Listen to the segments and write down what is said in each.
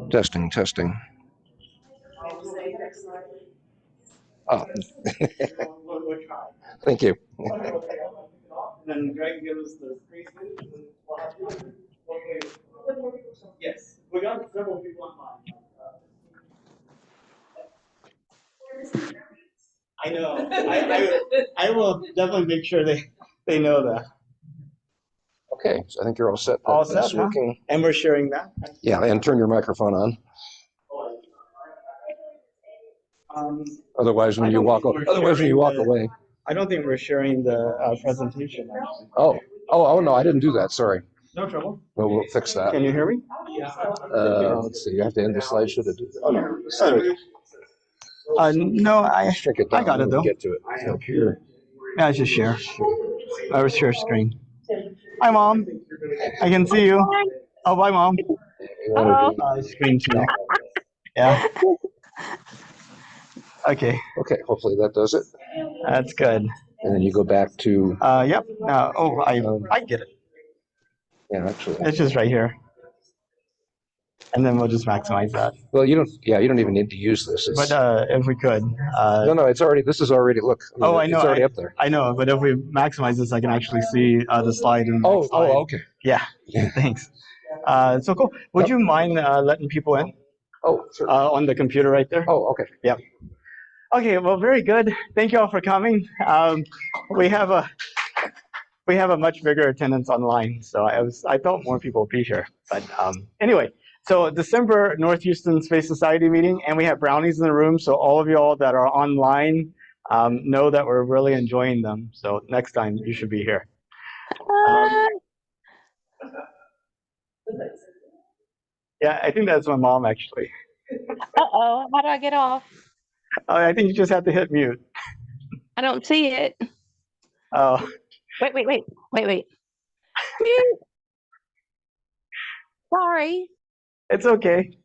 Testing, testing. Oh, thank you. Then Greg gives the screen. Yes, we got several people online. I know. I will definitely make sure they know that. Okay, so I think you're all set. All set, That's huh? working. And we're sharing that. Yeah, and turn your microphone on. Otherwise, when you walk away. I don't think we're sharing the presentation. Actually. Oh, no, I didn't do that. Sorry. No trouble. Well, we'll fix that. Can you hear me? Let's see. You have to end the slideshow to do that. Oh no, sorry. No, Shrink it down. I got it though. Get to it. So here. Yeah, I just share. I was share screen. Hi, Mom. I can see you. Oh, bye, Mom. Screen share. Yeah. Okay. Okay, hopefully that does it. That's good. And then you go back to. Yep. I get it. Yeah, actually. It's just right here. And then we'll just maximize that. Well, you don't even need to use this. But if we could. No, this is already, look. I know. It's already up there. I know, but if we maximize this, I can actually see the slide. Okay. Yeah. Thanks. So cool. Would you mind letting people in? Oh, sure. On the computer right there? Oh, okay. Yep. Okay, well, very good. Thank you all for coming. We have a much bigger attendance online, so I thought more people would be here. But anyway, so December North Houston Space Society meeting, and we have brownies in the room, so all of y'all that are online know that we're really enjoying them. So next time you should be here. Yeah, I think that's my mom actually. Uh-oh, how do I get off? I think you just have to hit mute. I don't see it. Oh. Wait. Mute. Sorry. It's okay.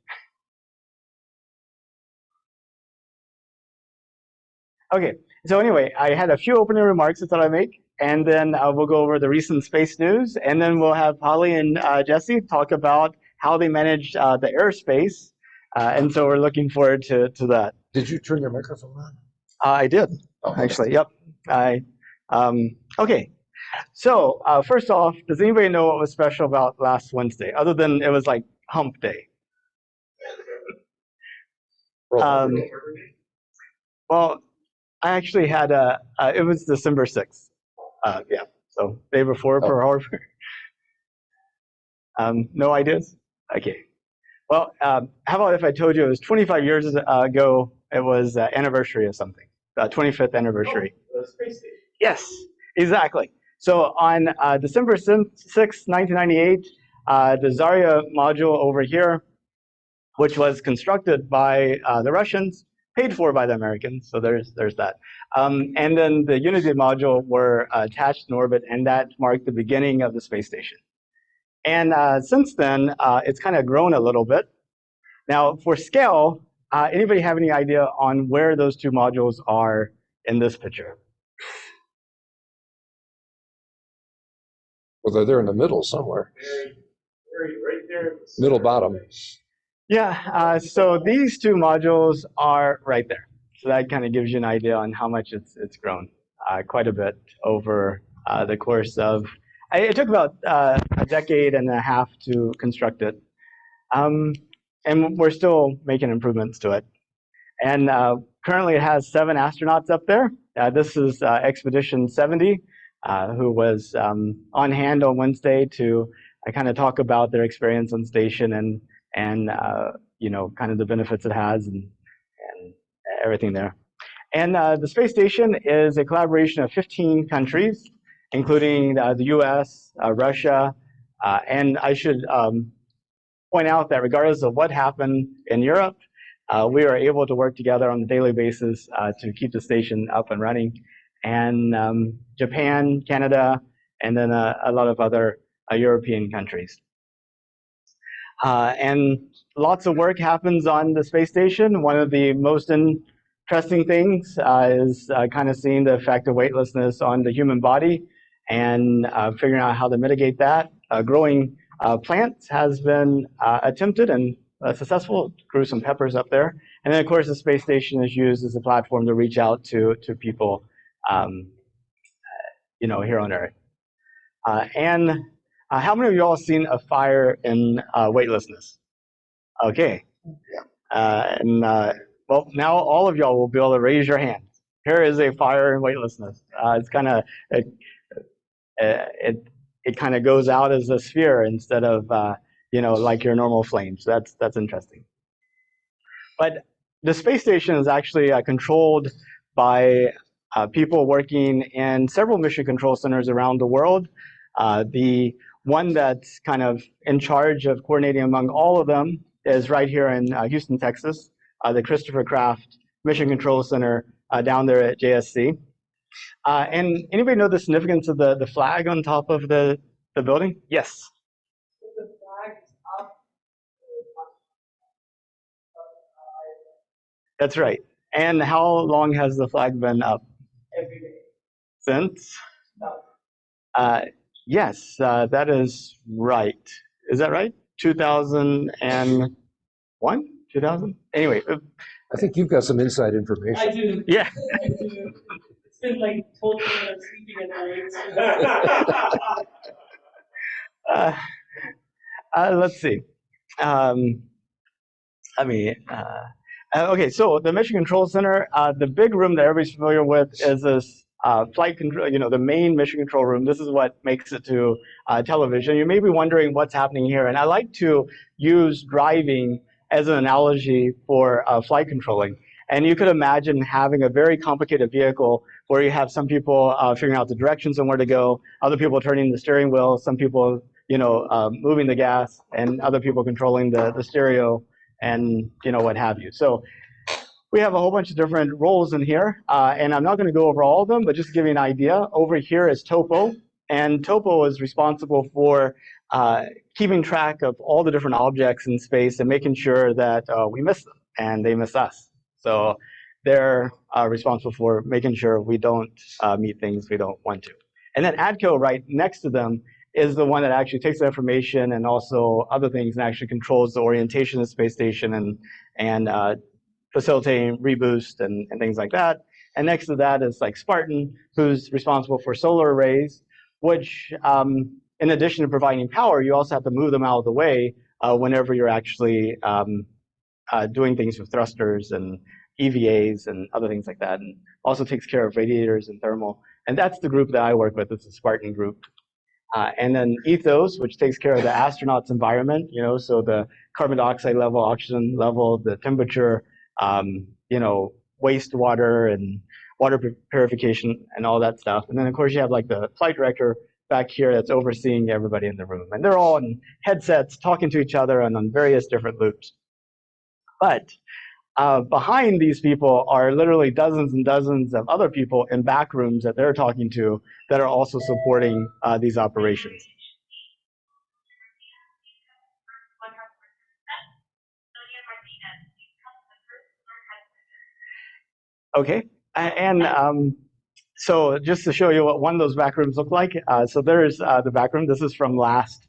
Okay, so anyway, I had a few opening remarks that I make, and then we'll go over the recent space news, and then we'll have Holly and Jesse talk about how they managed the airspace, and so we're looking forward to that. Did you turn your microphone on? I did, actually, yep. Okay, so first off, does anybody know what was special about last Wednesday, other than it was like hump day? Well, I actually had it was December 6th. Yeah, so day before Pearl Harbor. No ideas? Okay. Well, how about if I told you it was 25 years ago, it was anniversary of something, 25th anniversary. The space station. Yes, exactly. So on December 6th, 1998, the Zarya module over here, which was constructed by the Russians, paid for by the Americans, so there's that. And then the Unity module were attached in orbit, and that marked the beginning of the space station. And since then, it's kind of grown a little bit. Now, for scale, anybody have any idea on where those two modules are in this picture? Well, they're in the middle somewhere. Right there. Middle bottom. Yeah, so these two modules are right there. So that kind of gives you an idea on how much it's grown, quite a bit over the course of, it took about a decade and a half to construct it. And we're still making improvements to it. And currently it has 7 astronauts up there. This is Expedition 70, who was on hand on Wednesday to kind of talk about their experience on station and you know, kind of the benefits it has and everything there. And the space station is a collaboration of 15 countries, including the US, Russia, and I should point out that regardless of what happened in Europe, we are able to work together on a daily basis to keep the station up and running. And Japan, Canada, and then a lot of other European countries. And lots of work happens on the space station. One of the most interesting things is kind of seeing the effect of weightlessness on the human body and figuring out how to mitigate that. Growing plant has been attempted and successful. Grew some peppers up there. And then, of course, the space station is used as a platform to reach out to people, here on Earth. And how many of you all seen a fire in weightlessness? Okay. Well, now all of y'all will be able to raise your hands. Here is a fire in weightlessness. It's kind of it kind of goes out as a sphere instead of like your normal flame. So that's interesting. But the space station is actually controlled by people working in several mission control centers around the world. The one that's kind of in charge of coordinating among all of them is right here in Houston, Texas, the Christopher Kraft Mission Control Center down there at JSC. And anybody know the significance of the flag on top of the building? Yes. The flag is up. That's right. And how long has the flag been up? Every day. Since? No. Yes, that is right. Is that right? 2001? 2000? Anyway. I think you've got some inside information. I do. Yeah. I do. It's been like told me when I'm sleeping at night. Let's see. Okay, so the Mission Control Center, the big room that everybody's familiar with is this flight control, the main mission control room. This is what makes it to television. You may be wondering what's happening here, and I like to use driving as an analogy for flight controlling. And you could imagine having a very complicated vehicle where you have some people figuring out the directions and where to go, other people turning the steering wheel, some people moving the gas, and other people controlling the stereo and what have you. So we have a whole bunch of different roles in here, and I'm not going to go over all of them, but just to give you an idea, over here is Topo, and Topo is responsible for keeping track of all the different objects in space and making sure that we miss them and they miss us. So they're responsible for making sure we don't meet things we don't want to. And then ADCO right next to them is the one that actually takes the information and also other things and actually controls the orientation of the space station and facilitating reboost and things like that. And next to that is like Spartan, who's responsible for solar arrays, which in addition to providing power, you also have to move them out of the way whenever you're actually doing things with thrusters and EVAs and other things like that. And also takes care of radiators and thermal. And that's the group that I work with. It's the Spartan group. And then Ethos, which takes care of the astronaut's environment, so the carbon dioxide level, oxygen level, the temperature, wastewater and water purification and all that stuff. And then of course you have like the flight director back here that's overseeing everybody in the room. And they're all in headsets talking to each other and on various different loops. But behind these people are literally dozens and dozens of other people in back rooms that they're talking to that are also supporting these operations. Okay, and so just to show you what one of those back rooms look like, so there's the back room. This is from last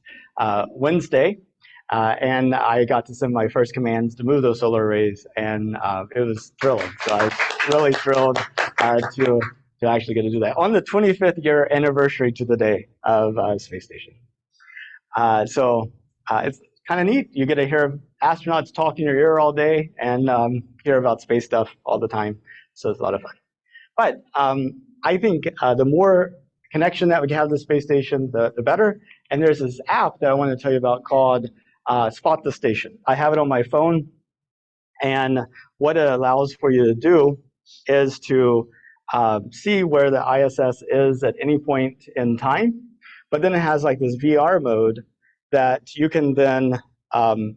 Wednesday. And I got to send my first commands to move those solar arrays, and it was thrilling. So I was really thrilled to actually get to do that on the 25th year anniversary to the day of space station. So it's kind of neat. You get to hear astronauts talk in your ear all day and hear about space stuff all the time. So it's a lot of fun. But I think the more connection that we have to the space station, the better. And there's this app that I want to tell you about called Spot the Station. I have it on my phone, and what it allows for you to do is to see where the ISS is at any point in time, but then it has like this VR mode that you can then,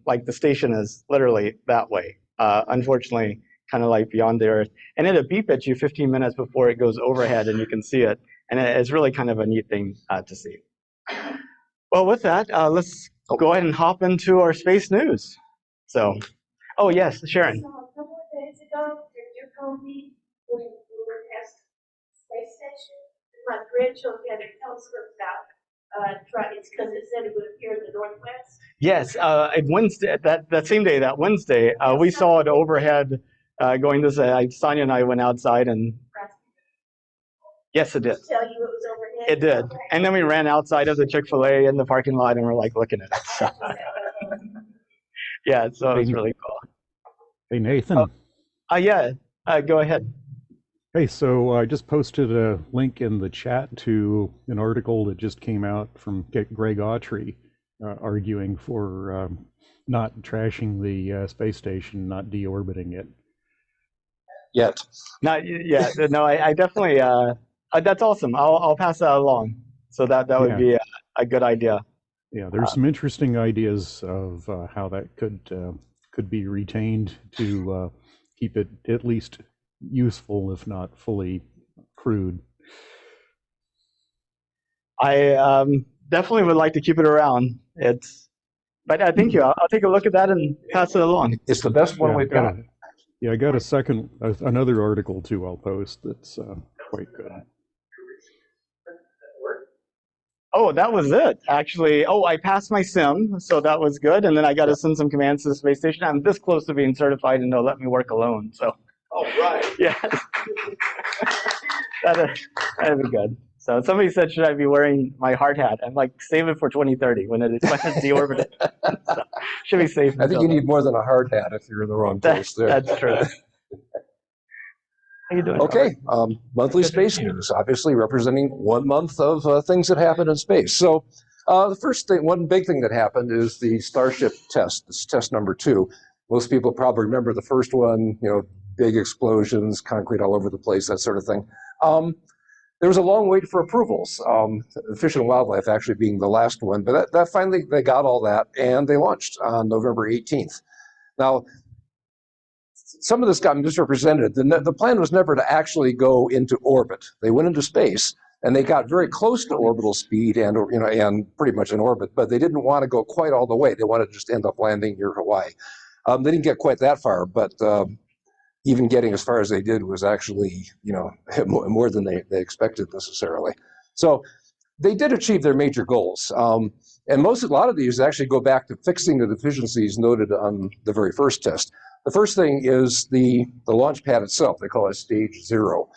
like the station is literally that way, unfortunately, kind of like beyond the Earth, and it'll beep at you 15 minutes before it goes overhead and you can see it, and it's really kind of a neat thing to see. Well, with that, let's go ahead and hop into our space news. So, oh yes, Sharon. So a couple of days ago, you told me when we were past the space station, my grandchildren had their telescopes out. try, it's because it said it would appear in the northwest. Yes, Wednesday, that same day, that Wednesday, we saw it overhead going this way. Sonia and I went outside and yes, it did. Tell you it was overhead. It did. Okay. And then we ran outside of the Chick-fil-A in the parking lot and we're like looking at it. So, yeah, so it was really cool. Hey, Nathan. Yeah, go ahead. Hey, so I just posted a link in the chat to an article that just came out from Greg Autry arguing for not trashing the space station, not deorbiting it. Yet. Not yeah, no, I definitely that's awesome. I'll pass that along. So that would be a good idea. Yeah, there's some interesting ideas of how that could be retained to keep it at least useful, if not fully crewed. I definitely would like to keep it around. But I thank you. I'll take a look at that and pass it along. It's the best one we've got. I got another article too I'll post that's quite good. Oh, that was it, actually. Oh, I passed my sim, so that was good. And then I got to send some commands to the space station. I'm this close to being certified and they'll let me work alone. So, Oh, right. yeah, that'd be good. So somebody said, should I be wearing my hard hat? I'm like, save it for 2030 when it's deorbited. So, should be safe. I think you need more than a hard hat if you're in the wrong place there. That's true. How you doing? Okay, monthly space news, obviously representing 1 month of things that happened in space. So the first thing, one big thing that happened is the Starship test. This is test number 2. Most people probably remember the first one, big explosions, concrete all over the place, that sort of thing. There was a long wait for approvals, Fish and Wildlife actually being the last one, but that finally, they got all that, and they launched on November 18th. Now, some of this got misrepresented. The plan was never to actually go into orbit. They went into space, and they got very close to orbital speed and pretty much in orbit, but they didn't want to go quite all the way. They wanted to just end up landing near Hawaii. They didn't get quite that far, but even getting as far as they did was actually, more than they expected necessarily. So they did achieve their major goals. And a lot of these actually go back to fixing the deficiencies noted on the very first test. The first thing is the launch pad itself. They call it stage 0.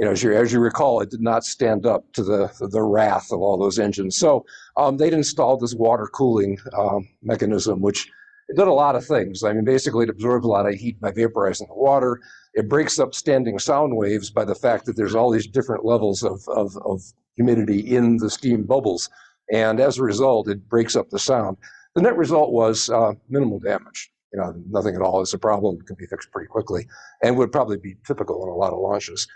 As you recall, it did not stand up to the wrath of all those engines. So they'd installed this water cooling mechanism, which it did a lot of things. I mean, basically, it absorbs a lot of heat by vaporizing the water. It breaks up standing sound waves by the fact that there's all these different levels of humidity in the steam bubbles. And as a result, it breaks up the sound. The net result was minimal damage. Nothing at all is a problem. It can be fixed pretty quickly and would probably be typical in a lot of launches.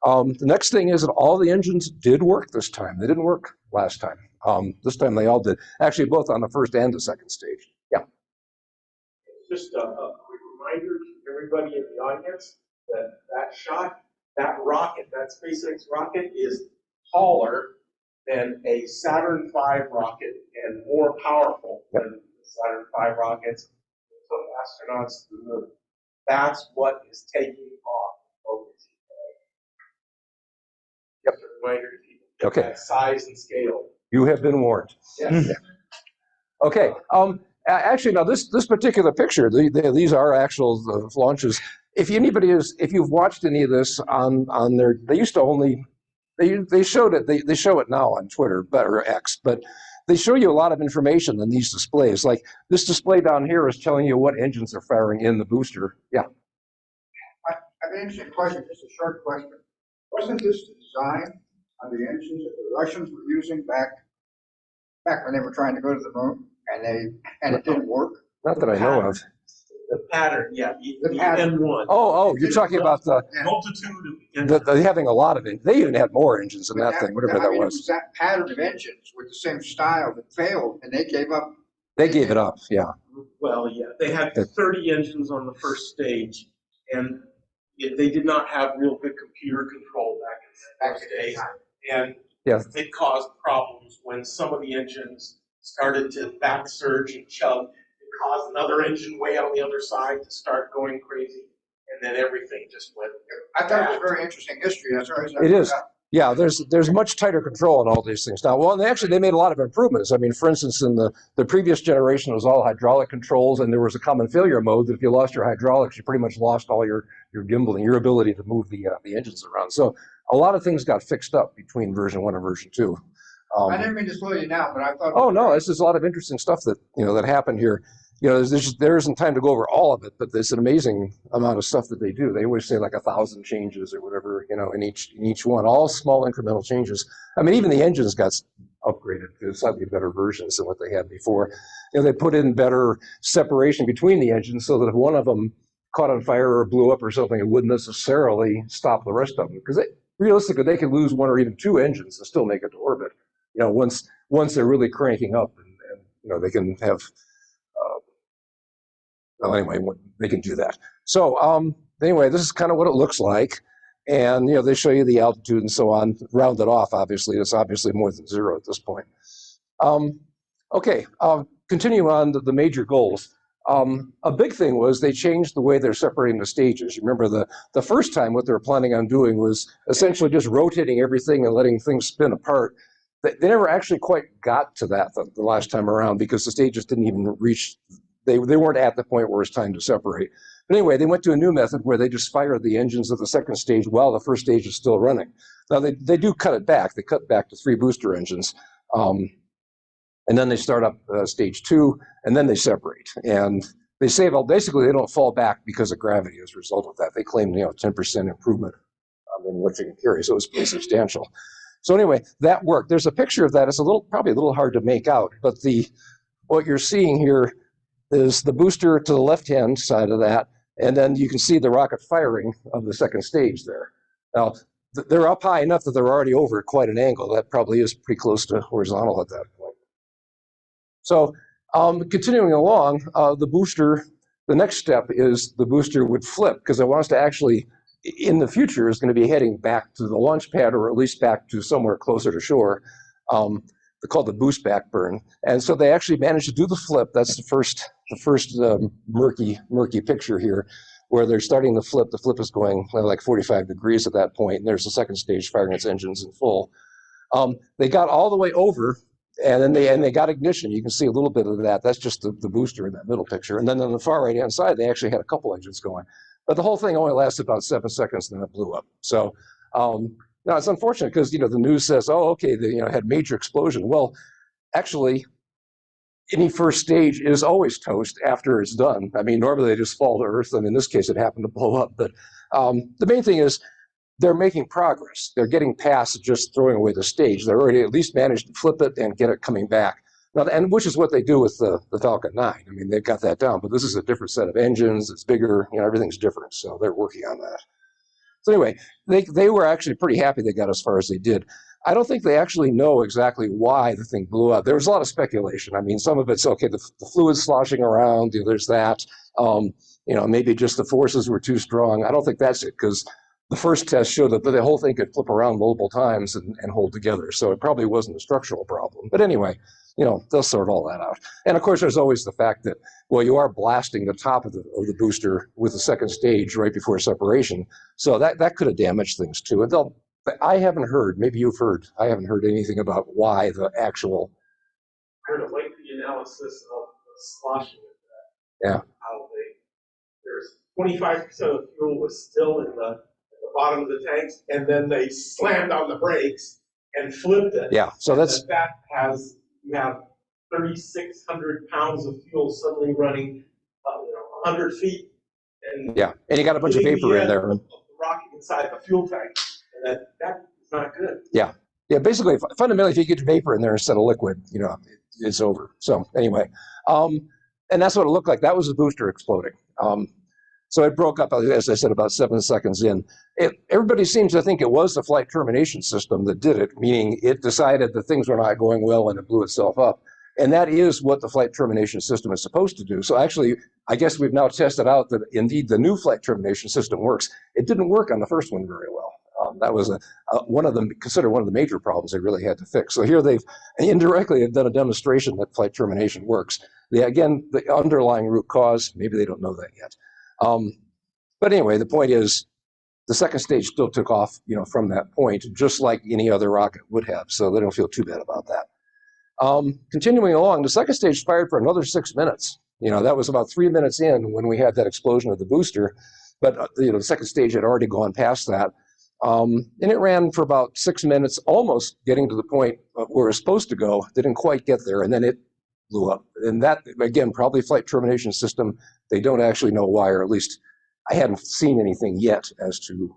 The next thing is that all the engines did work this time. They didn't work last time. This time they all did. Actually, both on the first and the second stage. Yeah. Just a quick reminder to everybody in the audience that rocket, that SpaceX rocket, is taller than a Saturn V rocket and more powerful than Saturn V rockets. So astronauts to the moon. That's what is taking off over today. Just a reminder to people. Okay. That size and scale. You have been warned. Yes. Okay. Actually, now this particular picture, these are actual launches. If you've watched any of this on their, they used to only, they showed it. They show it now on Twitter or X, but they show you a lot of information on these displays. Like this display down here is telling you what engines are firing in the booster. Yeah. I have an interesting question, just a short question. Wasn't this design on the engines that the Russians were using back when they were trying to go to the moon, and it didn't work? Not that I know of. The pattern, yeah. The pattern. N1. Oh, you're talking about the Multitude of having a lot of it. They even had more engines than that thing, whatever that It was. was that pattern of engines with the same style that failed, and they gave up. They gave it up, yeah. Well, yeah, they had 30 engines on the first stage, and they did not have real good computer control back in those days. And it caused problems when some of the engines started to back surge and chug. It caused another engine way on the other side to start going crazy, and then everything just went. I thought it was very interesting history. That's right. It is. Yeah, there's much tighter control on all these things now. Well, and they made a lot of improvements. I mean, for instance, in the previous generation, it was all hydraulic controls, and there was a common failure mode that if you lost your hydraulics, you pretty much lost all your gimbal and your ability to move the engines around. So a lot of things got fixed up between version 1 and version 2. I didn't mean to slow you down, but I thought. Oh no, this is a lot of interesting stuff that that happened here. There isn't time to go over all of it, but there's an amazing amount of stuff that they do. They always say like 1,000 changes or whatever, in each one, all small incremental changes. I mean, even the engines got upgraded to slightly better versions than what they had before. They put in better separation between the engines so that if one of them caught on fire or blew up or something, it wouldn't necessarily stop the rest of them, because realistically they could lose 1 or even 2 engines and still make it to orbit. Once they're really cranking up, and they can have. Well, anyway, they can do that. So anyway, this is kind of what it looks like. And, they show you the altitude and so on, rounded off, obviously. It's obviously more than 0 at this point. Okay, continue on to the major goals. A big thing was they changed the way they're separating the stages. You remember the first time what they were planning on doing was essentially just rotating everything and letting things spin apart. They never actually quite got to that the last time around, because the stages didn't even reach. They weren't at the point where it's time to separate. But anyway, they went to a new method where they just fired the engines of the second stage while the first stage is still running. Now, they do cut it back. They cut back to 3 booster engines. And then they start up stage 2, and then they separate. And they say, well, basically, they don't fall back because of gravity as a result of that. They claim, 10% improvement in what you can carry. So it was pretty substantial. So anyway, that worked. There's a picture of that. It's probably a little hard to make out, but what you're seeing here is the booster to the left-hand side of that, and then you can see the rocket firing of the second stage there. Now, they're up high enough that they're already over at quite an angle. That probably is pretty close to horizontal at that point. So continuing along, the next step is the booster would flip, because it wants to actually, in the future, is going to be heading back to the launch pad, or at least back to somewhere closer to shore. They're called the boost back burn. And so they actually managed to do the flip. That's the first murky picture here, where they're starting the flip. The flip is going like 45 degrees at that point, and there's the second stage firing its engines in full. They got all the way over, and then they got ignition. You can see a little bit of that. That's just the booster in that middle picture. And then on the far right-hand side, they actually had a couple engines going. But the whole thing only lasted about 7 seconds, and then it blew up. So now it's unfortunate, because the news says, oh, okay, they had major explosion. Well, actually, any first stage is always toast after it's done. I mean, normally they just fall to earth, and in this case, it happened to blow up. But the main thing is they're making progress. They're getting past just throwing away the stage. They're already at least managed to flip it and get it coming back. Now, and which is what they do with the Falcon 9. I mean, they've got that down, but this is a different set of engines. It's bigger, everything's different. So they're working on that. So anyway, they were actually pretty happy they got as far as they did. I don't think they actually know exactly why the thing blew up. There was a lot of speculation. I mean, some of it's, okay, the fluid's sloshing around, there's that. Maybe just the forces were too strong. I don't think that's it, because the first test showed that the whole thing could flip around multiple times and hold together. So it probably wasn't a structural problem. But anyway, they'll sort all that out. And of course, there's always the fact that, well, you are blasting the top of the booster with the second stage right before separation. So that could have damaged things too. And I haven't heard, maybe you've heard, I haven't heard anything about why the actual. I heard a lengthy analysis of the sloshing of that. Yeah. How there's 25% of the fuel was still at the bottom of the tanks, and then they slammed on the brakes and flipped it. Yeah, so that's. You have 3,600 pounds of fuel suddenly running, 100 feet. And yeah, and you got a bunch of vapor in there. The rocket inside the fuel tank, and that's not good. Yeah, basically, fundamentally, if you get vapor in there instead of liquid, it's over. So anyway, and that's what it looked like. That was the booster exploding. So it broke up, as I said, about 7 seconds in. Everybody seems to think it was the flight termination system that did it, meaning it decided that things were not going well and it blew itself up. And that is what the flight termination system is supposed to do. So actually, I guess we've now tested out that indeed the new flight termination system works. It didn't work on the first one very well. That was considered one of the major problems they really had to fix. So here they've indirectly done a demonstration that flight termination works. Again, the underlying root cause, maybe they don't know that yet. But anyway, the point is, the second stage still took off, from that point, just like any other rocket would have. So they don't feel too bad about that. Continuing along, the second stage fired for another 6 minutes. That was about 3 minutes in when we had that explosion of the booster. But, the second stage had already gone past that. And it ran for about 6 minutes, almost getting to the point where it was supposed to go. Didn't quite get there, and then it blew up. And that, again, probably flight termination system. They don't actually know why, or at least I hadn't seen anything yet as to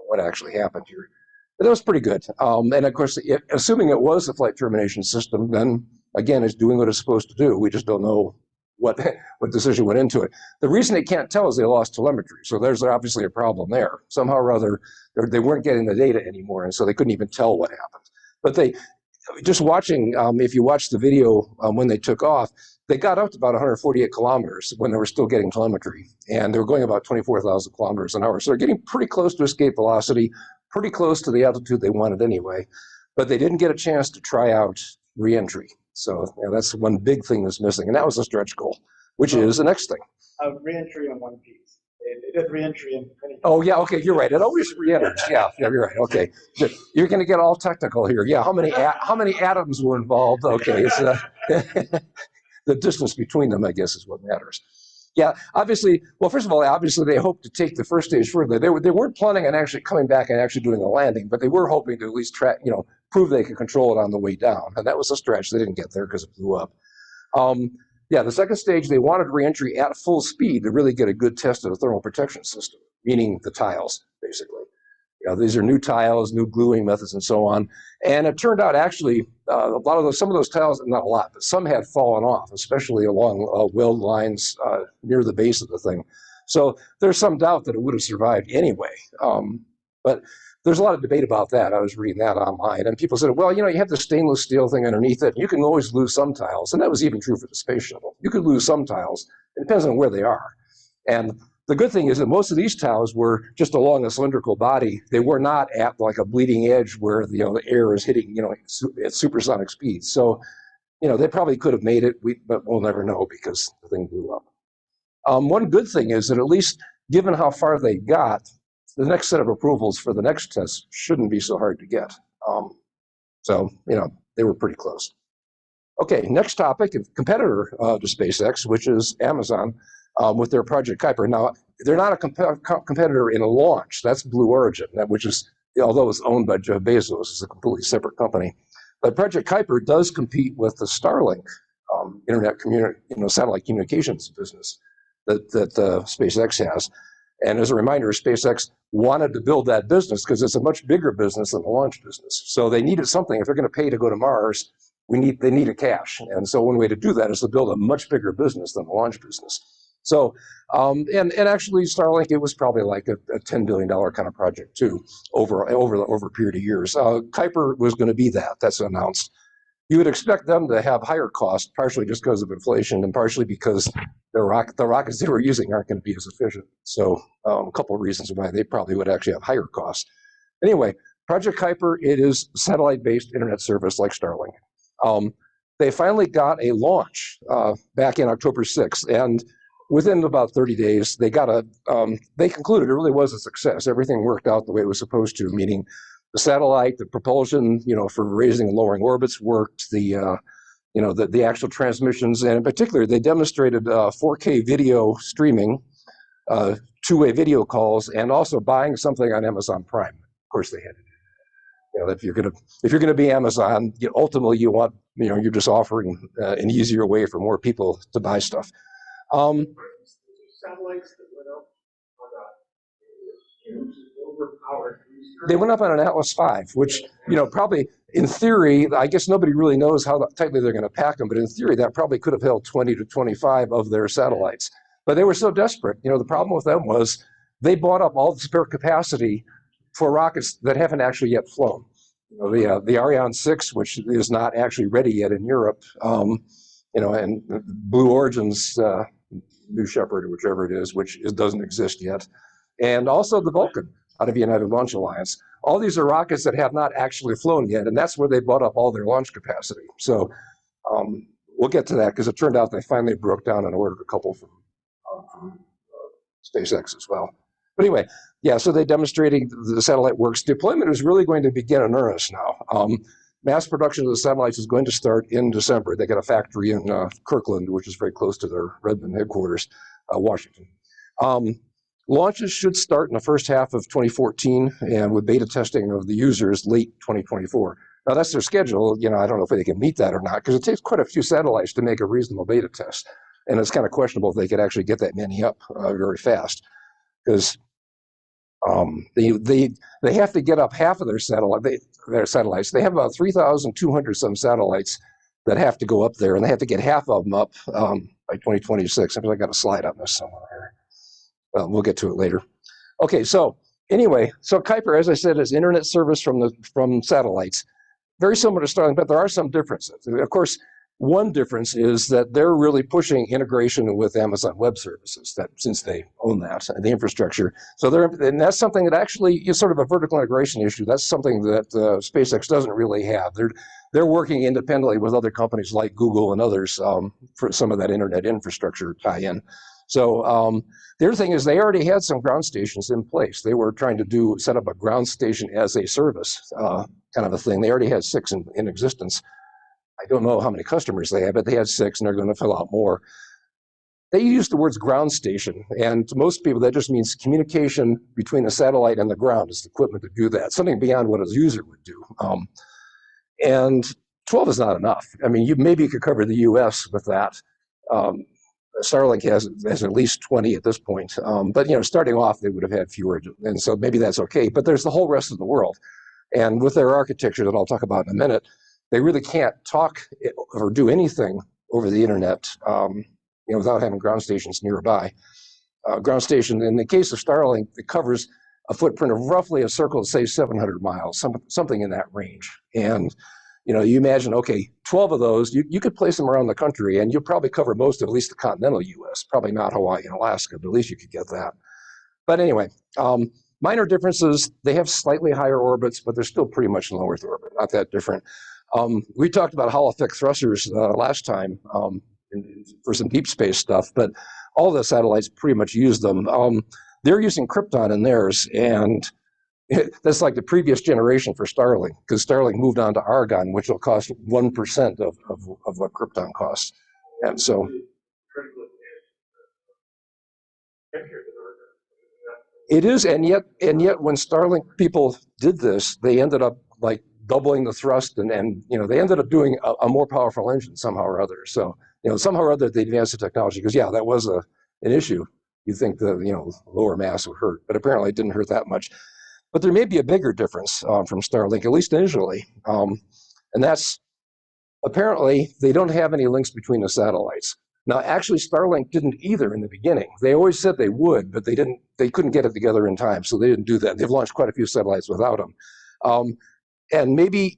what actually happened here. But that was pretty good. And of course, assuming it was the flight termination system, then again, it's doing what it's supposed to do. We just don't know what decision went into it. The reason they can't tell is they lost telemetry. So there's obviously a problem there. Somehow or other, they weren't getting the data anymore, and so they couldn't even tell what happened. But they, just watching, if you watch the video when they took off, they got up to about 148 kilometers when they were still getting telemetry, and they were going about 24,000 kilometers an hour. So they're getting pretty close to escape velocity, pretty close to the altitude they wanted anyway, but they didn't get a chance to try out reentry. So that's one big thing that's missing, and that was a stretch goal, which is the next thing. Reentry in one piece. It did reentry in many. Oh yeah, okay, you're right. It always reenters. Yeah, you're right. Okay, you're going to get all technical here. Yeah, how many atoms were involved? Okay, it's the distance between them, I guess, is what matters. Yeah, obviously. Well, first of all, obviously they hoped to take the first stage further. They weren't planning on actually coming back and actually doing a landing, but they were hoping to at least prove they could control it on the way down, and that was a stretch. They didn't get there because it blew up. Yeah, the second stage, they wanted reentry at full speed to really get a good test of the thermal protection system, meaning the tiles, basically. These are new tiles, new gluing methods, and so on. And it turned out actually, some of those tiles, not a lot, but some had fallen off, especially along weld lines near the base of the thing. So there's some doubt that it would have survived anyway. But there's a lot of debate about that. I was reading that online, and people said, well, you have the stainless steel thing underneath it. You can always lose some tiles, and that was even true for the space shuttle. You could lose some tiles. It depends on where they are. And the good thing is that most of these tiles were just along a cylindrical body. They were not at like a bleeding edge where the air is hitting at supersonic speeds. So they probably could have made it, but we'll never know because the thing blew up. One good thing is that at least given how far they got, the next set of approvals for the next test shouldn't be so hard to get. So they were pretty close. Okay, next topic, a competitor to SpaceX, which is Amazon with their Project Kuiper. Now, they're not a competitor in a launch. That's Blue Origin, which is, although it's owned by Jeff Bezos, is a completely separate company. But Project Kuiper does compete with the Starlink satellite communications business that SpaceX has. And as a reminder, SpaceX wanted to build that business because it's a much bigger business than the launch business. So they needed something. If they're going to pay to go to Mars, they needed cash. And so one way to do that is to build a much bigger business than the launch business. So, and actually Starlink, it was probably like a $10 billion kind of project too, over a period of years. Kuiper was going to be that. That's announced. You would expect them to have higher costs, partially just because of inflation and partially because the rockets they were using aren't going to be as efficient. So a couple of reasons why they probably would actually have higher costs. Anyway, Project Kuiper, it is satellite-based internet service like Starlink. They finally got a launch back in October 6th, and within about 30 days, they concluded it really was a success. Everything worked out the way it was supposed to, meaning the satellite, the propulsion, for raising and lowering orbits worked, the actual transmissions, and in particular, they demonstrated 4K video streaming, two-way video calls, and also buying something on Amazon Prime. Of course, they had it. If you're gonna be Amazon, ultimately you want, you're just offering an easier way for more people to buy stuff. Satellites that went up on a huge, overpowered booster. They went up on an Atlas V, which, probably in theory, I guess nobody really knows how tightly they're going to pack them, but in theory, that probably could have held 20 to 25 of their satellites. But they were so desperate. The problem with them was they bought up all the spare capacity for rockets that haven't actually yet flown. The Ariane 6, which is not actually ready yet in Europe, and Blue Origin's New Shepard, or whichever it is, which doesn't exist yet, and also the Vulcan out of United Launch Alliance. All these are rockets that have not actually flown yet, and that's where they bought up all their launch capacity. So we'll get to that because it turned out they finally broke down and ordered a couple from SpaceX as well. But anyway, yeah, so they demonstrating the satellite works. Deployment is really going to begin in earnest now. Mass production of the satellites is going to start in December. They got a factory in Kirkland, which is very close to their Redmond headquarters, Washington. Launches should start in the first half of 2014, and with beta testing of the users late 2024. Now that's their schedule. You know, I don't know if they can meet that or not, because it takes quite a few satellites to make a reasonable beta test, and it's kind of questionable if they could actually get that many up very fast, because they have to get up half of their satellites. They have about 3,200 some satellites that have to go up there, and they have to get half of them up by 2026. I think I got a slide on this somewhere here. Well, we'll get to it later. Okay, so anyway, so Kuiper, as I said, is internet service from satellites. Very similar to Starlink, but there are some differences. Of course, one difference is that they're really pushing integration with Amazon Web Services, that since they own that, the infrastructure. So and that's something that actually is sort of a vertical integration issue. That's something that SpaceX doesn't really have. They're working independently with other companies like Google and others for some of that internet infrastructure tie-in. So the other thing is they already had some ground stations in place. They were trying to set up a ground station as a service kind of a thing. They already had 6 in existence. I don't know how many customers they have, but they had 6, and they're going to fill out more. They use the words ground station, and to most people that just means communication between a satellite and the ground. It's the equipment to do that, something beyond what a user would do. And 12 is not enough. I mean, maybe you could cover the US with that. Starlink has at least 20 at this point, but starting off they would have had fewer, and so maybe that's okay. But there's the whole rest of the world, and with their architecture that I'll talk about in a minute, they really can't talk or do anything over the internet, without having ground stations nearby. Ground station, in the case of Starlink, it covers a footprint of roughly a circle, say 700 miles, something in that range. And you imagine, okay, 12 of those, you could place them around the country, and you'll probably cover most of at least the continental U.S., probably not Hawaii and Alaska, but at least you could get that. But anyway, minor differences. They have slightly higher orbits, but they're still pretty much in low Earth orbit, not that different. We talked about Hall effect thrusters last time for some deep space stuff, but all the satellites pretty much use them. They're using Krypton in theirs, and that's like the previous generation for Starlink, because Starlink moved on to Argon, which will cost 1% of what Krypton costs. And so it is, and yet when Starlink people did this, they ended up like doubling the thrust, and they ended up doing a more powerful engine somehow or other. So somehow or other they advanced the technology, because yeah, that was an issue. You think the lower mass would hurt, but apparently it didn't hurt that much. But there may be a bigger difference from Starlink, at least initially, and that's apparently they don't have any links between the satellites. Now, actually, Starlink didn't either in the beginning. They always said they would, but they couldn't get it together in time, so they didn't do that. They've launched quite a few satellites without them. And maybe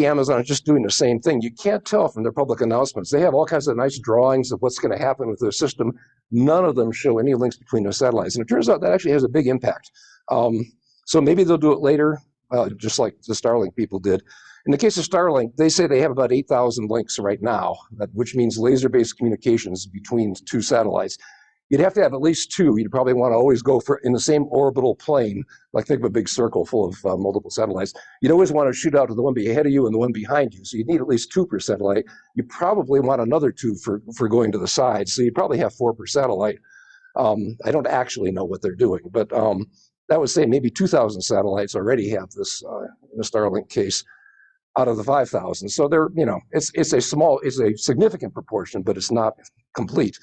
Amazon is just doing the same thing. You can't tell from their public announcements. They have all kinds of nice drawings of what's going to happen with their system. None of them show any links between their satellites, and it turns out that actually has a big impact. So maybe they'll do it later, just like the Starlink people did. In the case of Starlink, they say they have about 8,000 links right now, which means laser-based communications between 2 satellites. You'd have to have at least 2. You'd probably want to always go in the same orbital plane, like think of a big circle full of multiple satellites. You'd always want to shoot out to the one ahead of you and the one behind you. So you'd need at least 2 per satellite. You probably want another 2 for going to the side. So you probably have 4 per satellite. I don't actually know what they're doing, but that would say maybe 2,000 satellites already have this in the Starlink case out of the 5,000. So they're, it's a significant proportion, but it's not complete.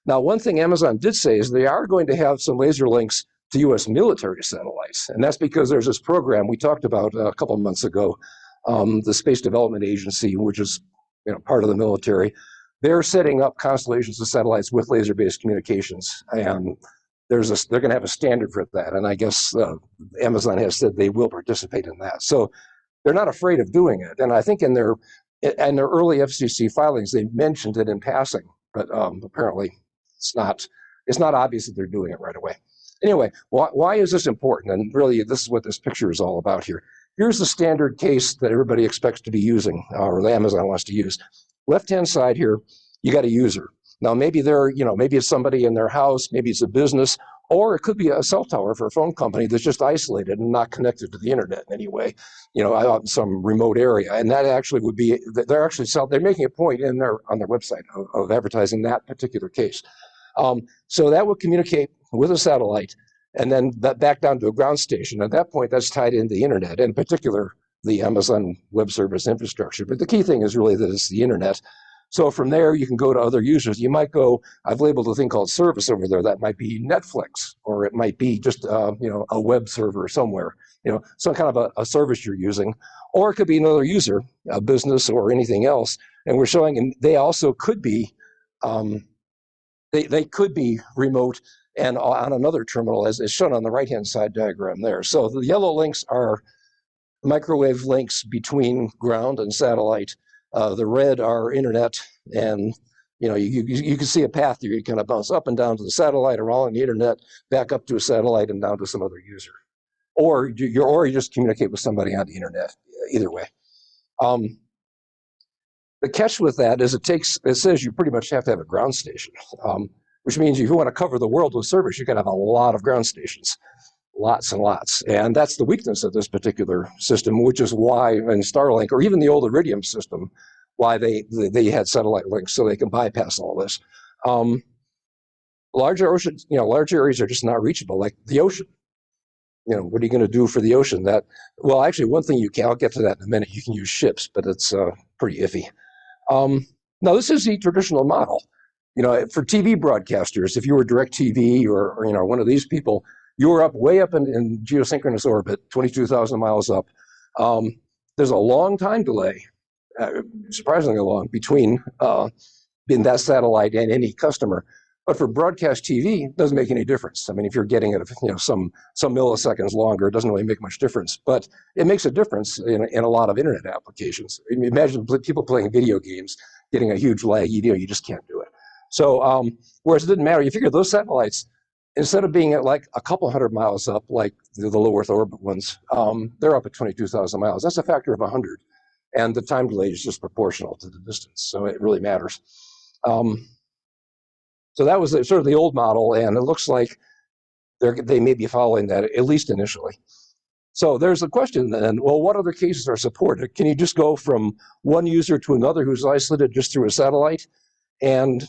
Now, one thing Amazon did say is they are going to have some laser links to U.S. military satellites, and that's because there's this program we talked about a couple of months ago, the Space Development Agency, which is part of the military. They're setting up constellations of satellites with laser-based communications, and they're going to have a standard for that. And I guess Amazon has said they will participate in that. So they're not afraid of doing it. And I think in their early FCC filings, they mentioned it in passing, but apparently it's not obvious that they're doing it right away. Anyway, why is this important? And really, this is what this picture is all about here. Here's the standard case that everybody expects to be using, or that Amazon wants to use. Left-hand side here, you got a user. Now, maybe maybe it's somebody in their house, maybe it's a business. Or it could be a cell tower for a phone company that's just isolated and not connected to the internet in any way, out in some remote area. And that actually would be, they're making a point on their website of advertising that particular case. So that would communicate with a satellite and then back down to a ground station. At that point, that's tied into the internet, in particular, the Amazon Web Service infrastructure. But the key thing is really that it's the internet. So from there, you can go to other users. You might go, I've labeled a thing called service over there. That might be Netflix, or it might be just, a web server somewhere, some kind of a service you're using. Or it could be another user, a business or anything else. And we're showing, and they also could be, they could be remote and on another terminal, as is shown on the right-hand side diagram there. So the yellow links are microwave links between ground and satellite. The red are internet, and you can see a path here. You kind of bounce up and down to the satellite, or all on the internet, back up to a satellite, and down to some other user, or you just communicate with somebody on the internet. Either way, the catch with that is it says you pretty much have to have a ground station, which means if you want to cover the world with service, you got to have a lot of ground stations. Lots and lots. And that's the weakness of this particular system, which is why in Starlink, or even the old Iridium system, why they had satellite links, so they can bypass all this. Larger oceans, large areas are just not reachable, like the ocean. What are you going to do for the ocean? Well, actually, one thing I'll get to that in a minute. You can use ships, but it's pretty iffy. Now, this is the traditional model. For TV broadcasters, if you were DirecTV or one of these people, you were way up in geosynchronous orbit, 22,000 miles up. There's a long time delay, surprisingly long, between being that satellite and any customer. But for broadcast TV, it doesn't make any difference. I mean, if you're getting it, some milliseconds longer, it doesn't really make much difference. But it makes a difference in a lot of internet applications. I mean, imagine people playing video games getting a huge lag. You just can't do it. So whereas it didn't matter, you figure those satellites, instead of being at like a couple hundred miles up, like the low Earth orbit ones, they're up at 22,000 miles. That's a factor of 100. And the time delay is just proportional to the distance. So it really matters. So that was sort of the old model. And it looks like they may be following that, at least initially. So there's a question then, well, what other cases are supported? Can you just go from one user to another who's isolated just through a satellite? And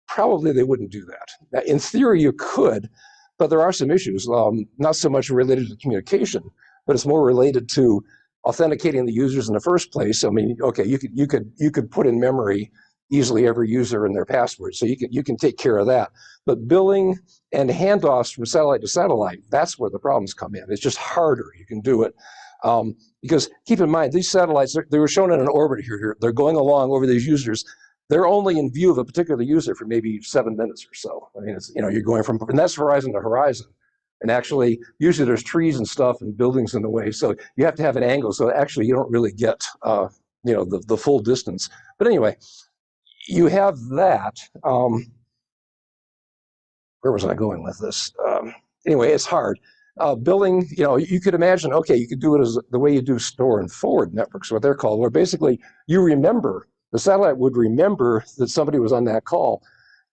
probably they wouldn't do that. Now, in theory, you could, but there are some issues, not so much related to communication, but it's more related to authenticating the users in the first place. I mean, okay, you could put in memory easily every user and their password, so you can take care of that. But billing and handoffs from satellite to satellite, that's where the problems come in. It's just harder. You can do it. Because keep in mind, these satellites, they were shown in an orbit here. They're going along over these users. They're only in view of a particular user for maybe 7 minutes or so. I mean, it's, you're going from, and that's horizon to horizon. And actually, usually there's trees and stuff and buildings in the way. So you have to have an angle. So actually, you don't really get, the full distance. But anyway, you have that. Where was I going with this? Anyway, it's hard. Billing, you could imagine, okay, you could do it as the way you do store and forward networks, what they're called, where basically you remember, the satellite would remember that somebody was on that call.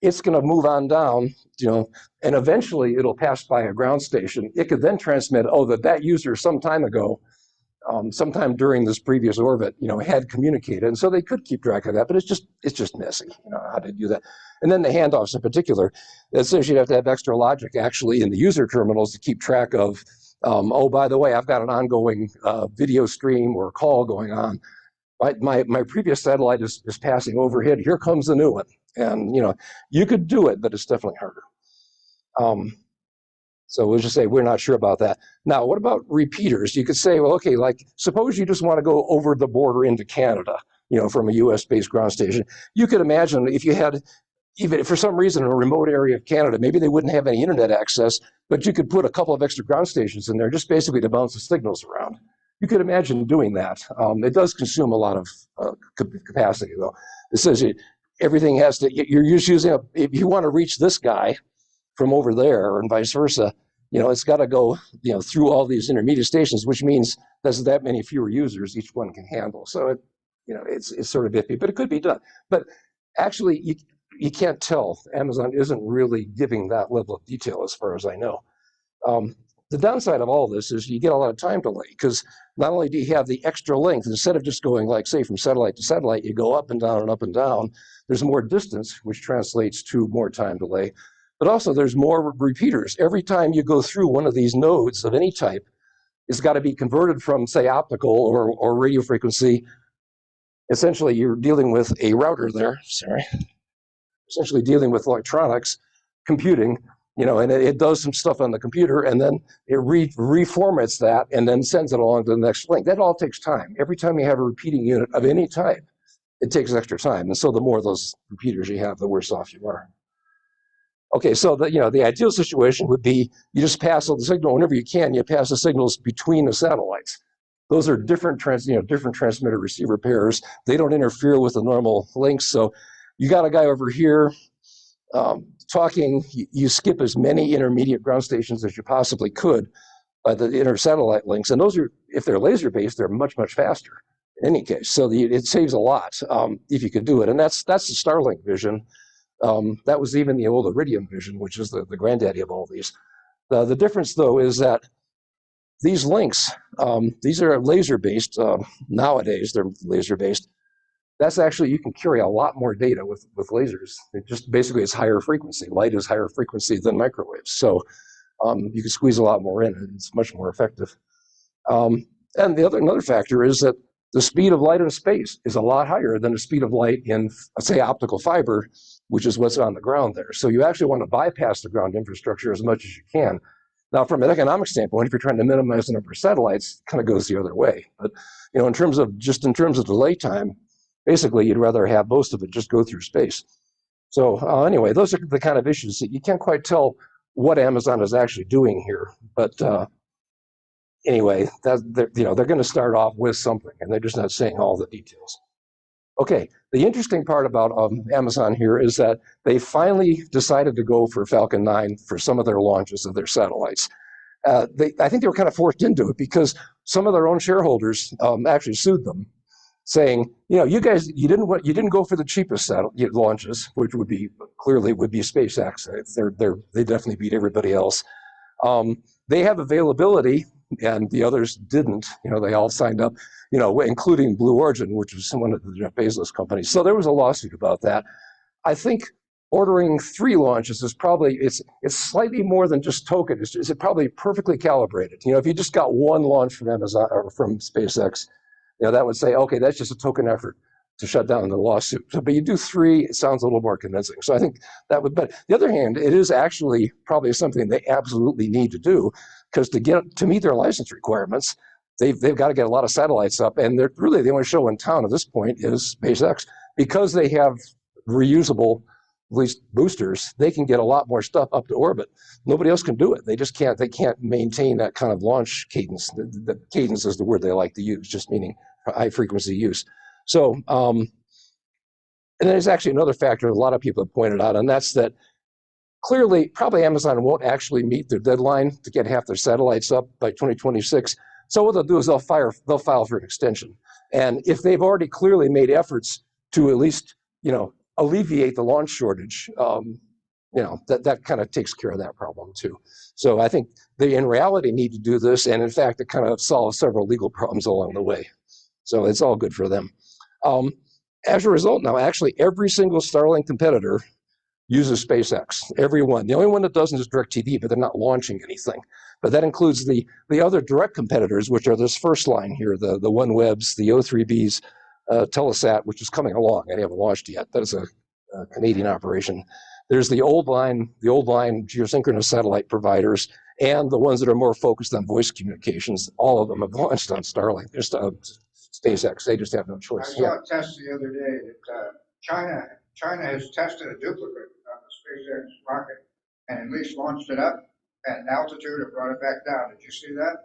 It's going to move on down, and eventually it'll pass by a ground station. It could then transmit, that user some time ago, sometime during this previous orbit, had communicated. And so they could keep track of that, but it's just messy, how to do that. And then the handoffs in particular, it says you'd have to have extra logic actually in the user terminals to keep track of, by the way, I've got an ongoing video stream or call going on. My previous satellite is passing overhead. Here comes the new one. And, you could do it, but it's definitely harder. So we'll just say we're not sure about that. Now, what about repeaters? You could say, well, okay, like suppose you just want to go over the border into Canada, from a US-based ground station. You could imagine if you had, even if for some reason in a remote area of Canada, maybe they wouldn't have any internet access, but you could put a couple of extra ground stations in there just basically to bounce the signals around. You could imagine doing that. It does consume a lot of capacity, though. It says everything has to, you're just using, if you want to reach this guy from over there and vice versa, it's got to go, through all these intermediate stations, which means there's that many fewer users each one can handle. So it's sort of iffy, but it could be done. But actually, you can't tell. Amazon isn't really giving that level of detail as far as I know. The downside of all this is you get a lot of time delay, because not only do you have the extra length, instead of just going, like, say, from satellite to satellite, you go up and down and up and down. There's more distance, which translates to more time delay. But also there's more repeaters. Every time you go through one of these nodes of any type, it's got to be converted from, say, optical or radio frequency. Essentially, you're dealing with a router there, sorry. Essentially dealing with electronics, computing, and it does some stuff on the computer, and then it reformats that and then sends it along to the next link. That all takes time. Every time you have a repeating unit of any type, it takes extra time. And so the more of those repeaters you have, the worse off you are. Okay, so the ideal situation would be you just pass the signal whenever you can. You pass the signals between the satellites. Those are different transmitter receiver pairs. They don't interfere with the normal links. So you got a guy over here talking. You skip as many intermediate ground stations as you possibly could by the inter-satellite links, and those are, if they're laser-based, they're much, much faster in any case. So it saves a lot if you could do it, and that's the Starlink vision. That was even the old Iridium vision, which is the granddaddy of all these. The difference, though, is that these links, these are laser-based. Nowadays, they're laser-based. That's actually, you can carry a lot more data with lasers. It just basically is higher frequency. Light is higher frequency than microwaves. So you can squeeze a lot more in, and it's much more effective. And another factor is that the speed of light in space is a lot higher than the speed of light in, say, optical fiber, which is what's on the ground there. So you actually want to bypass the ground infrastructure as much as you can. Now, from an economic standpoint, if you're trying to minimize the number of satellites, it kind of goes the other way. But in terms of delay time, basically you'd rather have most of it just go through space. So anyway, those are the kind of issues that you can't quite tell what Amazon is actually doing here. But anyway, they're going to start off with something, and they're just not saying all the details. Okay, the interesting part about Amazon here is that they finally decided to go for Falcon 9 for some of their launches of their satellites. I think they were kind of forced into it because some of their own shareholders actually sued them, saying, you guys, you didn't go for the cheapest launches, which would be SpaceX. They definitely beat everybody else. They have availability, and the others didn't. They all signed up, including Blue Origin, which was one of the Jeff Bezos companies. So there was a lawsuit about that. I think ordering 3 launches is probably, it's slightly more than just token. It's probably perfectly calibrated. If you just got 1 launch from Amazon or from SpaceX, that would say, okay, that's just a token effort to shut down the lawsuit. But you do 3, it sounds a little more convincing. So I think that would, but the other hand, it is actually probably something they absolutely need to do, because to meet their license requirements, they've got to get a lot of satellites up, and they're really the only show in town at this point is SpaceX. Because they have reusable, at least boosters, they can get a lot more stuff up to orbit. Nobody else can do it. They just can't. They can't maintain that kind of launch cadence. The cadence is the word they like to use, just meaning high frequency use. So, and there's actually another factor a lot of people have pointed out, and that's that clearly, probably Amazon won't actually meet their deadline to get half their satellites up by 2026. So what they'll do is they'll file for an extension. And if they've already clearly made efforts to at least, alleviate the launch shortage, that kind of takes care of that problem too. So I think they in reality need to do this, and in fact, it kind of solves several legal problems along the way. So it's all good for them. As a result, now actually every single Starlink competitor uses SpaceX. Every one. The only one that doesn't is DirecTV, but they're not launching anything. But that includes the other direct competitors, which are this first line here, the OneWebs, the O3Bs, Telesat, which is coming along. They haven't launched yet. That is a Canadian operation. There's the old line geosynchronous satellite providers, and the ones that are more focused on voice communications. All of them have launched on Starlink. There's SpaceX. They just have no choice. I saw a test the other day that China has tested a duplicate of the SpaceX rocket and at least launched it up at an altitude and brought it back down. Did you see that?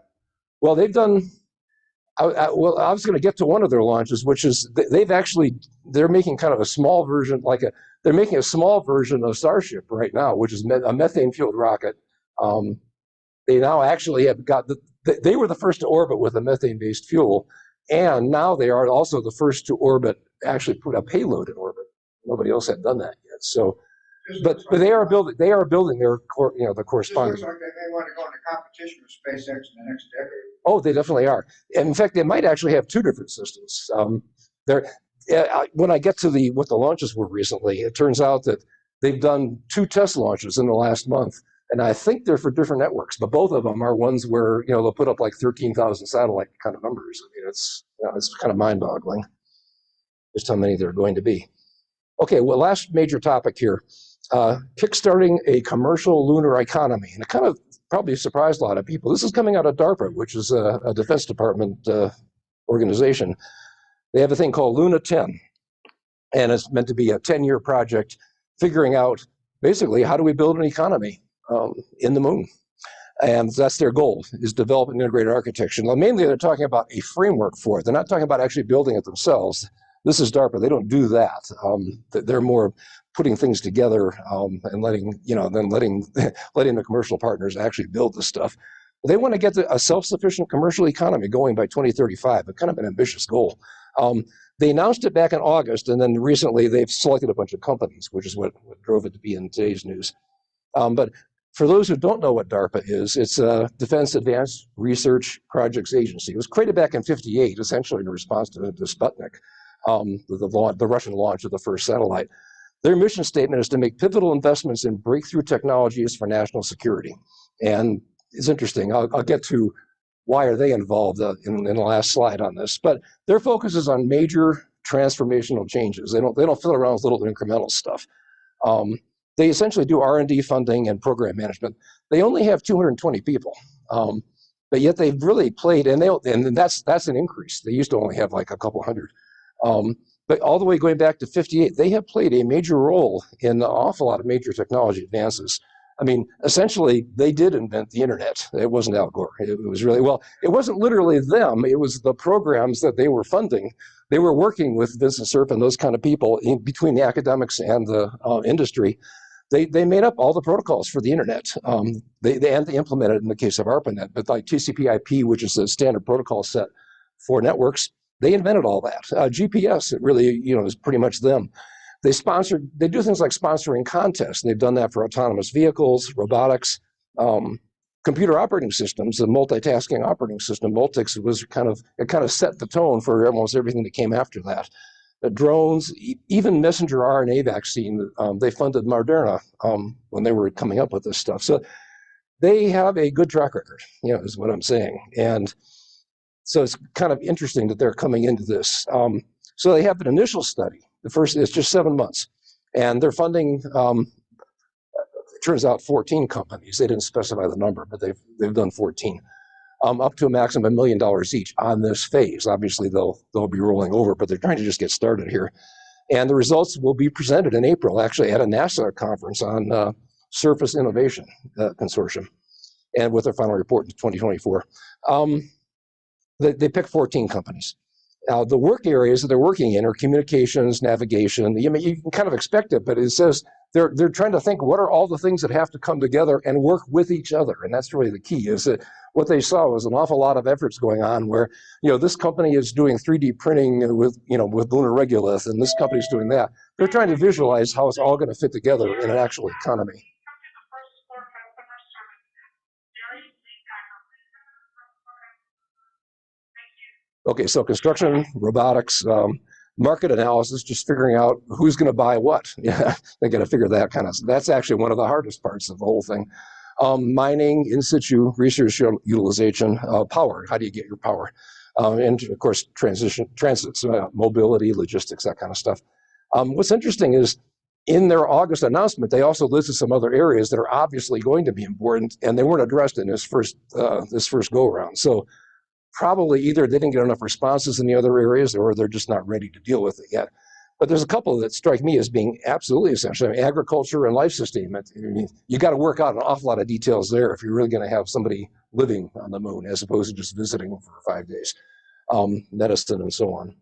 Well, they've done. I was going to get to one of their launches, which is they're making kind of a small version, they're making a small version of Starship right now, which is a methane-fueled rocket. They now actually have they were the first to orbit with a methane-based fuel, and now they are also the first to actually put a payload in orbit. Nobody else had done that yet. So, This but looks but like- they are building their the This looks corresponding. like they may want to go into competition with SpaceX in the next decade. Oh, they definitely are. And in fact, they might actually have two different systems. When I get to what the launches were recently, it turns out that they've done 2 test launches in the last month, and I think they're for different networks. But both of them are ones where they'll put up like 13,000 satellite kind of numbers. I mean, it's kind of mind-boggling just how many there are going to be. Okay, well, last major topic here, kickstarting a commercial lunar economy, and it kind of probably surprised a lot of people. This is coming out of DARPA, which is a Defense Department organization. They have a thing called Luna 10, and it's meant to be a 10-year project figuring out basically how do we build an economy in the moon. And that's their goal, is develop an integrated architecture. Now, mainly they're talking about a framework for it. They're not talking about actually building it themselves. This is DARPA. They don't do that. They're more putting things together and letting the commercial partners actually build the stuff. They want to get a self-sufficient commercial economy going by 2035, but kind of an ambitious goal. They announced it back in August, and then recently they've selected a bunch of companies, which is what drove it to be in today's news. But for those who don't know what DARPA is, it's a Defense Advanced Research Projects Agency. It was created back in '58, essentially in response to Sputnik, the Russian launch of the first satellite. Their mission statement is to make pivotal investments in breakthrough technologies for national security. And it's interesting. I'll get to why are they involved in the last slide on this. But their focus is on major transformational changes. They don't fiddle around with little incremental stuff. They essentially do R&D funding and program management. They only have 220 people, but yet they've really played, and that's an increase. They used to only have like a couple hundred. But all the way going back to '58, they have played a major role in an awful lot of major technology advances. I mean, essentially, they did invent the internet. It wasn't Al Gore. It was really, well, it wasn't literally them. It was the programs that they were funding. They were working with Vincent Cerf and those kind of people in between the academics and the industry. They made up all the protocols for the internet. They implemented it in the case of ARPANET, but like TCP/IP, which is a standard protocol set for networks, they invented all that. GPS, it really, is pretty much them. They do things like sponsoring contests, and they've done that for autonomous vehicles, robotics, computer operating systems. The multitasking operating system, Multics, it kind of set the tone for almost everything that came after that. The drones, even messenger RNA vaccine, they funded Moderna when they were coming up with this stuff. So they have a good track record, is what I'm saying. And so it's kind of interesting that they're coming into this. So they have an initial study. The first is just 7 months, and they're funding. It turns out 14 companies. They didn't specify the number, but they've done 14, up to a maximum of $1 million each on this phase. Obviously, they'll be rolling over, but they're trying to just get started here. And the results will be presented in April, actually, at a NASA conference on Surface Innovation Consortium, and with their final report in 2024. They picked 14 companies. Now, the work areas that they're working in are communications, navigation. You can kind of expect it, but it says they're trying to think, what are all the things that have to come together and work with each other? And that's really the key, is that what they saw was an awful lot of efforts going on where, this company is doing 3D printing with lunar regolith, and this company's doing that. They're trying to visualize how it's all going to fit together in an actual economy. Okay, so construction, robotics, market analysis, just figuring out who's going to buy what. Yeah, they got to figure that that's actually one of the hardest parts of the whole thing. Mining, in situ, research utilization, power. How do you get your power? And of course, transits, mobility, logistics, that kind of stuff. What's interesting is in their August announcement, they also listed some other areas that are obviously going to be important, and they weren't addressed in this first go around. So probably either they didn't get enough responses in the other areas, or they're just not ready to deal with it yet. But there's a couple that strike me as being absolutely essential. I mean, agriculture and life sustainment. I mean, you got to work out an awful lot of details there if you're really going to have somebody living on the moon as opposed to just visiting for 5 days. Medicine and so on.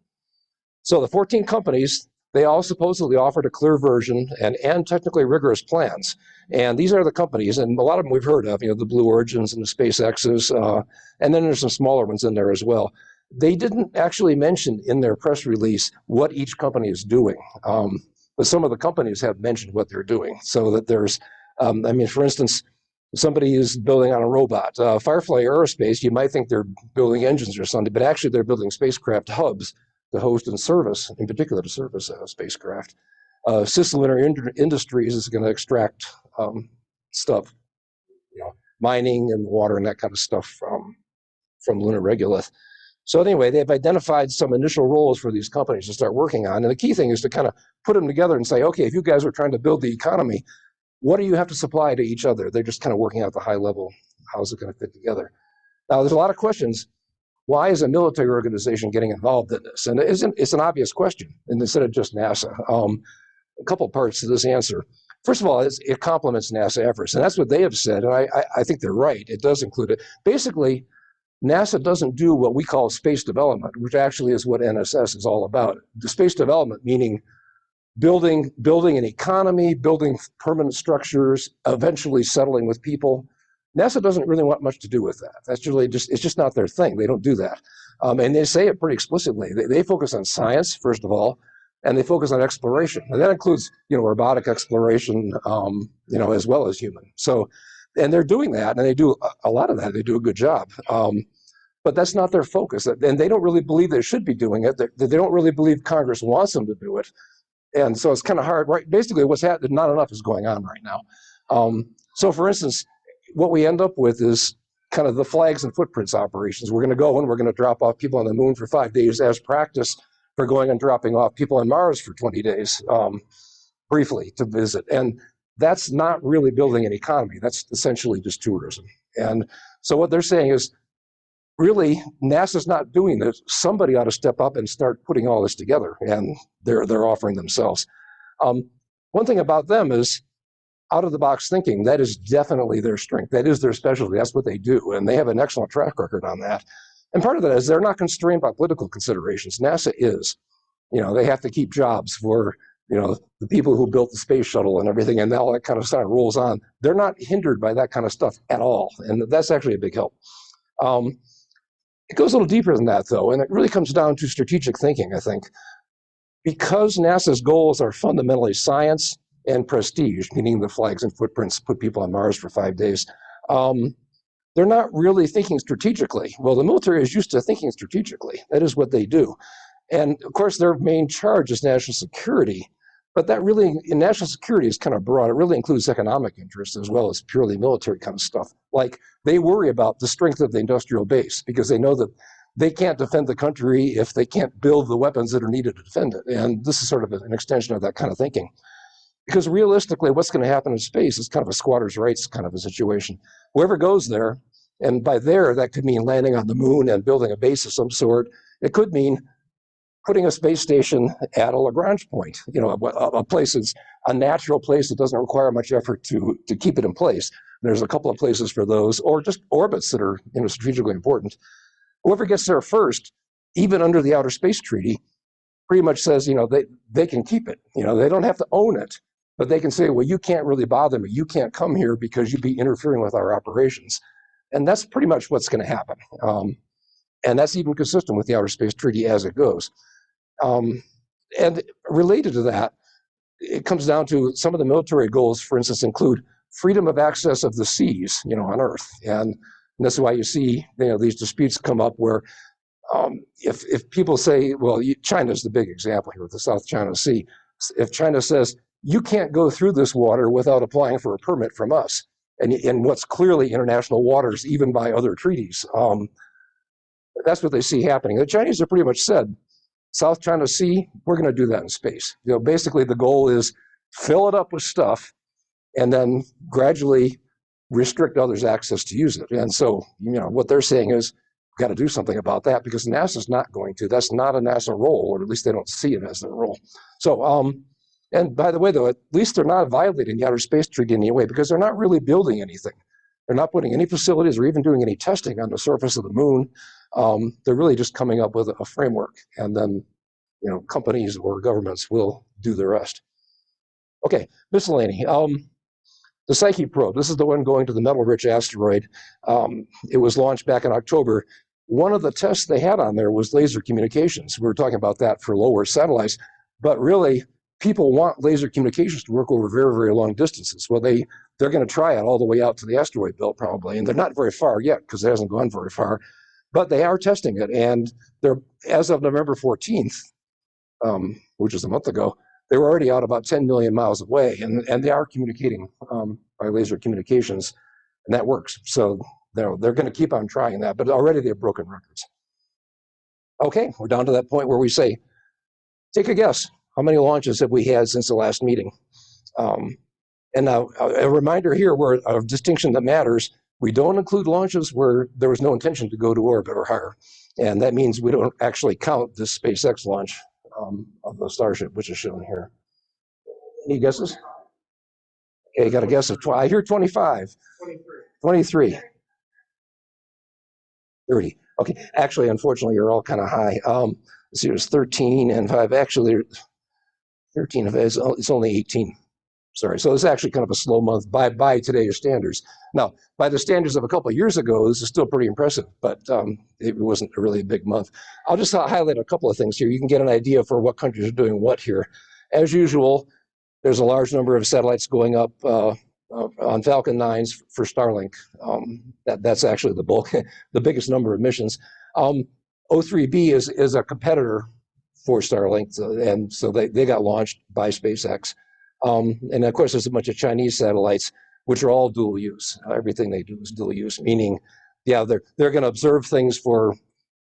So the 14 companies, they all supposedly offered a clear version and technically rigorous plans. And these are the companies, and a lot of them we've heard of, the Blue Origins and the SpaceX's, and then there's some smaller ones in there as well. They didn't actually mention in their press release what each company is doing. but some of the companies have mentioned what they're doing. So that there's, I mean, for instance, somebody is building on a robot. Firefly Aerospace, you might think they're building engines or something, but actually they're building spacecraft hubs to host and service, in particular to service spacecraft. Syslunar Industries is going to extract stuff, you know, mining and water and that kind of stuff from lunar regolith. So anyway, they've identified some initial roles for these companies to start working on. And the key thing is to kind of put them together and say, okay, if you guys are trying to build the economy, what do you have to supply to each other? They're just kind of working out the high level, how's it going to fit together? Now, there's a lot of questions. Why is a military organization getting involved in this? And it's an obvious question, and instead of just NASA. A couple parts to this answer. First of all, it complements NASA efforts, and that's what they have said, and I think they're right. It does include it. Basically, NASA doesn't do what we call space development, which actually is what NSS is all about. The space development meaning building an economy, building permanent structures, eventually settling with people. NASA doesn't really want much to do with that. That's really it's just not their thing. They don't do that. And they say it pretty explicitly. They focus on science, first of all, and they focus on exploration. And that includes, robotic exploration, as well as human. So, and they're doing that, and they do a lot of that. They do a good job. But that's not their focus. And they don't really believe they should be doing it. They don't really believe Congress wants them to do it. And so it's kind of hard, right? Basically, what's happening, not enough is going on right now. So for instance, what we end up with is kind of the flags and footprints operations. We're going to go and we're going to drop off people on the moon for 5 days as practice for going and dropping off people on Mars for 20 days, briefly to visit. And that's not really building an economy. That's essentially just tourism. And so what they're saying is, really, NASA's not doing this. Somebody ought to step up and start putting all this together, and they're offering themselves. One thing about them is out-of-the-box thinking. That is definitely their strength. That is their specialty. That's what they do, and they have an excellent track record on that. And part of that is they're not constrained by political considerations. NASA is. They have to keep jobs for the people who built the space shuttle and everything, and all that kind of stuff rolls on. They're not hindered by that kind of stuff at all, and that's actually a big help. It goes a little deeper than that, though, and it really comes down to strategic thinking, I think. Because NASA's goals are fundamentally science and prestige, meaning the flags and footprints put people on Mars for 5 days, they're not really thinking strategically. Well, the military is used to thinking strategically. That is what they do. And, of course, their main charge is national security. But that really, in national security, is kind of broad. It really includes economic interests as well as purely military kind of stuff. Like, they worry about the strength of the industrial base because they know that they can't defend the country if they can't build the weapons that are needed to defend it. And this is sort of an extension of that kind of thinking. Because realistically, what's going to happen in space is kind of a squatter's rights kind of a situation. Whoever goes there, and by there, that could mean landing on the moon and building a base of some sort. It could mean putting a space station at a Lagrange point, a place that's a natural place that doesn't require much effort to keep it in place. There's a couple of places for those, or just orbits that are strategically important. Whoever gets there first, even under the Outer Space Treaty, pretty much says they can keep it. They don't have to own it, but they can say, well, you can't really bother me. You can't come here because you'd be interfering with our operations. And that's pretty much what's going to happen. And that's even consistent with the Outer Space Treaty as it goes. And related to that, it comes down to some of the military goals, for instance, include freedom of access of the seas, on Earth. And that's why you see, these disputes come up where if people say, well, China's the big example here with the South China Sea. If China says, you can't go through this water without applying for a permit from us, and in what's clearly international waters, even by other treaties, that's what they see happening. The Chinese have pretty much said, South China Sea, we're going to do that in space. Basically the goal is fill it up with stuff and then gradually restrict others' access to use it. And so, what they're saying is, we've got to do something about that because NASA's not going to. That's not a NASA role, or at least they don't see it as their role. So, and by the way, though, at least they're not violating the Outer Space Treaty in any way because they're not really building anything. They're not putting any facilities or even doing any testing on the surface of the moon. They're really just coming up with a framework, and then companies or governments will do the rest. Okay, miscellany. The Psyche probe. This is the one going to the metal-rich asteroid. It was launched back in October. One of the tests they had on there was laser communications. We were talking about that for low Earth satellites, but really people want laser communications to work over very, very long distances. Well, they're going to try it all the way out to the asteroid belt probably, and they're not very far yet because it hasn't gone very far, but they are testing it. And they're, as of November 14th, which is a month ago, they were already out about 10 million miles away, and they are communicating by laser communications, and that works. So they're going to keep on trying that, but already they've broken records. Okay, we're down to that point where we say, take a guess. How many launches have we had since the last meeting? And now a reminder here, where a distinction that matters, we don't include launches where there was no intention to go to orbit or higher. And that means we don't actually count this SpaceX launch of the Starship, which is shown here. Any guesses? Okay, got a guess of, I hear 25. 23. 30. Okay, actually, unfortunately, you're all kind of high. Let's see, there's 13 and 5. Actually, 13 of it is, it's only 18. Sorry, so it's actually kind of a slow month by today's standards. Now, by the standards of a couple of years ago, this is still pretty impressive, but it wasn't really a big month. I'll just highlight a couple of things here. You can get an idea for what countries are doing what here. As usual, there's a large number of satellites going up on Falcon 9s for Starlink. That's actually the bulk, the biggest number of missions. O3b is a competitor for Starlink, and so they got launched by SpaceX. And of course, there's a bunch of Chinese satellites, which are all dual use. Everything they do is dual use, meaning, yeah, they're going to observe things for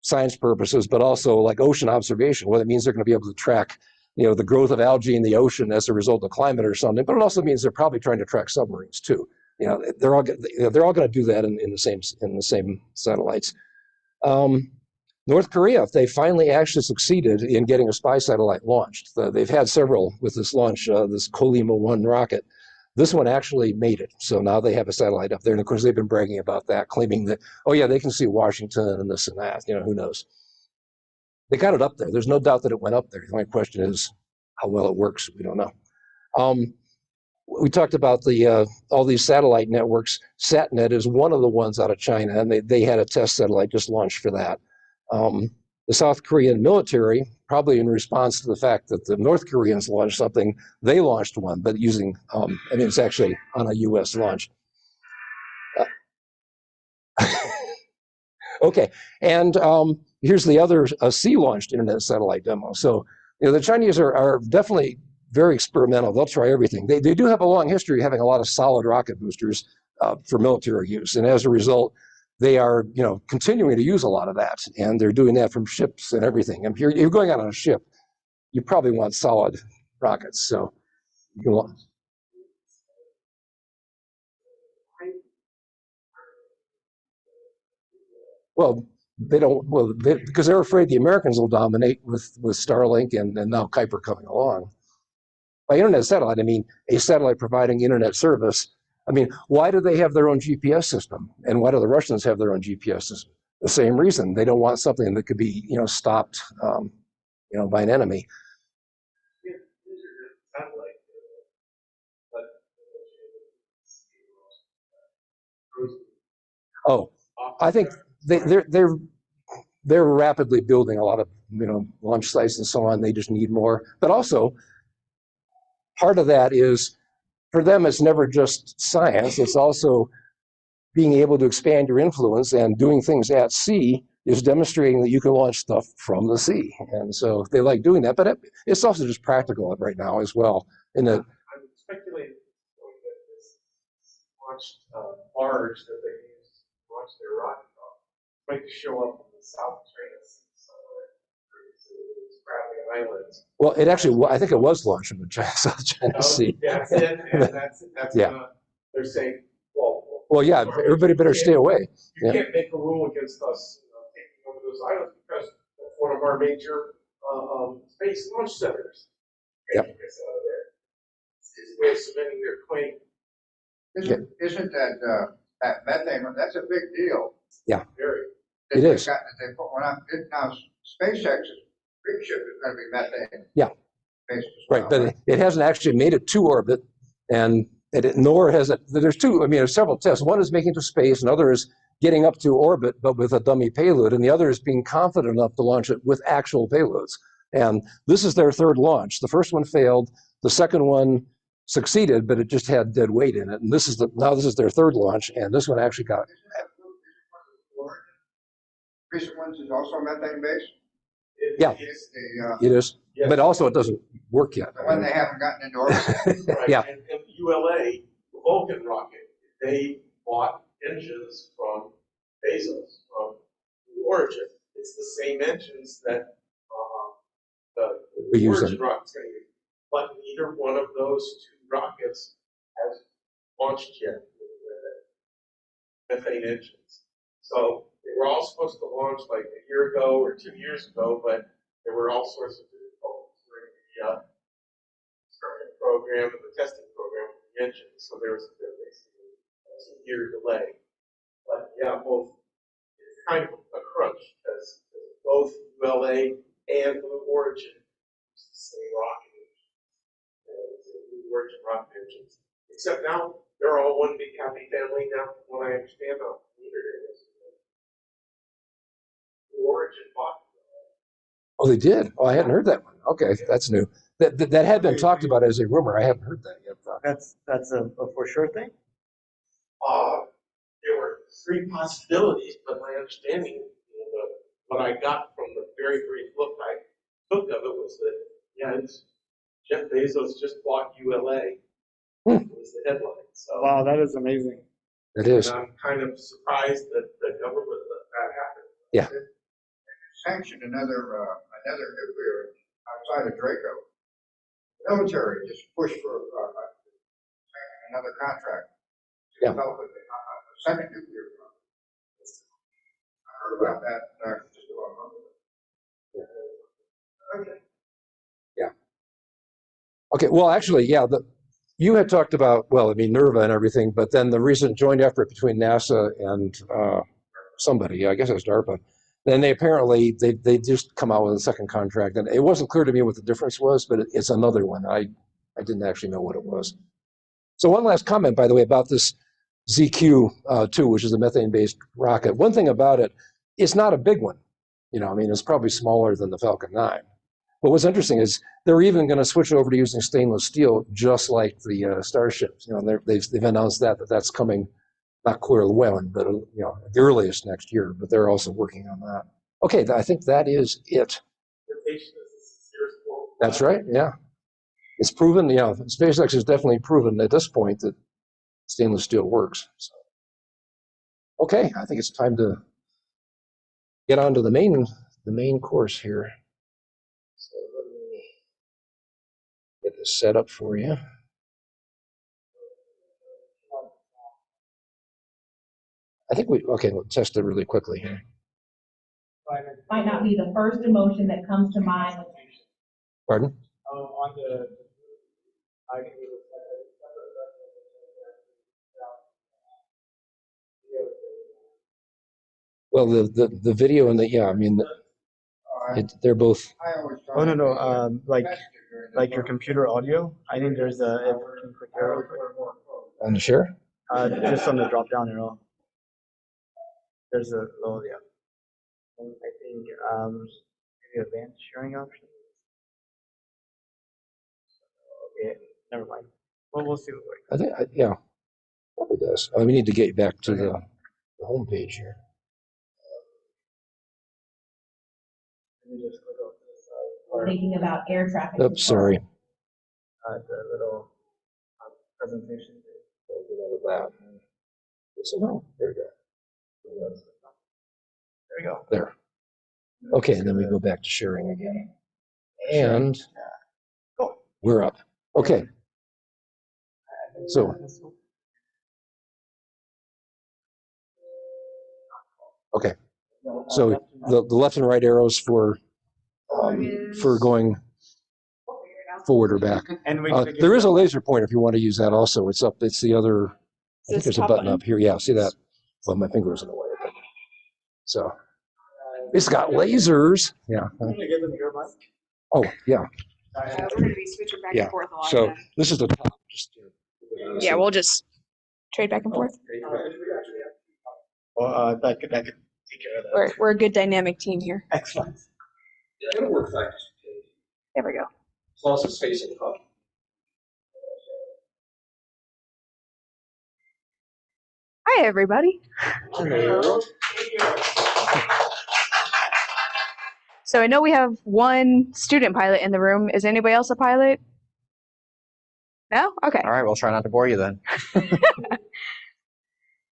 science purposes, but also like ocean observation. Well, it means they're going to be able to track, the growth of algae in the ocean as a result of climate or something. But it also means they're probably trying to track submarines too. They're all going to do that in the same satellites. North Korea, they finally actually succeeded in getting a spy satellite launched. They've had several with this launch, this Kolyma-1 rocket. This one actually made it. So now they have a satellite up there. And of course, they've been bragging about that, claiming that, oh yeah, they can see Washington and this and that. Who knows? They got it up there. There's no doubt that it went up there. The only question is how well it works. We don't know. We talked about all these satellite networks. SatNet is one of the ones out of China, and they had a test satellite just launched for that. The South Korean military, probably in response to the fact that the North Koreans launched something, they launched one, but using, it's actually on a US launch. Okay, and here's the other sea-launched internet satellite demo. So, the Chinese are definitely very experimental. They'll try everything. They do have a long history of having a lot of solid rocket boosters for military use, and as a result, they are, continuing to use a lot of that, and they're doing that from ships and everything. And if you're going out on a ship, you probably want solid rockets. So, you want. Well, they don't. Well, because they're afraid the Americans will dominate with Starlink and now Kuiper coming along. By internet satellite, I mean a satellite providing internet service. Why do they have their own GPS system? And why do the Russians have their own GPS system? The same reason. They don't want something that could be, stopped, by an enemy. Oh, I think they're rapidly building a lot of, launch sites and so on. They just need more. But also, part of that is, for them, it's never just science. It's also being able to expand your influence, and doing things at sea is demonstrating that you can launch stuff from the sea. And so they like doing that, but it's also just practical right now as well. I'm speculating that this launched barge that they used to launch their rocket off might show up in the South China Sea somewhere. It's grabbing islands. Well, it actually, I think it was launched in the South China Sea. That's it, and that's yeah. They're saying, well, yeah, everybody better stay away. You can't make a rule against us taking over those islands, because that's one of our major space launch centers. Yep. Get us out of there. It's a way of cementing their claim. Isn't that methane? That's a big deal. Yeah, very. It is. Now SpaceX's big ship is going to be methane. Yeah. Right, but it hasn't actually made it to orbit, and nor has it. There's there's several tests. One is making it to space, another is getting up to orbit, but with a dummy payload, and the other is being confident enough to launch it with actual payloads. And this is their third launch. The first one failed. The second one succeeded, but it just had dead weight in it. And this is their third launch, and this one actually got. Recent ones is also methane based? Yeah. It is, Yes. but also it doesn't work yet. The one they haven't gotten into orbit. Right. Yeah. And ULA, Vulcan rocket, they bought engines from Bezos, from Blue Origin. It's the same engines that the We Blue use Origin them. rocket's going to use. But neither one of those two rockets has launched yet with methane engines. So they were all supposed to launch like a year ago or 2 years ago, but there were all sorts of difficulties during the starting program and the testing program of the engine. So there was basically a 2-year delay. But yeah, both, it's kind of a crunch because both ULA and Blue Origin use the same rocket engine. Blue Origin rocket engines. Except now they're all one big happy family now, from what I understand now. Neither is. Blue Origin bought Oh, they did? Oh, I hadn't heard that one. Okay, that's new. That had been talked about as a rumor. I haven't heard that yet, though. That's a for sure thing. There were 3 possibilities, but my understanding, what I got from the very brief look I took of it was that, yeah, it's Jeff Bezos just bought ULA. Hmm. Was the headline. So Wow, that is amazing. It is. and I'm kind of surprised that the government let that happen. Yeah. Sanctioned another nuclear outside of Draco. The military just pushed for another contract to Yeah. develop a second nuclear program. I heard about that just about a month ago. Okay. Okay, well, actually, yeah, you had talked about, well, I mean, NERVA and everything, but then the recent joint effort between NASA and somebody, I guess it was DARPA, then they just come out with a second contract, and it wasn't clear to me what the difference was, but it's another one. I didn't actually know what it was. So one last comment, by the way, about this ZQ-2, which is a methane-based rocket. One thing about it, it's not a big one. I mean, it's probably smaller than the Falcon 9. But what's interesting is they're even going to switch over to using stainless steel, just like the Starships. They've announced that's coming, not clear when, but the earliest next year. But they're also working on that. Okay, I think that is it. That's right. Yeah, it's proven. SpaceX has definitely proven at this point that stainless steel works. So, okay, I think it's time to get on to the main course here. So let me get this set up for you. I think we'll test it really quickly here. Might not be the first emotion that comes to mind. Pardon? On the, Well, the video and I mean, they're both. I always thought. Oh no, like your computer audio. I think there's a if you can click there real quick. On the share? Just on the drop down arrow. There's a yeah. And I think maybe advanced sharing options. Okay, never mind. Well, we'll see what works. I think yeah, probably does. We need to get back to the home page here. Let me just click off to the side. Or, Thinking about air traffic. Oops, sorry. the little presentation. Get out of that. So no, there we go. There we go. There. Okay, and then we go back to sharing again. And we're up. Okay. So, okay. So the left and right arrows for going forward or back. And we There is a laser pointer if you want to use that also. It's up. It's the other. I think there's a button up here. Yeah, see that? Well, my finger was in the way. So it's got lasers. Yeah. Oh, yeah. We're going to be switching back Yeah. and forth a lot. So this is the top. Just Yeah, we'll just trade back and forth. Well, that could take care of that. We're a good dynamic team here. Excellent. it'll work fast. There we go. As long as it's facing up. Hi, everybody. So I know we have one student pilot in the room. Is anybody else a pilot? No? Okay. All right, we'll try not to bore you then.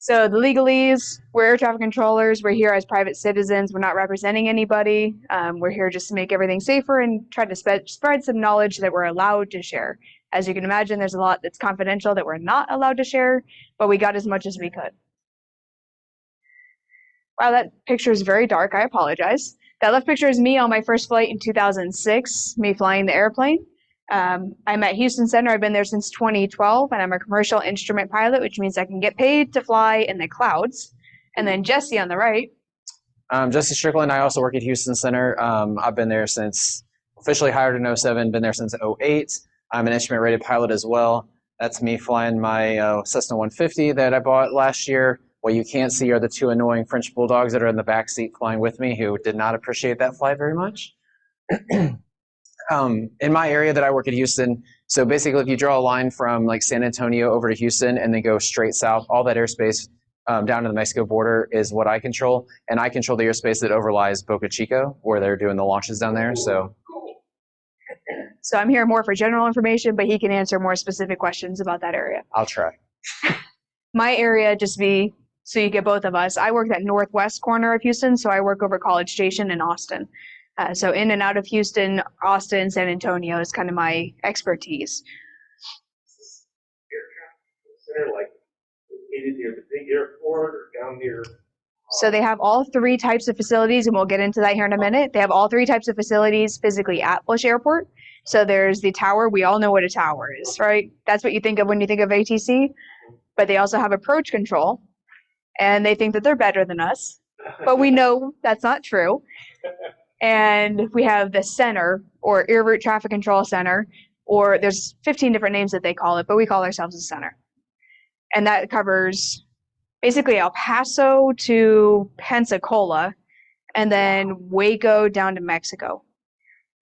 So the legalese, we're air traffic controllers. We're here as private citizens. We're not representing anybody. We're here just to make everything safer and try to spread some knowledge that we're allowed to share. As you can imagine, there's a lot that's confidential that we're not allowed to share, but we got as much as we could. Wow, that picture is very dark. I apologize. That left picture is me on my first flight in 2006, me flying the airplane. I'm at Houston Center. I've been there since 2012, and I'm a commercial instrument pilot, which means I can get paid to fly in the clouds. And then Jesse on the right. Jesse Strickland. I also work at Houston Center. I've been there since officially hired in 07, been there since 08. I'm an instrument rated pilot as well. That's me flying my Cessna 150 that I bought last year. What you can't see are the two annoying French bulldogs that are in the back seat flying with me who did not appreciate that flight very much. In my area that I work at Houston, so basically if you draw a line from like San Antonio over to Houston and then go straight south, all that airspace down to the Mexico border is what I control. And I control the airspace that overlies Boca Chica, where they're doing the launches down there. So I'm here more for general information, but he can answer more specific questions about that area. I'll try. My area, just be so you get both of us. I work that northwest corner of Houston, so I work over College Station in Austin. So in and out of Houston, Austin, San Antonio is kind of my expertise. Air traffic center, like located near the big airport or down near. So they have all three types of facilities, and we'll get into that here in a minute. They have all three types of facilities physically at Bush Airport. So there's the tower. We all know what a tower is, right? That's what you think of when you think of ATC. But they also have approach control, and they think that they're better than us. But we know that's not true. And we have the center, or Air Route Traffic Control Center, or there's 15 different names that they call it, but we call ourselves a center. And that covers basically El Paso to Pensacola, and then Waco down to Mexico.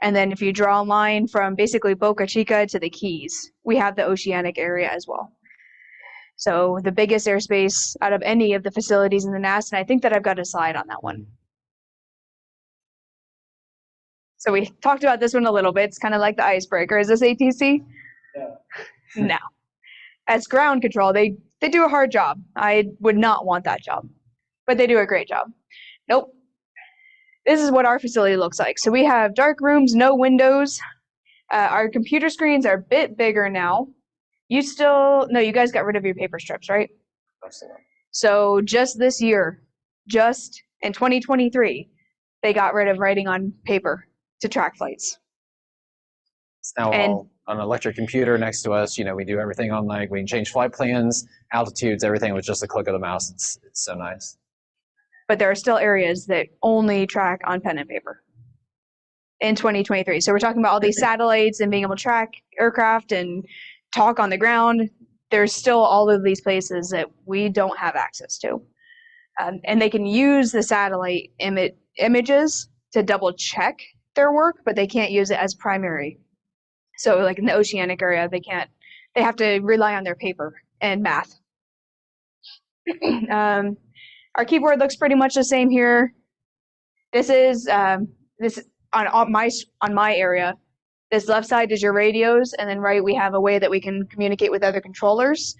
And then if you draw a line from basically Boca Chica to the Keys, we have the oceanic area as well. So the biggest airspace out of any of the facilities in the NAS, and I think that I've got a slide on that one. So we talked about this one a little bit. It's kind of like the icebreaker. Is this ATC? Yeah. No. As ground control, they do a hard job. I would not want that job, but they do a great job. Nope. This is what our facility looks like. So we have dark rooms, no windows. Our computer screens are a bit bigger now. You guys got rid of your paper strips, right? So just this year, just in 2023, they got rid of writing on paper to track flights. It's now all on an electric computer next to us. We do everything on we can change flight plans, altitudes, everything with just a click of the mouse. It's so nice. But there are still areas that only track on pen and paper in 2023. So we're talking about all these satellites and being able to track aircraft and talk on the ground. There's still all of these places that we don't have access to. And they can use the satellite images to double check their work, but they can't use it as primary. So like in the oceanic area, they have to rely on their paper and math. Our keyboard looks pretty much the same here. This is on my area. This left side is your radios, and then right we have a way that we can communicate with other controllers,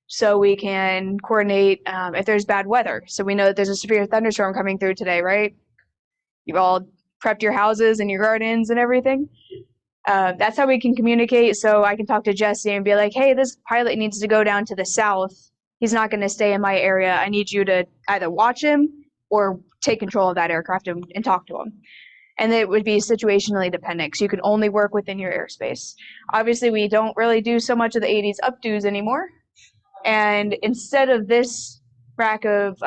so we can coordinate if there's bad weather. So we know that there's a severe thunderstorm coming through today, right? You've all prepped your houses and your gardens and everything. That's how we can communicate. So I can talk to Jesse and be like, hey, this pilot needs to go down to the south. He's not going to stay in my area. I need you to either watch him or take control of that aircraft and talk to him. And it would be situationally dependent, because you can only work within your airspace. Obviously, we don't really do so much of the 80s updos anymore. And instead of this rack of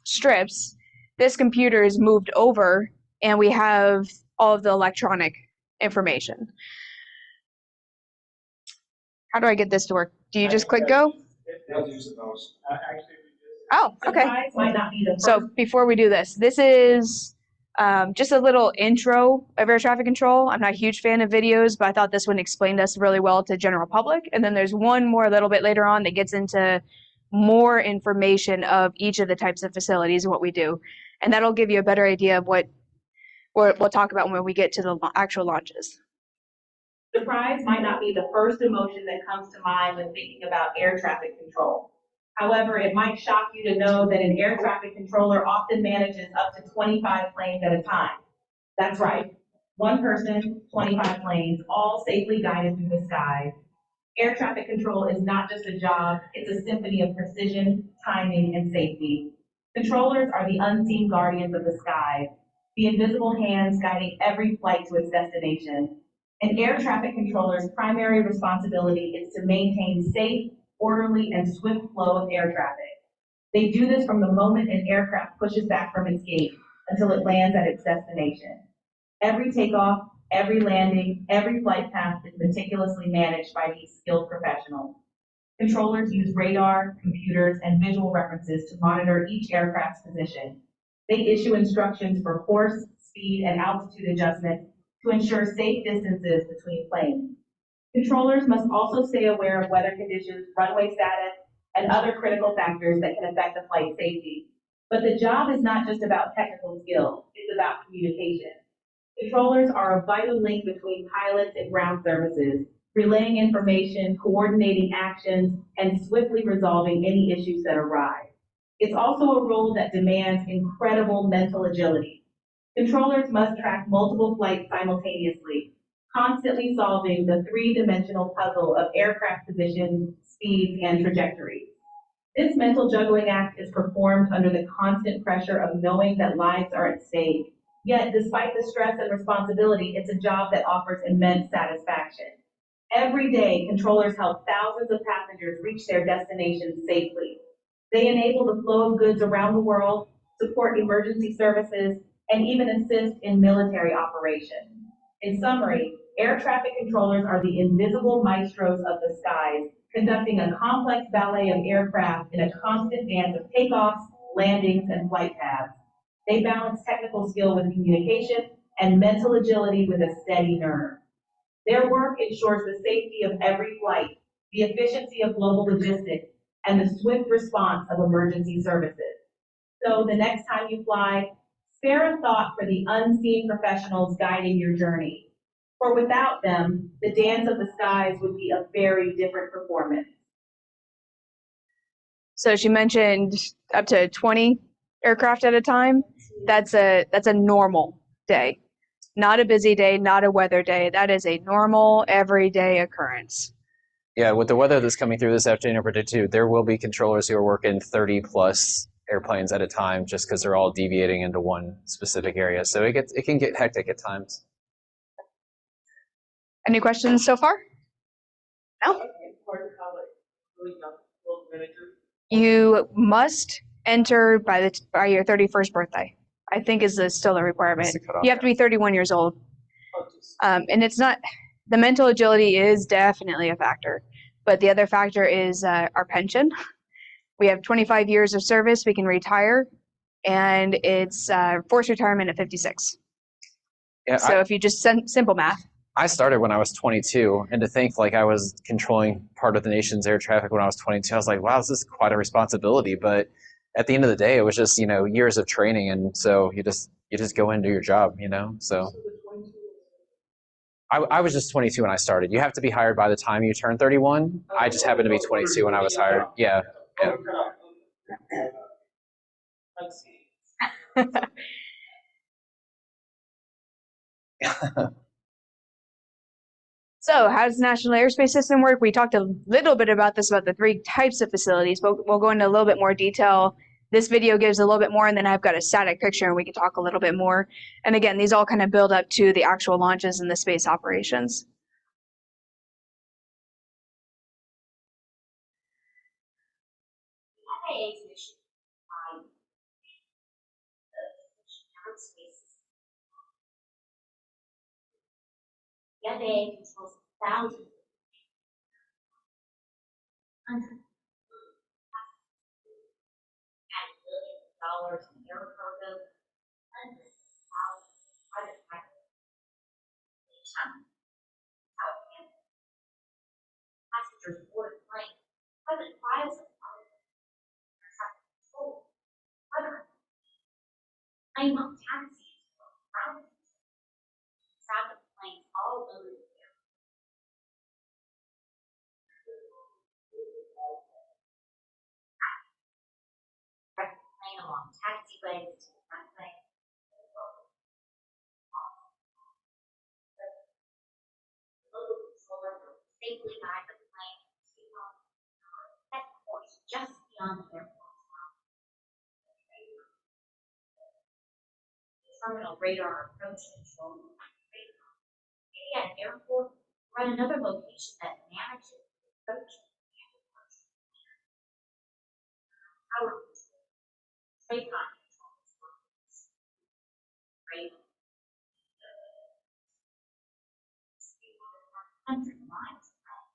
strips, this computer is moved over, and we have all of the electronic information. How do I get this to work? Do you just click go? Oh, okay. Might not be the So before we do this, this is Just a little intro of air traffic control. I'm not a huge fan of videos, but I thought this one explained us really well to general public. And then there's one more a little bit later on that gets into more information of each of the types of facilities and what we do. And that'll give you a better idea of what we'll talk about when we get to the actual launches. Surprise might not be the first emotion that comes to mind when thinking about air traffic control. However, it might shock you to know that an air traffic controller often manages up to 25 planes at a time. That's right, one person, 25 planes, all safely guided through the skies. Air traffic control is not just a job, it's a symphony of precision, timing, and safety. Controllers are the unseen guardians of the skies, the invisible hands guiding every flight to its destination. An air traffic controller's primary responsibility is to maintain safe, orderly, and swift flow of air traffic. They do this from the moment an aircraft pushes back from its gate until it lands at its destination. Every takeoff, every landing, every flight path is meticulously managed by these skilled professionals. Controllers use radar, computers, and visual references to monitor each aircraft's position. They issue instructions for course, speed, and altitude adjustments to ensure safe distances between planes. Controllers must also stay aware of weather conditions, runway status, and other critical factors that can affect the flight safety. But the job is not just about technical skills, it's about communication. Controllers are a vital link between pilots and ground services, relaying information, coordinating actions, and swiftly resolving any issues that arise. It's also a role that demands incredible mental agility. Controllers must track multiple flights simultaneously, constantly solving the three-dimensional puzzle of aircraft positions, speeds, and trajectories. This mental juggling act is performed under the constant pressure of knowing that lives are at stake. Yet, despite the stress and responsibility, it's a job that offers immense satisfaction. Every day, controllers help thousands of passengers reach their destinations safely. They enable the flow of goods around the world, support emergency services, and even assist in military operations. In summary, air traffic controllers are the invisible maestros of the skies, conducting a complex ballet of aircraft in a constant dance of takeoffs, landings, and flight paths. They balance technical skill with communication and mental agility with a steady nerve. Their work ensures the safety of every flight, the efficiency of global logistics, and the swift response of emergency services. So the next time you fly, spare a thought for the unseen professionals guiding your journey. For without them, the dance of the skies would be a very different performance. So she mentioned up to 20 aircraft at a time. That's a normal day. Not a busy day, not a weather day. That is a normal, everyday occurrence. Yeah, with the weather that's coming through this afternoon in particular, there will be controllers who are working 30 plus airplanes at a time just because they're all deviating into one specific area. So it can get hectic at times. Any questions so far? No? You must enter by your 31st birthday, I think is still a requirement. You have to be 31 years old. And it's not, the mental agility is definitely a factor, but the other factor is our pension. We have 25 years of service, we can retire, and it's forced retirement at 56. Yeah, so if you just simple math. I started when I was 22, and to think like I was controlling part of the nation's air traffic when I was 22, I was like, wow, this is quite a responsibility. But at the end of the day, it was just, years of training. And so you just go into your job, so. I was just 22 when I started. You have to be hired by the time you turn 31. I just happened to be 22 when I was hired. Yeah. So how does the National Airspace System work? We talked a little bit about this, about the three types of facilities, but we'll go into a little bit more detail. This video gives a little bit more, and then I've got a static picture, and we can talk a little bit more. And again, these all kind of build up to the actual launches and the space operations. The FAA controls thousands and billions of dollars in air cargo, hundreds of plane on taxis from traffic planes all over the air. Traffic plane along taxiways to the runway. Local controller will safely guide the plane to that course just beyond the airport. Terminal radar approach control. Maybe at an airport or at another location that manages the approach and departure. Power control, TRACON control, radar. 100 miles away.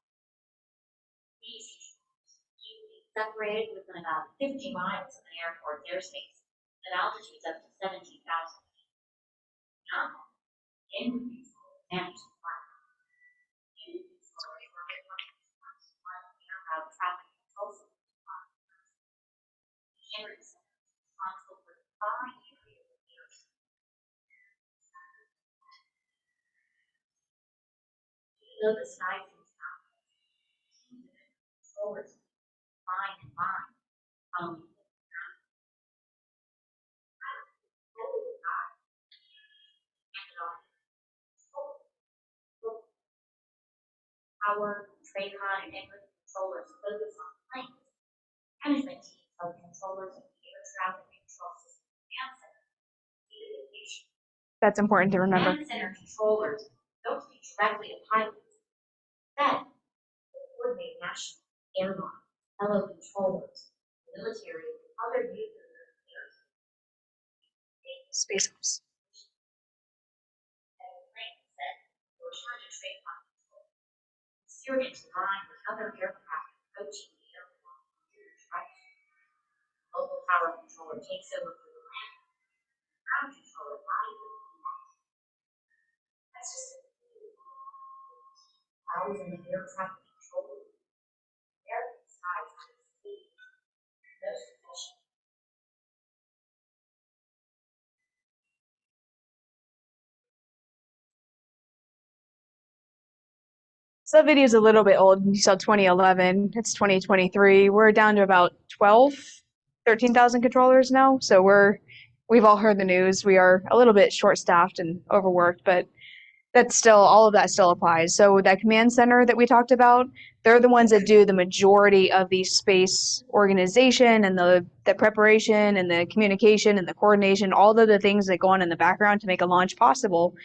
These controls usually separated within about 50 miles of an airport's airspace at altitudes up to 17,000 feet. Now, in control, manage the flight. In control, air traffic control system. Henry Center is responsible for the following areas of airspace. Even though the sky seems not, controllers find and mind only our TRACON and English controllers focus on planes. Management teams of controllers of the air traffic control system command center. That's important to remember. Command center controllers don't speak directly to pilots. Instead, they coordinate national airlines, fellow controllers, military, and other users of the air. Space Force. Steered into line with other aircraft approaching the airport through the tracks. Local power controller takes over for the land. Ground controller rides with the land. That's just a few. Hours in the air traffic controller. American skies to the speed. No sufficient. So that video is a little bit old. You saw 2011. It's 2023. We're down to about 13,000 controllers now. So we've all heard the news. We are a little bit short-staffed and overworked, but that's still, all of that still applies. So that command center that we talked about, they're the ones that do the majority of the space organization and the preparation and the communication and the coordination, all of the things that go on in the background to make a launch possible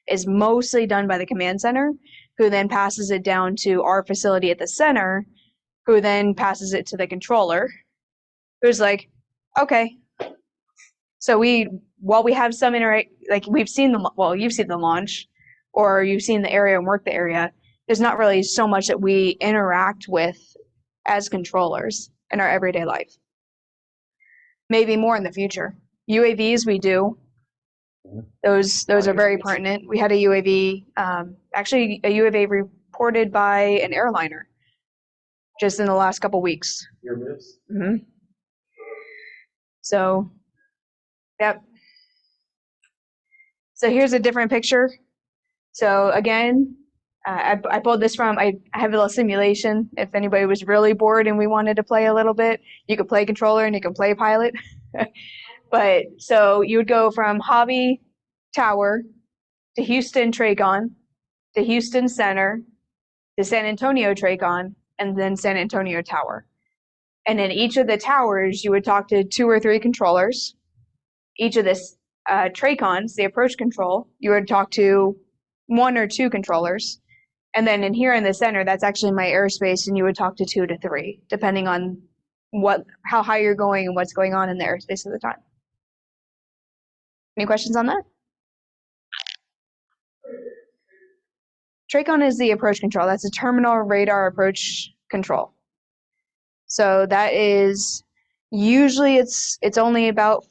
is mostly done by the command center, who then passes it down to our facility at the center, who then passes it to the controller, who's like, okay. So while we have some like we've seen you've seen the launch, or you've seen the area and work the area, there's not really so much that we interact with as controllers in our everyday life. Maybe more in the future. UAVs we do. Those are very pertinent. We had a UAV, actually a UAV reported by an airliner just in the last couple weeks. Mm-hmm. So, yep. So here's a different picture. So again, I pulled this from, I have a little simulation. If anybody was really bored and we wanted to play a little bit, you could play controller and you can play pilot. But so you would go from Hobby Tower to Houston TRACON, to Houston Center, to San Antonio TRACON, and then San Antonio Tower. And in each of the towers, you would talk to 2 or 3 controllers. Each of the TRACONs, the approach control, you would talk to 1 or 2 controllers. And then in here in the center, that's actually my airspace, and you would talk to 2 to 3, depending on how high you're going and what's going on in the airspace at the time. Any questions on that? TRACON is the approach control. That's a terminal radar approach control. So that is usually it's only about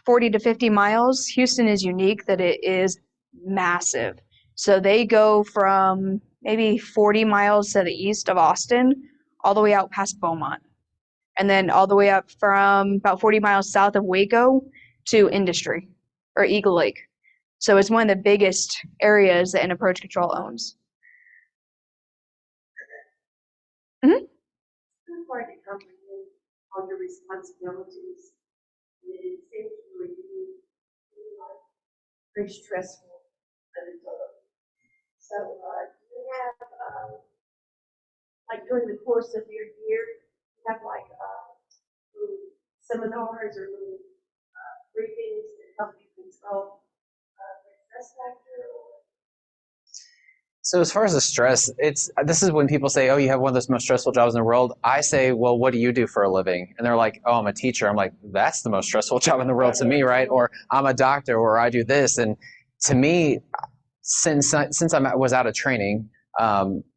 40 to 50 miles. Houston is unique that it is massive. So they go from maybe 40 miles to the east of Austin, all the way out past Beaumont. And then all the way up from about 40 miles south of Waco to Industry. or Eagle Lake. So it's one of the biggest areas that an approach control owns. It's hard to comprehend all your responsibilities. It seems really very stressful. So, do you have, like during the course of your year, you have like little seminars or little briefings that help you control the stress factor? So as far as the stress, this is when people say, oh, you have one of the most stressful jobs in the world. I say, well, what do you do for a living? And they're like, oh, I'm a teacher. I'm like, that's the most stressful job in the world to me, right? Or I'm a doctor, or I do this. And to me, since I was out of training,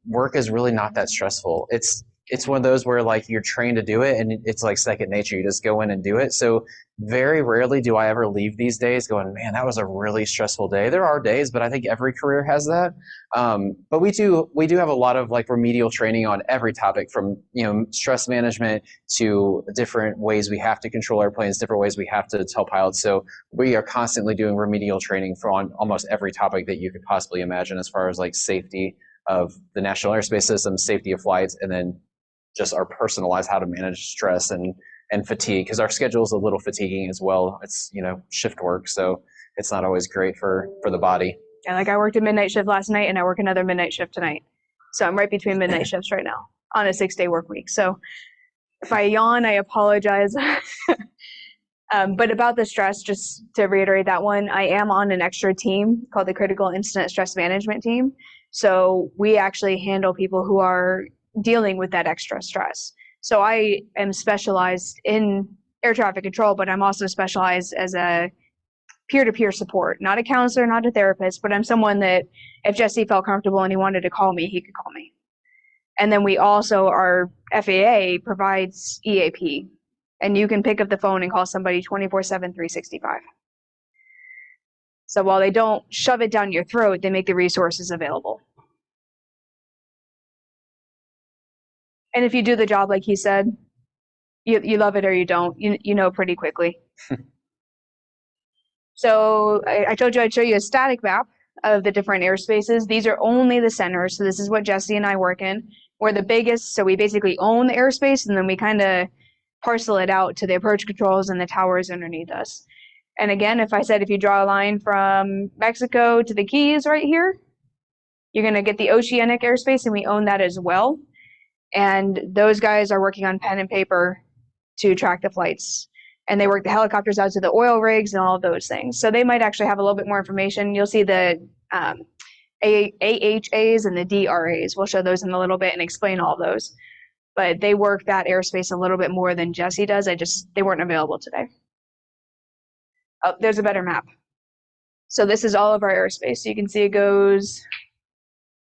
work is really not that stressful. It's one of those where like you're trained to do it and it's like second nature. You just go in and do it. So very rarely do I ever leave these days going, man, that was a really stressful day. There are days, but I think every career has that. But we do have a lot of like remedial training on every topic, from stress management to different ways we have to control airplanes, different ways we have to tell pilots. So we are constantly doing remedial training for on almost every topic that you could possibly imagine, as far as like safety of the National Airspace System, safety of flights, and then just our personalized how to manage stress and fatigue, because our schedule is a little fatiguing as well. It's shift work, so it's not always great for the body. Yeah, like I worked a midnight shift last night and I work another midnight shift tonight. So I'm right between midnight shifts right now on a 6-day work week. So if I yawn, I apologize. But about the stress, just to reiterate that one, I am on an extra team called the Critical Incident Stress Management Team. So we actually handle people who are dealing with that extra stress. So I am specialized in air traffic control, but I'm also specialized as a peer-to-peer support, not a counselor, not a therapist, but I'm someone that if Jesse felt comfortable and he wanted to call me, he could call me. And then we also, our FAA provides EAP, and you can pick up the phone and call somebody 24/7, 365. So while they don't shove it down your throat, they make the resources available. And if you do the job like he said, you love it or you don't, you know pretty quickly. So I told you I'd show you a static map of the different airspaces. These are only the centers. So this is what Jesse and I work in. We're the biggest, so we basically own the airspace, and then we kind of parcel it out to the approach controls and the towers underneath us. And again, if you draw a line from Mexico to the Keys right here, you're going to get the oceanic airspace, and we own that as well. And those guys are working on pen and paper to track the flights. And they work the helicopters out to the oil rigs and all of those things. So they might actually have a little bit more information. You'll see the AHAs and the DRAs. We'll show those in a little bit and explain all those. But they work that airspace a little bit more than Jesse does. They weren't available today. Oh, there's a better map. So this is all of our airspace. So you can see it goes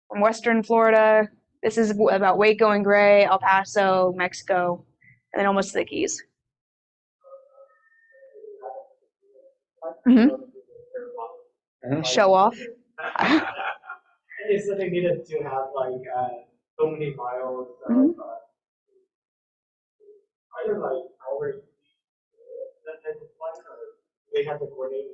from Western Florida. This is about Waco and Gray, El Paso, Mexico, and then almost to the Keys. Show off. It's something needed to have like so many miles of either like hours that type of flight, or they have to coordinate with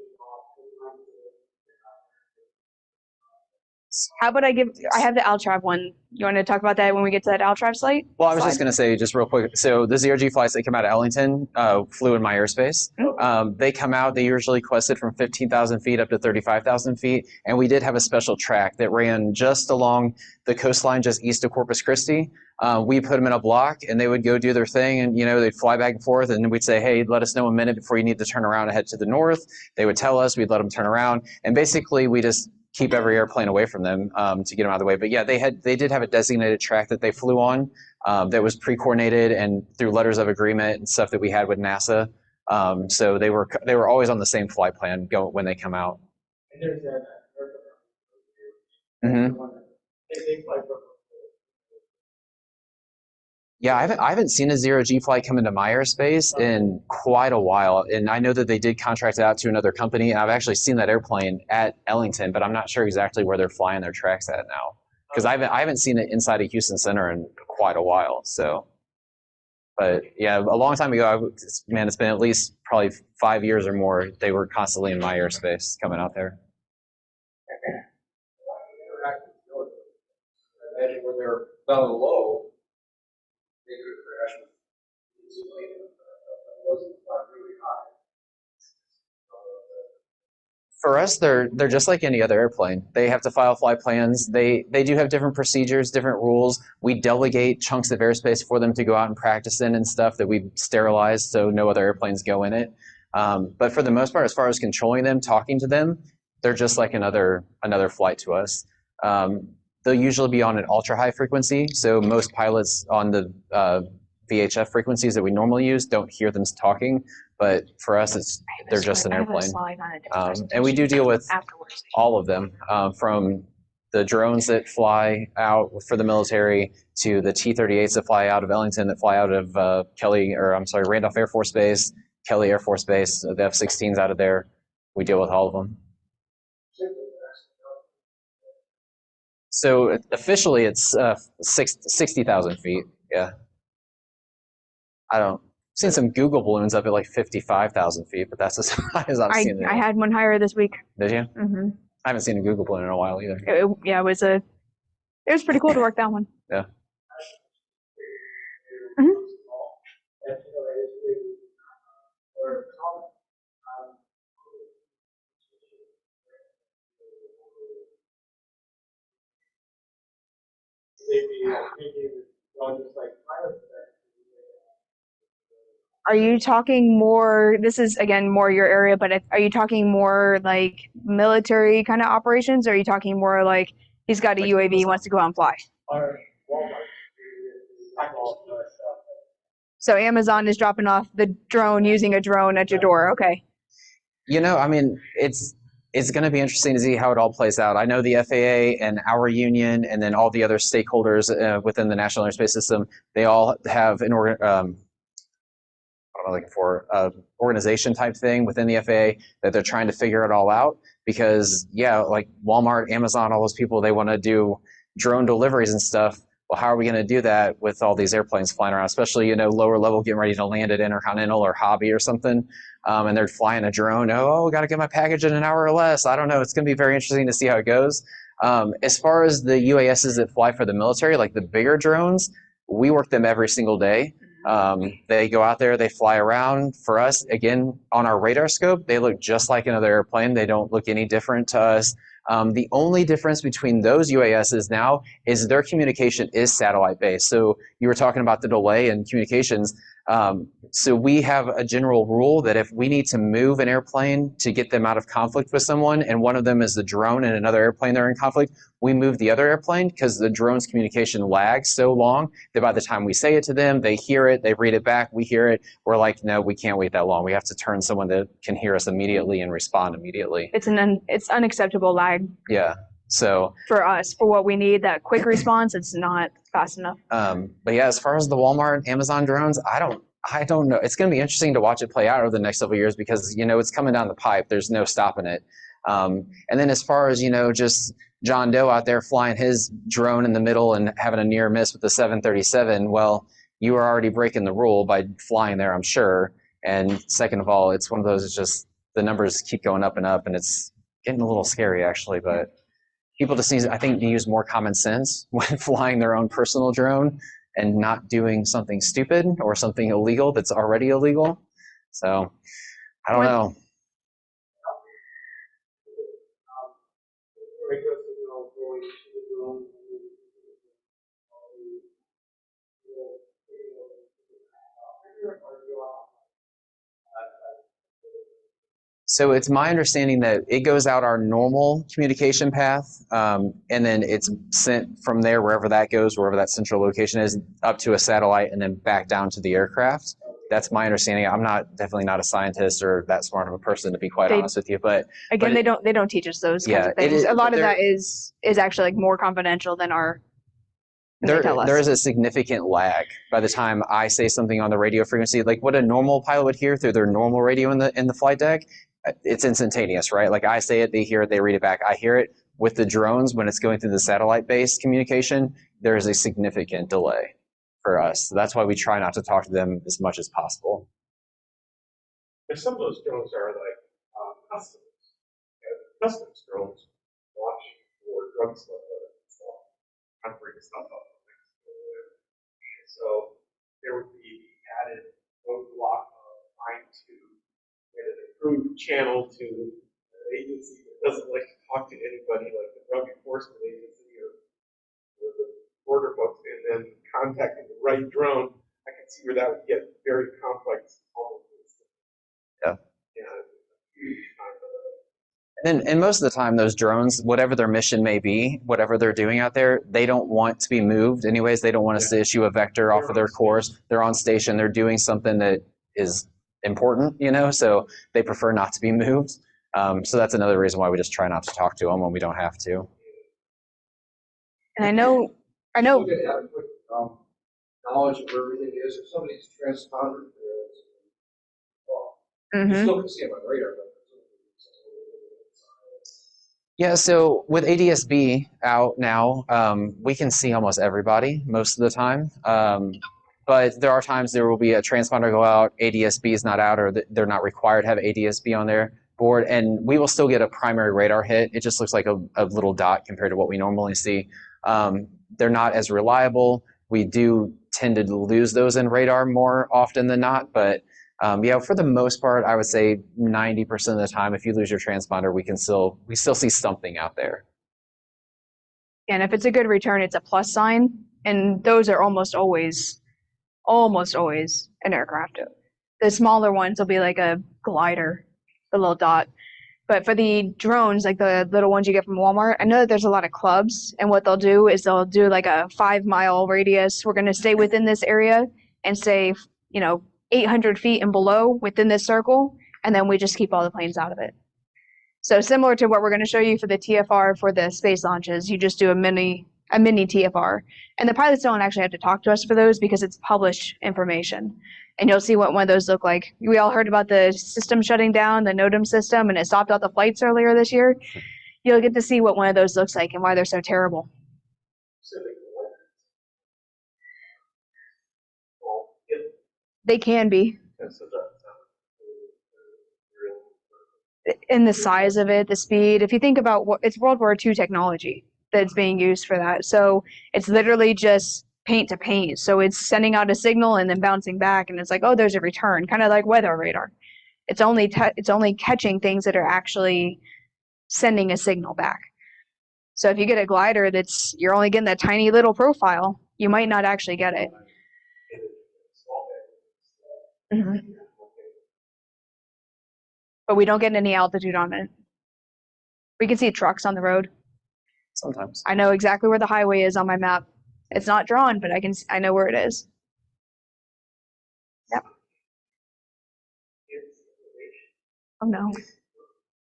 How about I have the Altrav one. You want to talk about that when we get to that Altrav site? Well, I was just going to say, just real quick, so the ZRG flights that come out of Ellington flew in my airspace. They come out, they usually quested from 15,000 feet up to 35,000 feet, and we did have a special track that ran just along the coastline just east of Corpus Christi. We put them in a block, and they would go do their thing, and they'd fly back and forth, and we'd say, hey, let us know a minute before you need to turn around and head to the north. They would tell us, we'd let them turn around, and basically we just keep every airplane away from them to get them out of the way. But yeah, they did have a designated track that they flew on that was pre-coordinated and through letters of agreement and stuff that we had with NASA. So they were always on the same flight plan when they come out. And there's that they fly from. Yeah, I haven't seen a zero-G flight come into my airspace in quite a while, and I know that they did contract it out to another company, and I've actually seen that airplane at Ellington, but I'm not sure exactly where they're flying their tracks at now, because I haven't seen it inside of Houston Center in quite a while. So, But yeah, a long time ago, man, it's been at least probably 5 years or more. They were constantly in my airspace coming out there. I imagine when they're down low, they could crash easily. It wasn't not really high. For us, they're just like any other airplane. They have to file flight plans. They do have different procedures, different rules. We delegate chunks of airspace for them to go out and practice in and stuff that we've sterilized so no other airplanes go in it. But for the most part, as far as controlling them, talking to them, they're just like another flight to us. They'll usually be on an ultra high frequency. So most pilots on the VHF frequencies that we normally use don't hear them talking. But for us, they're just an airplane. And we do deal with all of them, from the drones that fly out for the military to the T-38s that fly out of Ellington, that fly out of Randolph Air Force Base, Kelly Air Force Base, the F-16s out of there. We deal with all of them. So officially, it's 60,000 feet. Yeah. I've seen some Google balloons up at like 55,000 feet, but that's as high as I've seen it. I had one higher this week. Did you? Mm-hmm. I haven't seen a Google balloon in a while either. It was pretty cool to work that one. Yeah. Mm-hmm. Are you talking more, this is again more your area, but are you talking more like military kind of operations, or are you talking more like he's got a UAV, he wants to go out and fly? So Amazon is dropping off the drone using a drone at your door. Okay. You know, I mean, it's going to be interesting to see how it all plays out. I know the FAA and our union and then all the other stakeholders within the National Airspace System, they all have an organization type thing within the FAA that they're trying to figure it all out, because yeah, like Walmart, Amazon, all those people, they want to do drone deliveries and stuff. Well, how are we going to do that with all these airplanes flying around, especially, you know, lower level getting ready to land at Intercontinental or Hobby or something, and they're flying a drone. Oh, got to get my package in an hour or less. I don't know. It's going to be very interesting to see how it goes. As far as the UASs that fly for the military, like the bigger drones, we work them every single day. They go out there, they fly around. For us, again, on our radar scope, they look just like another airplane. They don't look any different to us. The only difference between those UASs now is their communication is satellite based. So you were talking about the delay in communications. So we have a general rule that if we need to move an airplane to get them out of conflict with someone, and one of them is the drone and another airplane they're in conflict, we move the other airplane, because the drone's communication lags so long that by the time we say it to them, they hear it, they read it back, we hear it. We're like, no, we can't wait that long. We have to turn someone that can hear us immediately and respond immediately. It's unacceptable lag. Yeah. So for us, for what we need, that quick response, it's not fast enough. But yeah, as far as the Walmart, Amazon drones, I don't know. It's going to be interesting to watch it play out over the next several years, because, you know, it's coming down the pipe. There's no stopping it. And then as far as, you know, just John Doe out there flying his drone in the middle and having a near miss with the 737, well, you are already breaking the rule by flying there, I'm sure. And second of all, it's one of those, it's just the numbers keep going up, and it's getting a little scary, actually. But people just need, I think, to use more common sense when flying their own personal drone and not doing something stupid or something illegal that's already illegal. So I don't know. So it's my understanding that it goes out our normal communication path, and then it's sent from there, wherever that goes, wherever that central location is, up to a satellite and then back down to the aircraft. That's my understanding. I'm definitely not a scientist or that smart of a person, to be quite honest with you. But again, they don't teach us those kinds of things. A lot of that is actually like more confidential than our. There is a significant lag by the time I say something on the radio frequency, like what a normal pilot would hear through their normal radio in the flight deck. It's instantaneous, right? Like I say it, they hear it, they read it back. I hear it. With the drones, when it's going through the satellite-based communication, there is a significant delay. for us. So that's why we try not to talk to them as much as possible. And some of those drones are like customs. Customs drones watching for drug stuff. I'm bringing stuff up. So there would be the added roadblock of trying to get an approved channel to an agency that doesn't like to talk to anybody, like the Drug Enforcement Agency or the border folks, and then contacting the right drone. I can see where that would get very complex. Yeah. Yeah. Huge time. And most of the time, those drones, whatever their mission may be, whatever they're doing out there, they don't want to be moved. Anyways, they don't want us to issue a vector off of their course. They're on station. They're doing something that is important, so they prefer not to be moved. So that's another reason why we just try not to talk to them when we don't have to. And I know. Look at adequate knowledge of where everything is. If somebody's transponder Mhm. you still can see them on radar, but Yeah, so with ADSB out now, we can see almost everybody most of the time. But there are times there will be a transponder go out, ADSB is not out, or they're not required to have ADSB on their board, and we will still get a primary radar hit. It just looks like a little dot compared to what we normally see. They're not as reliable. We do tend to lose those in radar more often than not, but yeah, for the most part, I would say 90% of the time, if you lose your transponder, we still see something out there. And if it's a good return, it's a plus sign, and those are almost always an aircraft. The smaller ones will be like a glider, the little dot. But for the drones, like the little ones you get from Walmart, I know that there's a lot of clubs, and what they'll do is they'll do like a 5-mile radius. We're going to stay within this area and say, 800 feet and below within this circle, and then we just keep all the planes out of it. So similar to what we're going to show you for the TFR for the space launches, you just do a mini TFR. And the pilots don't actually have to talk to us for those because it's published information. And you'll see what one of those look like. We all heard about the system shutting down, the NOTAM system, and it stopped all the flights earlier this year. You'll get to see what one of those looks like and why they're so terrible. They can be. In the size of it, the speed. If you think about it's World War II technology that's being used for that. So it's literally just paint to paint. So it's sending out a signal and then bouncing back, and it's like, oh, there's a return, kind of like weather radar. It's only catching things that are actually sending a signal back. So if you get a glider you're only getting that tiny little profile, you might not actually get it. Mm-hmm. But we don't get any altitude on it. We can see trucks on the road. Sometimes. I know exactly where the highway is on my map. It's not drawn, but I know where it is. Yep. Oh no.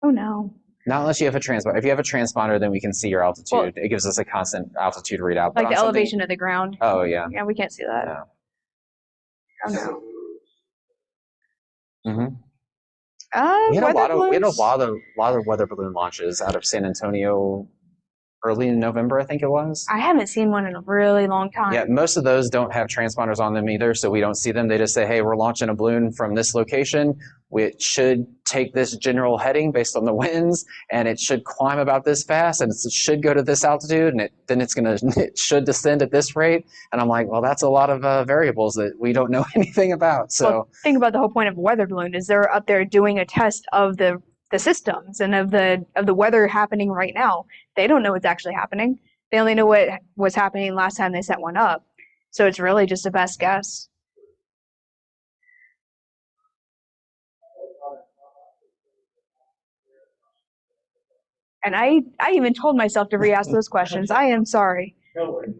Oh no. Not unless you have a transponder. If you have a transponder, then we can see your altitude. Well, it gives us a constant altitude readout. Like the elevation of the ground. Oh yeah. Yeah, we can't see that. No. Oh no. We had a lot balloons? of weather balloon launches out of San Antonio early in November, I think it was. I haven't seen one in a really long time. Yeah, most of those don't have transponders on them either, so we don't see them. They just say, hey, we're launching a balloon from this location. It should take this general heading based on the winds, and it should climb about this fast, and it should go to this altitude, and it should descend at this rate. And I'm like, well, that's a lot of variables that we don't know anything about. So well, think about the whole point of a weather balloon is they're up there doing a test of the systems and of the weather happening right now. They don't know what's actually happening. They only know what was happening last time they set one up. So it's really just a best guess. And I even told myself to re-ask those questions. I am sorry.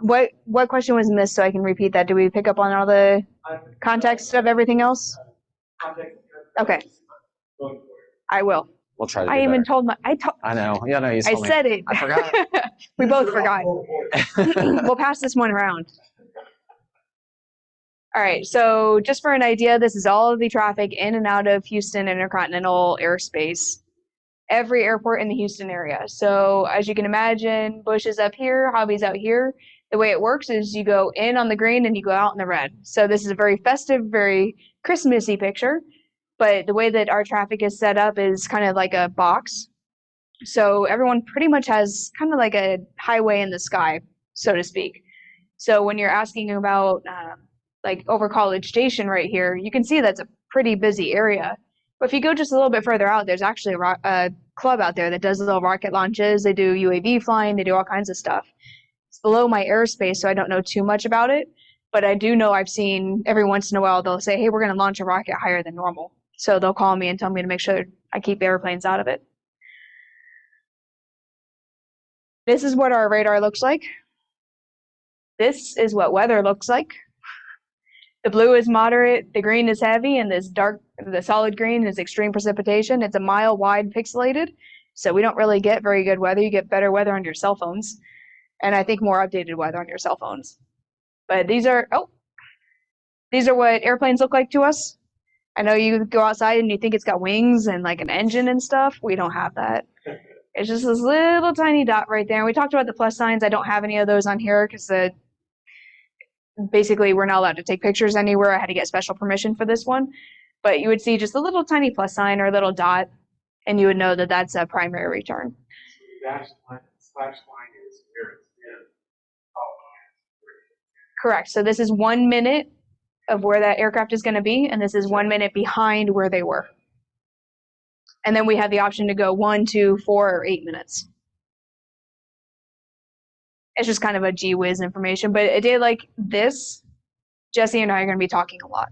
What question was missed so I can repeat that? Do we pick up on all the context of everything else? Okay. I will. We'll try to do I even better. told my I know. Yeah, no, you I told me. said it. I forgot. We both forgot. We'll pass this one around. All right, so just for an idea, this is all of the traffic in and out of Houston Intercontinental Airspace. Every airport in the Houston area. So as you can imagine, Bush is up here, Hobby's out here. The way it works is you go in on the green and you go out in the red. So this is a very festive, very Christmassy picture, but the way that our traffic is set up is kind of like a box. So everyone pretty much has kind of like a highway in the sky, so to speak. So when you're asking about like over College Station right here, you can see that's a pretty busy area. But if you go just a little bit further out, there's actually a club out there that does little rocket launches. They do UAV flying. They do all kinds of stuff. It's below my airspace, so I don't know too much about it. But I do know I've seen every once in a while they'll say, hey, we're going to launch a rocket higher than normal. So they'll call me and tell me to make sure I keep airplanes out of it. This is what our radar looks like. This is what weather looks like. The blue is moderate, the green is heavy, and the solid green is extreme precipitation. It's a mile wide pixelated, so we don't really get very good weather. You get better weather on your cell phones, and I think more updated weather on your cell phones. But these are what airplanes look like to us. I know you go outside and you think it's got wings and like an engine and stuff. We don't have that. It's just this little tiny dot right there. And we talked about the plus signs. I don't have any of those on here because basically we're not allowed to take pictures anywhere. I had to get special permission for this one. But you would see just a little tiny plus sign or a little dot, and you would know that that's a primary return. Slash line is where it's been. Correct. So this is 1 minute of where that aircraft is going to be, and this is 1 minute behind where they were. And then we have the option to go 1, 2, 4, or 8 minutes. It's just kind of a gee whiz information, but a day like this, Jesse and I are going to be talking a lot.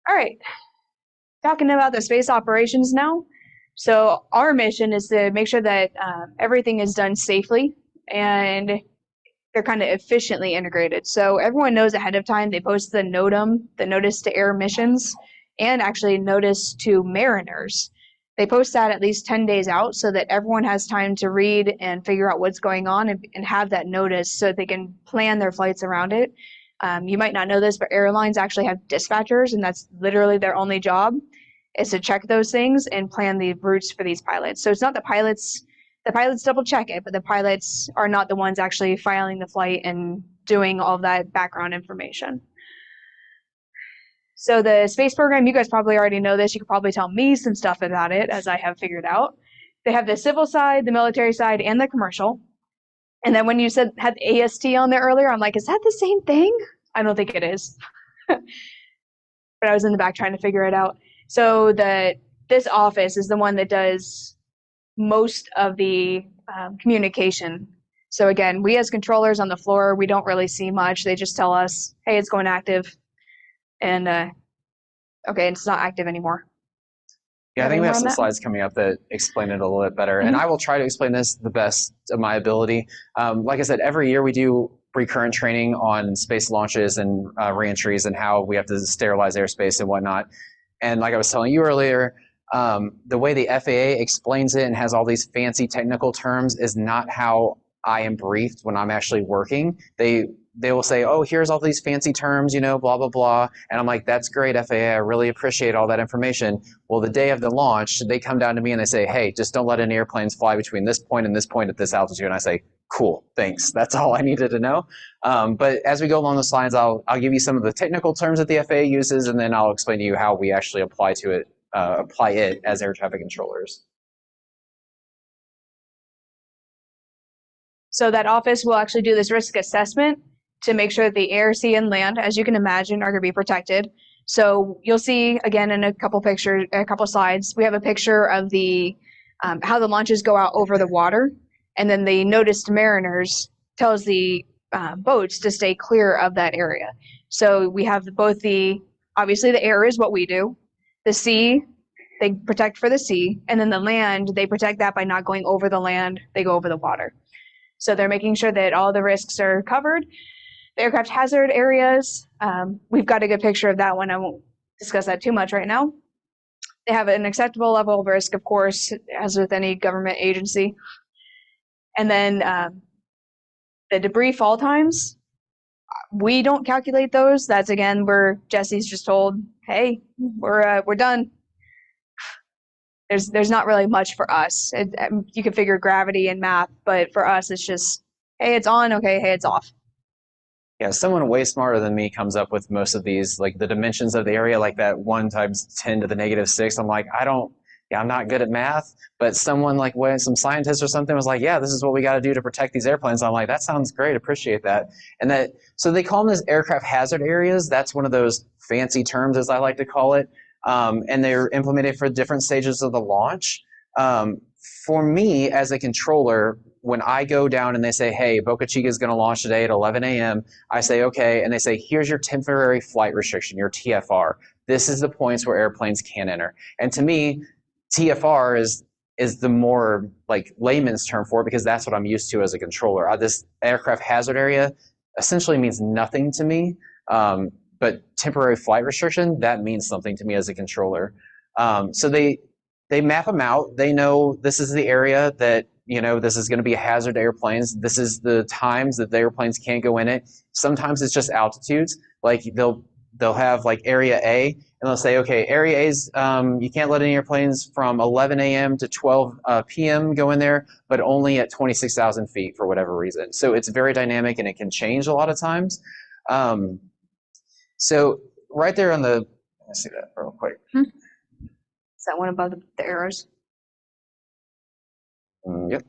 All right, talking about the space operations now. So our mission is to make sure that everything is done safely and they're kind of efficiently integrated. So everyone knows ahead of time. They post the NOTAM, the Notice to Air Missions, and actually Notice to Mariners. They post that at least 10 days out so that everyone has time to read and figure out what's going on and have that notice so that they can plan their flights around it. You might not know this, but airlines actually have dispatchers, and that's literally their only job is to check those things and plan the routes for these pilots. So it's not the pilots double check it, but the pilots are not the ones actually filing the flight and doing all that background information. So the space program, you guys probably already know this. You could probably tell me some stuff about it as I have figured out. They have the civil side, the military side, and the commercial. And then when you had AST on there earlier, I'm like, is that the same thing? I don't think it is. But I was in the back trying to figure it out. So this office is the one that does most of the communication. So again, we as controllers on the floor, we don't really see much. They just tell us, hey, it's going active. And okay, it's not active anymore. Yeah, I think we have some slides coming up that explain it a little bit better. Mm-hmm. And I will try to explain this the best of my ability. Like I said, every year we do recurrent training on space launches and reentries and how we have to sterilize airspace and whatnot. And like I was telling you earlier, the way the FAA explains it and has all these fancy technical terms is not how I am briefed when I'm actually working. They will say, oh, here's all these fancy terms, blah, blah, blah. And I'm like, that's great, FAA. I really appreciate all that information. Well, the day of the launch, they come down to me and they say, hey, just don't let any airplanes fly between this point and this point at this altitude. And I say, cool, thanks. That's all I needed to know. But as we go along the slides, I'll give you some of the technical terms that the FAA uses, and then I'll explain to you how we actually apply it as air traffic controllers. So that office will actually do this risk assessment to make sure that the air, sea, and land, as you can imagine, are going to be protected. So you'll see, again, in a couple slides, we have a picture of how the launches go out over the water, and then the Notice to Mariners tells the boats to stay clear of that area. So we have obviously the air is what we do, the sea, they protect for the sea, and then the land, they protect that by not going over the land, they go over the water. So they're making sure that all the risks are covered. The aircraft hazard areas, we've got a good picture of that one. I won't discuss that too much right now. They have an acceptable level of risk, of course, as with any government agency. And then the debris fall times, we don't calculate those. That's, again, where Jesse's just told, hey, we're done. there's not really much for us. You can figure gravity and math, but for us, it's just, hey, it's on. Okay, hey, it's off. Yeah, someone way smarter than me comes up with most of these, like the dimensions of the area, like that 1 times 10 to the -6. I'm like, I'm not good at math, but someone like when some scientist or something was like, yeah, this is what we got to do to protect these airplanes. I'm like, that sounds great, appreciate that. So they call them as aircraft hazard areas. That's one of those fancy terms, as I like to call it. And they're implemented for different stages of the launch. For me, as a controller, when I go down and they say, hey, Boca Chica is going to launch today at 11 a.m., I say, okay, and they say, here's your temporary flight restriction, your TFR. This is the points where airplanes can enter. And to me, TFR is the more like layman's term for it, because that's what I'm used to as a controller. This aircraft hazard area essentially means nothing to me, but temporary flight restriction, that means something to me as a controller. So they map them out. They know this is the area that, this is going to be a hazard to airplanes. This is the times that the airplanes can't go in it. Sometimes it's just altitudes. Like they'll have like area A, and they'll say, okay, area A's, you can't let any airplanes from 11 a.m. to 12 p.m. go in there, but only at 26,000 feet for whatever reason. So it's very dynamic and it can change a lot of times. So right there on the, let's see that real quick. Is that one above the arrows? Yep.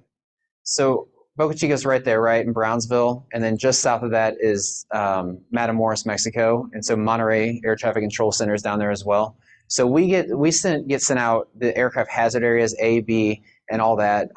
So Boca Chica's right there, right in Brownsville, and then just south of that is Matamoros, Mexico, and so Monterey Air Traffic Control Center is down there as well. So we get sent out the aircraft hazard areas A, B, and all that.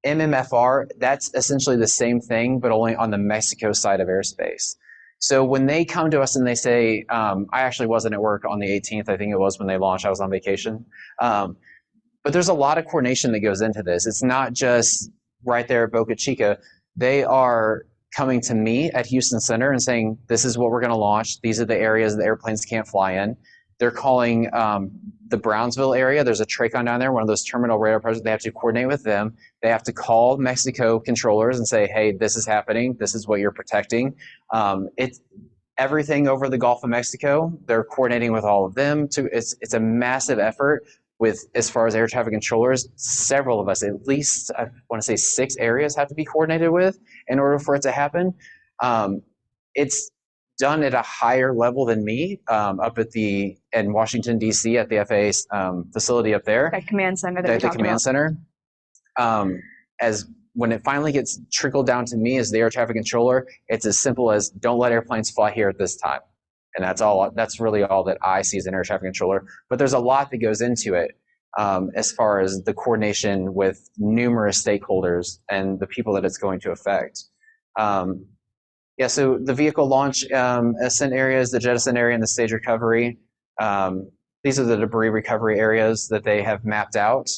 MMFR, that's essentially the same thing, but only on the Mexico side of airspace. So when they come to us and they say, I actually wasn't at work on the 18th, I think it was when they launched, I was on vacation. But there's a lot of coordination that goes into this. It's not just right there at Boca Chica. They are coming to me at Houston Center and saying, this is what we're going to launch. These are the areas the airplanes can't fly in. They're calling the Brownsville area. There's a TRACON down there, one of those terminal radar projects. They have to coordinate with them. They have to call Mexico controllers and say, hey, this is happening. This is what you're protecting. It's everything over the Gulf of Mexico. They're coordinating with all of them. It's a massive effort. With as far as air traffic controllers, several of us, at least I want to say 6 areas have to be coordinated with in order for it to happen. It's done at a higher level than me up in Washington, D.C. at the FAA's facility up there. That command center that the we talked command about. center. As when it finally gets trickled down to me as the air traffic controller, it's as simple as don't let airplanes fly here at this time. And that's really all that I see as an air traffic controller. But there's a lot that goes into it as far as the coordination with numerous stakeholders and the people that it's going to affect. So the vehicle launch ascent areas, the jettison area, and the stage recovery. These are the debris recovery areas that they have mapped out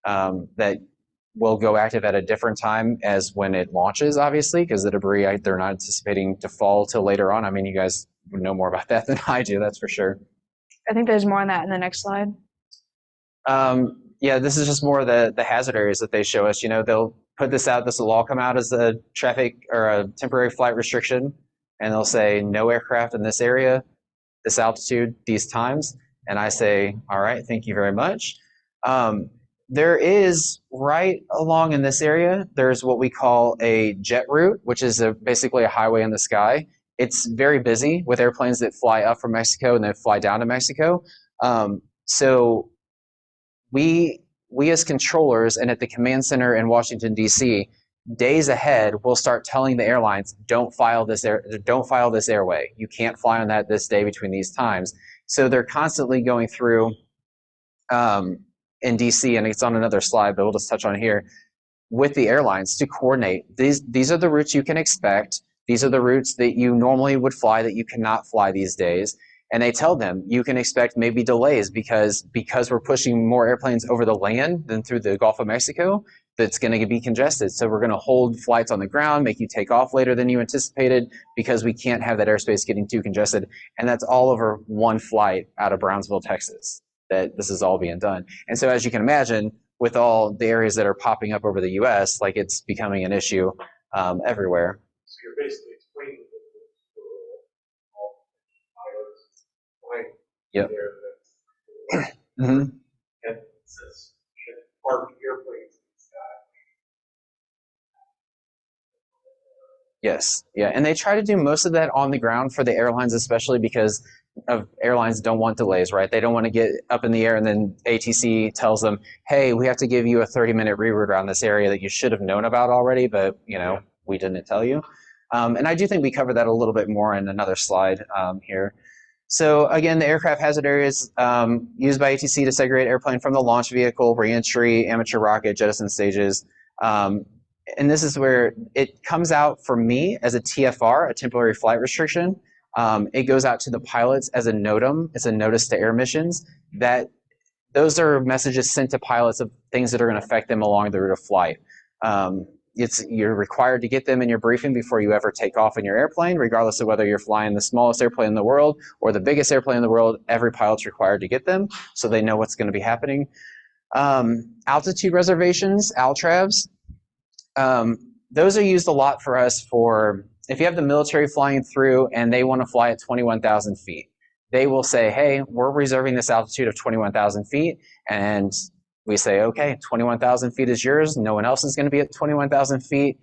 that will go active at a different time as when it launches, obviously, because the debris, they're not anticipating to fall till later on. I mean, you guys know more about that than I do, that's for sure. I think there's more on that in the next slide. This is just more of the hazard areas that they show us. They'll put this out, this will all come out as a traffic or a temporary flight restriction, and they'll say no aircraft in this area, this altitude, these times. And I say, all right, thank you very much. There is right along in this area, there's what we call a jet route, which is basically a highway in the sky. It's very busy with airplanes that fly up from Mexico and then fly down to Mexico. So we as controllers and at the command center in Washington, D.C., days ahead, we'll start telling the airlines, don't file this airway. You can't fly on that this day between these times. So they're constantly going through in DC, and it's on another slide, but we'll just touch on here, with the airlines to coordinate. These are the routes you can expect. These are the routes that you normally would fly that you cannot fly these days. And they tell them you can expect maybe delays because we're pushing more airplanes over the land than through the Gulf of Mexico, that's going to be congested. So we're going to hold flights on the ground, make you take off later than you anticipated because we can't have that airspace getting too congested. And that's all over one flight out of Brownsville, Texas, that this is all being done. And so as you can imagine, with all the areas that are popping up over the US, like it's becoming an issue everywhere. So you're basically explaining that all pilots flying Yep. there that and it says Yes, yeah, and they try to do most of that on the ground for the airlines, especially because of airlines don't want delays, right? They don't want to get up in the air and then ATC tells them, hey, we have to give you a 30-minute reroute around this area that you should have known about already, but we didn't tell you. And I do think we covered that a little bit more in another slide here. So again, the aircraft hazard areas used by ATC to segregate airplane from the launch vehicle, reentry, amateur rocket, jettison stages. And this is where it comes out for me as a TFR, a temporary flight restriction. It goes out to the pilots as a NOTAM. It's a notice to air missions. Those are messages sent to pilots of things that are going to affect them along the route of flight. You're required to get them in your briefing before you ever take off in your airplane, regardless of whether you're flying the smallest airplane in the world or the biggest airplane in the world. Every pilot's required to get them so they know what's going to be happening. Altitude reservations, ALTRAVs, those are used a lot for us for if you have the military flying through and they want to fly at 21,000 feet. They will say, hey, we're reserving this altitude of 21,000 feet, and we say, okay, 21,000 feet is yours. No one else is going to be at 21,000 feet.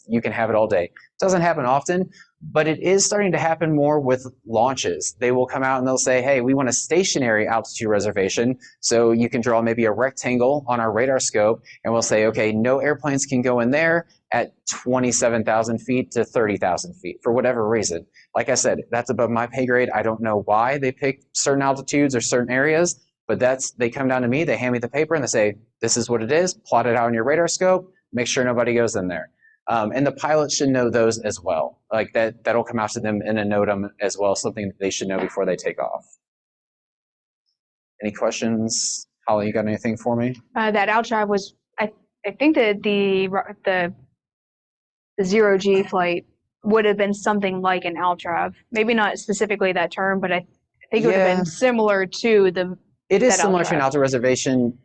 You can have it all day. It doesn't happen often, but it is starting to happen more with launches. They will come out and they'll say, hey, we want a stationary altitude reservation. So you can draw maybe a rectangle on our radar scope, and we'll say, okay, no airplanes can go in there at 27,000 feet to 30,000 feet for whatever reason. Like I said, that's above my pay grade. I don't know why they pick certain altitudes or certain areas, but they come down to me, they hand me the paper and they say, this is what it is, plot it out on your radar scope, make sure nobody goes in there. And the pilot should know those as well. Like that'll come out to them in a NOTAM as well, something that they should know before they take off. Any questions? Holly, you got anything for me? That ALTRAV was, I think that the 0G flight would have been something like an ALTRAV. Maybe not specifically that term, but I think it would have been similar to the. It is similar to an altitude reservation.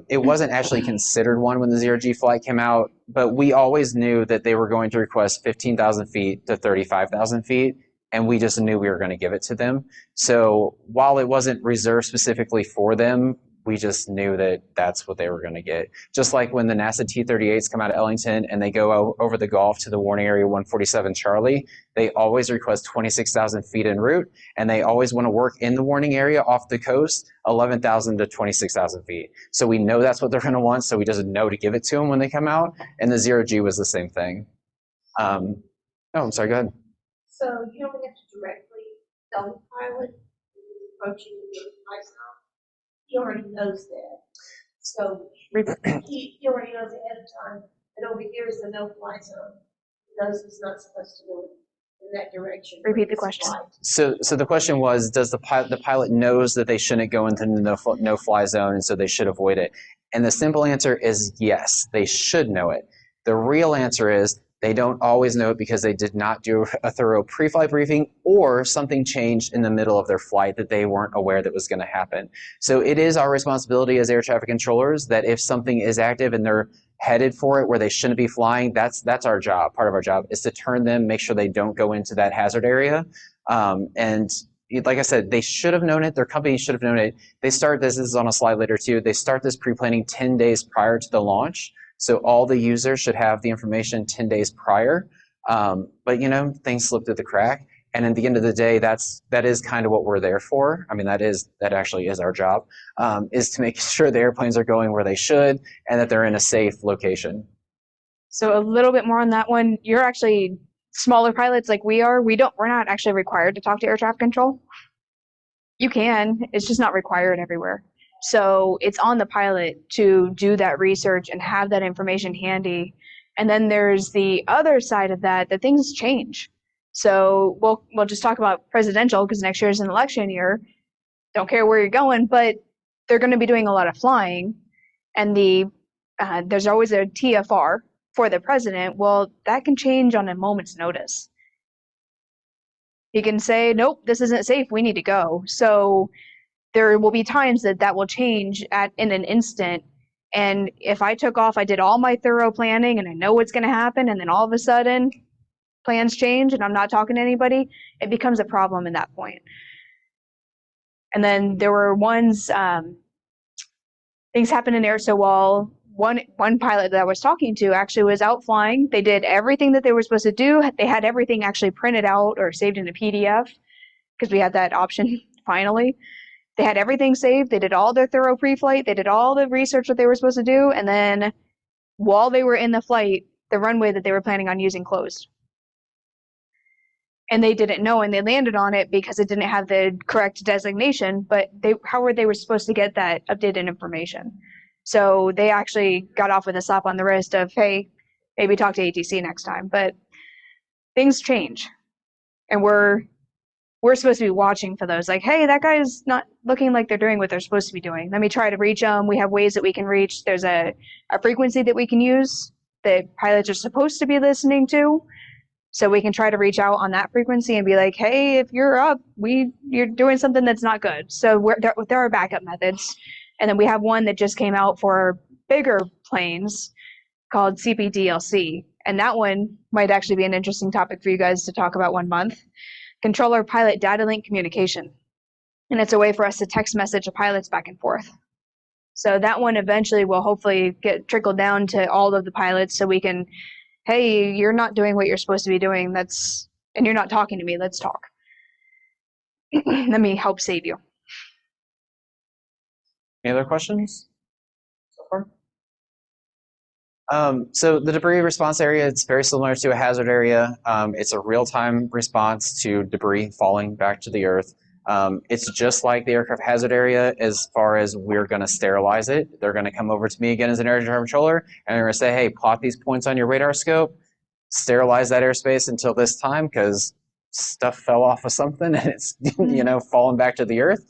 It wasn't actually considered one when the 0G flight came out, but we always knew that they were going to request 15,000 feet to 35,000 feet, and we just knew we were going to give it to them. So while it wasn't reserved specifically for them, we just knew that that's what they were going to get. Just like when the NASA T-38s come out of Ellington and they go over the Gulf to the warning area 147 Charlie, they always request 26,000 feet en route, and they always want to work in the warning area off the coast, 11,000 to 26,000 feet. So we know that's what they're going to want, so we just know to give it to them when they come out, and the 0G was the same thing. I'm sorry, go ahead. So you don't have to directly tell the pilot who's approaching the flight zone. He already knows that. So he already knows ahead of time that over here is the no-fly zone. He knows he's not supposed to go in that direction. Repeat the question. So the question was, does the pilot knows that they shouldn't go into the no-fly zone, and so they should avoid it? And the simple answer is yes, they should know it. The real answer is they don't always know it because they did not do a thorough pre-flight briefing, or something changed in the middle of their flight that they weren't aware that was going to happen. So it is our responsibility as air traffic controllers that if something is active and they're headed for it where they shouldn't be flying, that's our job. Part of our job is to turn them, make sure they don't go into that hazard area. And like I said, they should have known it. Their company should have known it. This is on a slide later too. They start this pre-planning 10 days prior to the launch. So all the users should have the information 10 days prior. But things slip through the crack. And at the end of the day, that is kind of what we're there for. I mean, that actually is our job, is to make sure the airplanes are going where they should and that they're in a safe location. So a little bit more on that one. You're actually smaller pilots like we are. We're not actually required to talk to air traffic control. You can, it's just not required everywhere. So it's on the pilot to do that research and have that information handy. And then there's the other side of that things change. So we'll just talk about presidential because next year is an election year. Don't care where you're going, but they're going to be doing a lot of flying. And there's always a TFR for the president. Well, that can change on a moment's notice. He can say, nope, this isn't safe. We need to go. So there will be times that will change in an instant. And if I took off, I did all my thorough planning and I know what's going to happen, and then all of a sudden plans change and I'm not talking to anybody, it becomes a problem at that point. And then there were things happened in Air So Wall one pilot that I was talking to actually was out flying. They did everything that they were supposed to do. They had everything actually printed out or saved in a PDF because we had that option finally. They had everything saved. They did all their thorough pre-flight. They did all the research that they were supposed to do. And then while they were in the flight, the runway that they were planning on using closed. And they didn't know, and they landed on it because it didn't have the correct designation, but how were they supposed to get that updated information? So they actually got off with a slap on the wrist of, hey, maybe talk to ATC next time. But things change. And we're supposed to be watching for those. Like, hey, that guy's not looking like they're doing what they're supposed to be doing. Let me try to reach them. We have ways that we can reach. There's a frequency that we can use that pilots are supposed to be listening to. So we can try to reach out on that frequency and be like, hey, if you're up, you're doing something that's not good. So there are backup methods. And then we have one that just came out for bigger planes called CPDLC. And that one might actually be an interesting topic for you guys to talk about one month. Controller pilot data link communication. And it's a way for us to text message the pilots back and forth. So that one eventually will hopefully get trickled down to all of the pilots so we can, hey, you're not doing what you're supposed to be doing. And you're not talking to me. Let's talk. Let me help save you. Any other questions so far? So the debris response area, it's very similar to a hazard area. It's a real-time response to debris falling back to the earth. It's just like the aircraft hazard area as far as we're going to sterilize it. They're going to come over to me again as an air traffic controller, and they're going to say, hey, plot these points on your radar scope, sterilize that airspace until this time because stuff fell off of something and it's falling back to the earth.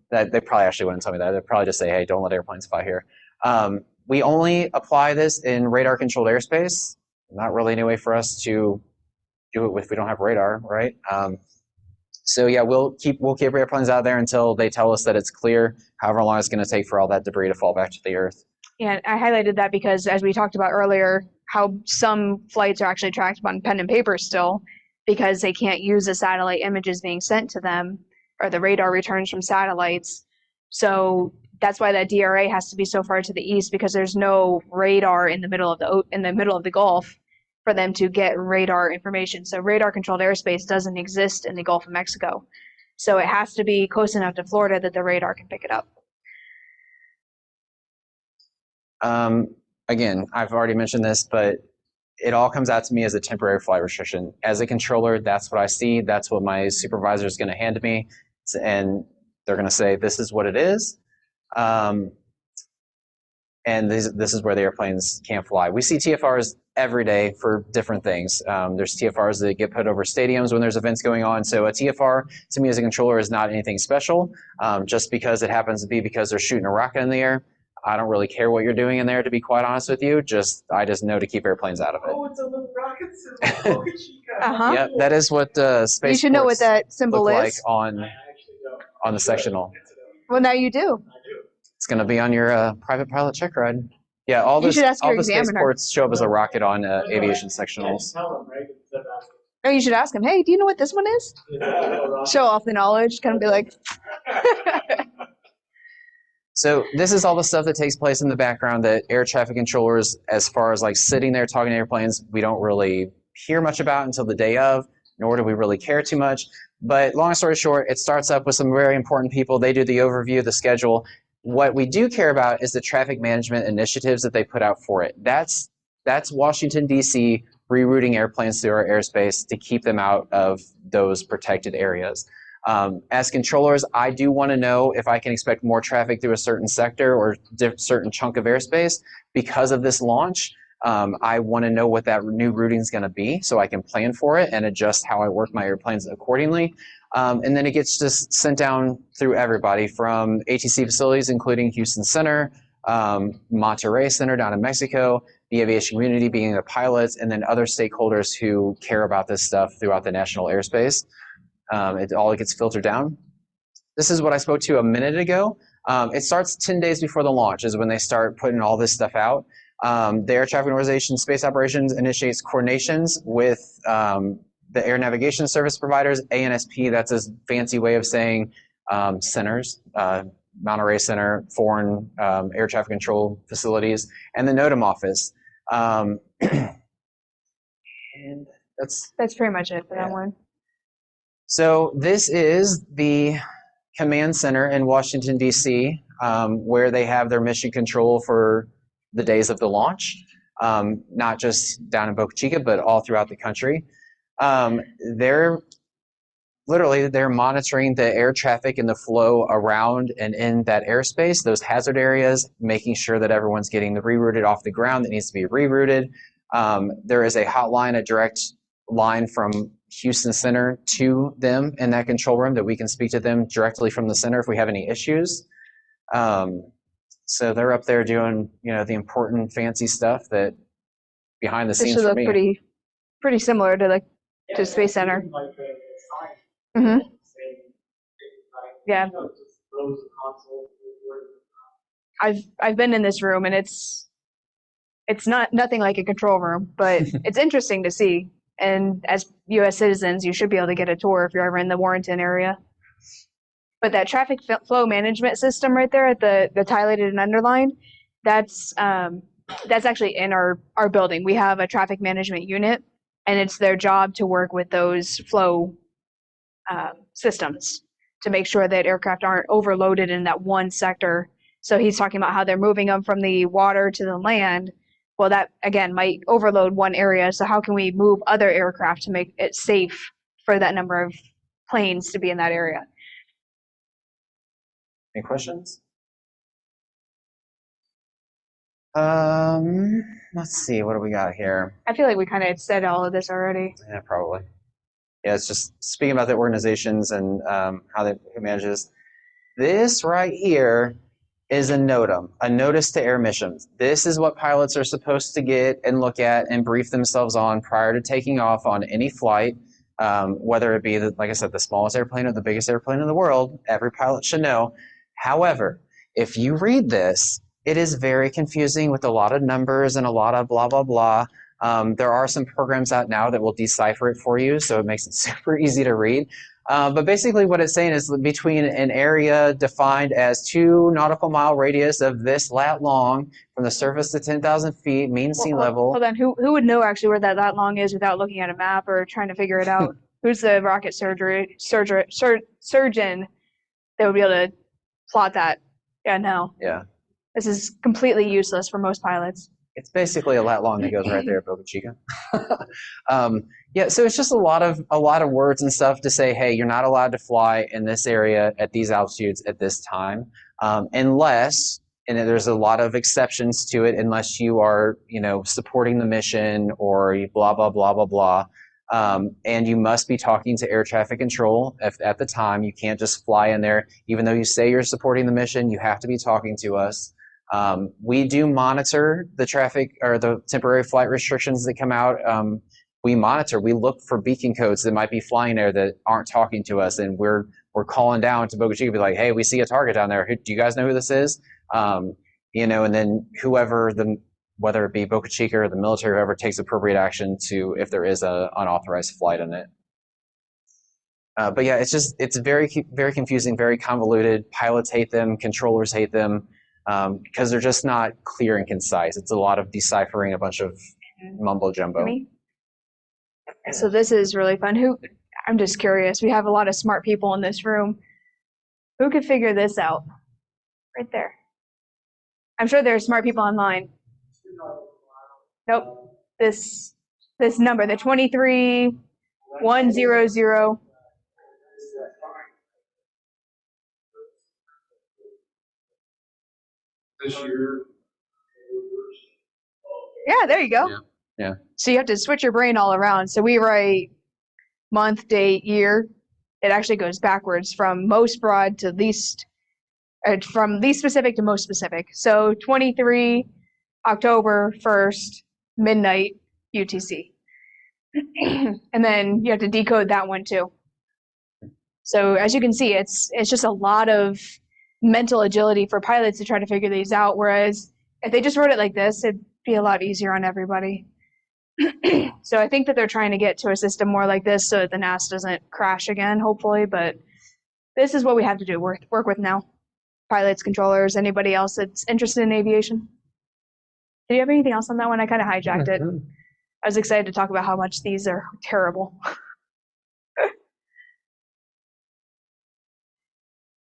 That they probably actually wouldn't tell me that. They'd probably just say, hey, don't let airplanes fly here. We only apply this in radar-controlled airspace. Not really any way for us to do it if we don't have radar, right? So yeah, we'll keep airplanes out there until they tell us that it's clear, however long it's going to take for all that debris to fall back to the earth. Yeah, I highlighted that because as we talked about earlier, how some flights are actually tracked on pen and paper still because they can't use the satellite images being sent to them or the radar returns from satellites. So that's why that DRA has to be so far to the east because there's no radar in the middle of the Gulf for them to get radar information. So radar controlled airspace doesn't exist in the Gulf of Mexico. So it has to be close enough to Florida that the radar can pick it up. Again, I've already mentioned this, but it all comes out to me as a temporary flight restriction. As a controller, that's what I see. That's what my supervisor is going to hand to me. And they're going to say, this is what it is. And this is where the airplanes can't fly. We see TFRs every day for different things. There's TFRs that get put over stadiums when there's events going on. So a TFR, to me as a controller, is not anything special. Just because it happens to be because they're shooting a rocket in the air. I don't really care what you're doing in there, to be quite honest with you. I just know to keep airplanes out of it. Oh, it's a little rocket symbol. Boca Chica. Uh-huh. Yeah, that is what space. You should know what that symbol look is. like on the sectional. Well, now you do. It's going to be on your private pilot check ride. Yeah, all the spaceports show up as a rocket on aviation sectionals. Or you should ask him, hey, do you know what this one is? Show off the knowledge, kind of be like. So this is all the stuff that takes place in the background that air traffic controllers, as far as like sitting there talking to airplanes, we don't really hear much about until the day of, nor do we really care too much. But long story short, it starts up with some very important people. They do the overview, the schedule. What we do care about is the traffic management initiatives that they put out for it. That's Washington, D.C. rerouting airplanes through our airspace to keep them out of those protected areas. As controllers, I do want to know if I can expect more traffic through a certain sector or certain chunk of airspace because of this launch. I want to know what that new routing is going to be so I can plan for it and adjust how I work my airplanes accordingly. And then it gets just sent down through everybody from ATC facilities, including Houston Center, Monterey Center down in Mexico, the aviation community being the pilots, and then other stakeholders who care about this stuff throughout the national airspace. It all gets filtered down. This is what I spoke to a minute ago. It starts 10 days before the launch is when they start putting all this stuff out. The Air Traffic Organization Space Operations initiates coordinations with the air navigation service providers, ANSP, that's a fancy way of saying centers, Monterey Center, foreign air traffic control facilities, and the NOTAM office. And that's pretty much it for that one. So this is the command center in Washington, D.C., where they have their mission control for the days of the launch, not just down in Boca Chica, but all throughout the country. They're monitoring the air traffic and the flow around and in that airspace, those hazard areas, making sure that everyone's getting rerouted off the ground that needs to be rerouted. There is a hotline, a direct line from Houston Center to them in that control room that we can speak to them directly from the center if we have any issues. So they're up there doing, the important fancy stuff that behind the This scenes should for look me. pretty similar to to Space Center. Mm-hmm. Yeah. I've been in this room and it's nothing like a control room, but it's interesting to see. And as U.S. citizens, you should be able to get a tour if you're ever in the Warrenton area. But that traffic flow management system right there at the highlighted and underlined, that's actually in our building. We have a traffic management unit, and it's their job to work with those flow systems to make sure that aircraft aren't overloaded in that one sector. So he's talking about how they're moving them from the water to the land. Well, that, again, might overload one area. So how can we move other aircraft to make it safe for that number of planes to be in that area? Any questions? Let's see, what do we got here? I feel like we kind of said all of this already. Yeah, probably. Yeah, it's just speaking about the organizations and how they manages. This right here is a NOTAM, a notice to air missions. This is what pilots are supposed to get and look at and brief themselves on prior to taking off on any flight, whether it be, like I said, the smallest airplane or the biggest airplane in the world. Every pilot should know. However, if you read this, it is very confusing with a lot of numbers and a lot of blah, blah, blah. There are some programs out now that will decipher it for you, so it makes it super easy to read. But basically what it's saying is between an area defined as 2 nautical mile radius of this lat long from the surface to 10,000 feet, mean sea level. Hold on, who would know actually where that long is without looking at a map or trying to figure it out? Who's the rocket surgeon that would be able to plot that? Yeah, no. Yeah. This is completely useless for most pilots. It's basically a lat long that goes right there at Boca Chica. Yeah, so it's just a lot of words and stuff to say, hey, you're not allowed to fly in this area at these altitudes at this time, unless, and there's a lot of exceptions to it, unless you are, supporting the mission or blah, blah, blah, blah, blah. And you must be talking to air traffic control at the time. You can't just fly in there. Even though you say you're supporting the mission, you have to be talking to us. We do monitor the traffic or the temporary flight restrictions that come out. We look for beacon codes that might be flying there that aren't talking to us, and we're calling down to Boca Chica, be like, hey, we see a target down there. Do you guys know who this is? And then whoever whether it be Boca Chica or the military, whoever takes appropriate action to if there is an unauthorized flight in it. But yeah, it's very, very confusing, very convoluted. Pilots hate them, controllers hate them. Because they're just not clear and concise. It's a lot of deciphering a bunch of mumbo jumbo. So this is really fun. I'm just curious. We have a lot of smart people in this room. Who could figure this out? Right there. I'm sure there are smart people online. Nope. This number, the 23100. This year. Yeah, there you go. Yeah. So you have to switch your brain all around. So we write month, date, year. It actually goes backwards from most broad to least, from least specific to most specific. So 23, October 1st, midnight, UTC. And then you have to decode that one too. So as you can see, it's just a lot of mental agility for pilots to try to figure these out, whereas if they just wrote it like this, it'd be a lot easier on everybody. So I think that they're trying to get to a system more like this so that the NAS doesn't crash again, hopefully, but this is what we have to do, work with now. pilots, controllers, anybody else that's interested in aviation? Do you have anything else on that one? I kind of hijacked it. I was excited to talk about how much these are terrible.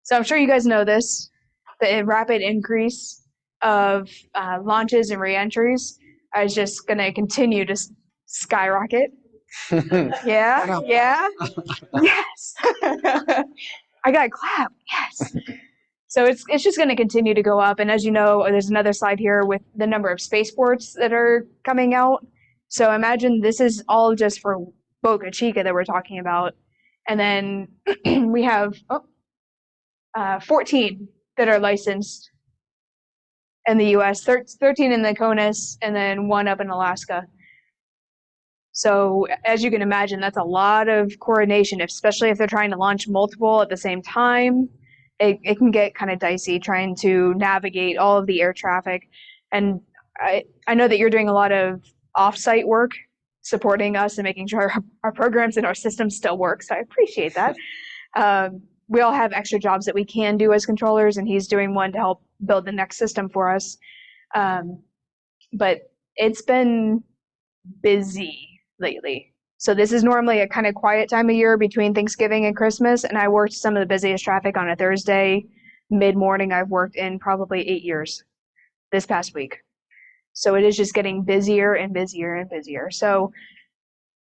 So I'm sure you guys know this, the rapid increase of launches and reentries is just going to continue to skyrocket. Yeah, yeah, yes. I got to clap, yes. So it's just going to continue to go up. And as you know, there's another slide here with the number of spaceports that are coming out. So imagine this is all just for Boca Chica that we're talking about. And then we have 14 that are licensed in the US, 13 in the CONUS, and then 1 up in Alaska. So as you can imagine, that's a lot of coordination, especially if they're trying to launch multiple at the same time. It can get kind of dicey trying to navigate all of the air traffic. And I know that you're doing a lot of off-site work supporting us and making sure our programs and our systems still work. So I appreciate that. We all have extra jobs that we can do as controllers, and he's doing one to help build the next system for us. But it's been busy lately. So this is normally a kind of quiet time of year between Thanksgiving and Christmas, and I worked some of the busiest traffic on a Thursday mid-morning I've worked in probably 8 years this past week. So it is just getting busier and busier and busier. So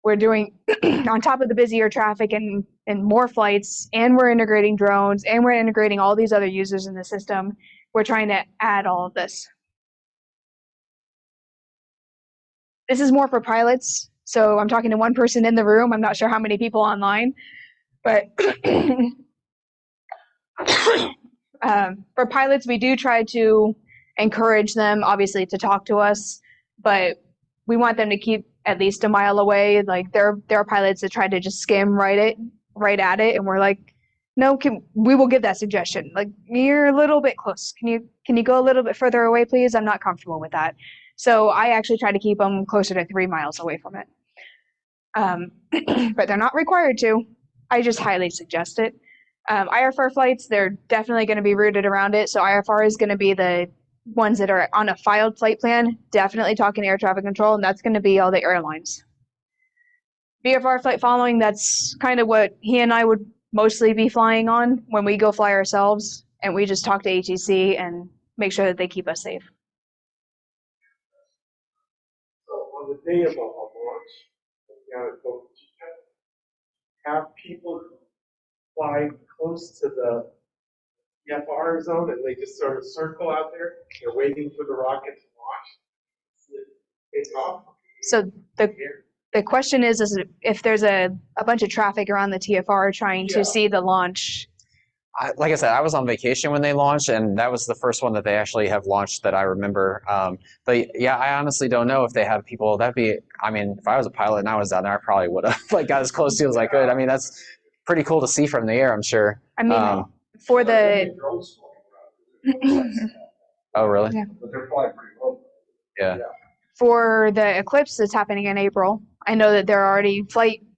we're doing, on top of the busier traffic and more flights, and we're integrating drones, and we're integrating all these other users in the system, we're trying to add all of this. This is more for pilots. So I'm talking to one person in the room. I'm not sure how many people online, but for pilots, we do try to encourage them, obviously, to talk to us, but we want them to keep at least a mile away. Like there are pilots that try to just skim right at it, and we're like, no, we will give that suggestion. Like, you're a little bit close. Can you go a little bit further away, please? I'm not comfortable with that. So I actually try to keep them closer to 3 miles away from it. But they're not required to. I just highly suggest it. IFR flights, they're definitely going to be routed around it. So IFR is going to be the ones that are on a filed flight plan, definitely talking air traffic control, and that's going to be all the airlines. VFR flight following, that's kind of what he and I would mostly be flying on when we go fly ourselves, and we just talk to ATC and make sure that they keep us safe. So on the day of a launch, down at Boca Chica, have people fly close to the FR zone and they just sort of circle out there. They're waiting for the rocket to launch. Take off. So the question is if there's a bunch of traffic around the TFR trying to see the launch. Like I said, I was on vacation when they launched, and that was the first one that they actually have launched that I remember. But yeah, I honestly don't know if they have people. That'd be, I mean, if I was a pilot and I was down there, I probably would have like got as close to as I could. I mean, that's pretty cool to see from the air, I'm sure. I mean, for the. Oh, really? Yeah. But they're flying pretty low. Yeah. For the eclipse that's happening in April, I know that there are already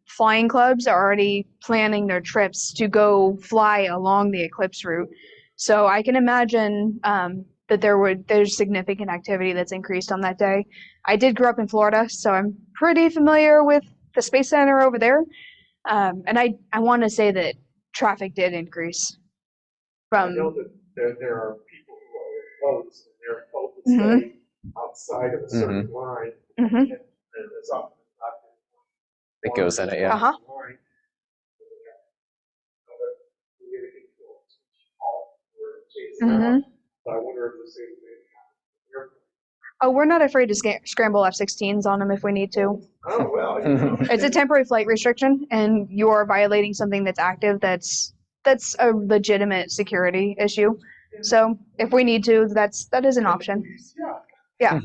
flying clubs are already planning their trips to go fly along the eclipse route. So I can imagine that there's significant activity that's increased on that day. I did grow up in Florida, so I'm pretty familiar with the Space Center over there. And I want to say that traffic did increase. I know that there are people who are in boats, and they're told to stay outside of a certain line, and as often as not, it goes in it, yeah. Uh-huh. So I wonder if the same thing happens. Oh, we're not afraid to scramble F-16s on them if we need to. Oh, well. It's a temporary flight restriction, and you're violating something that's active. That's a legitimate security issue. So if we need to, that is an option. Yeah.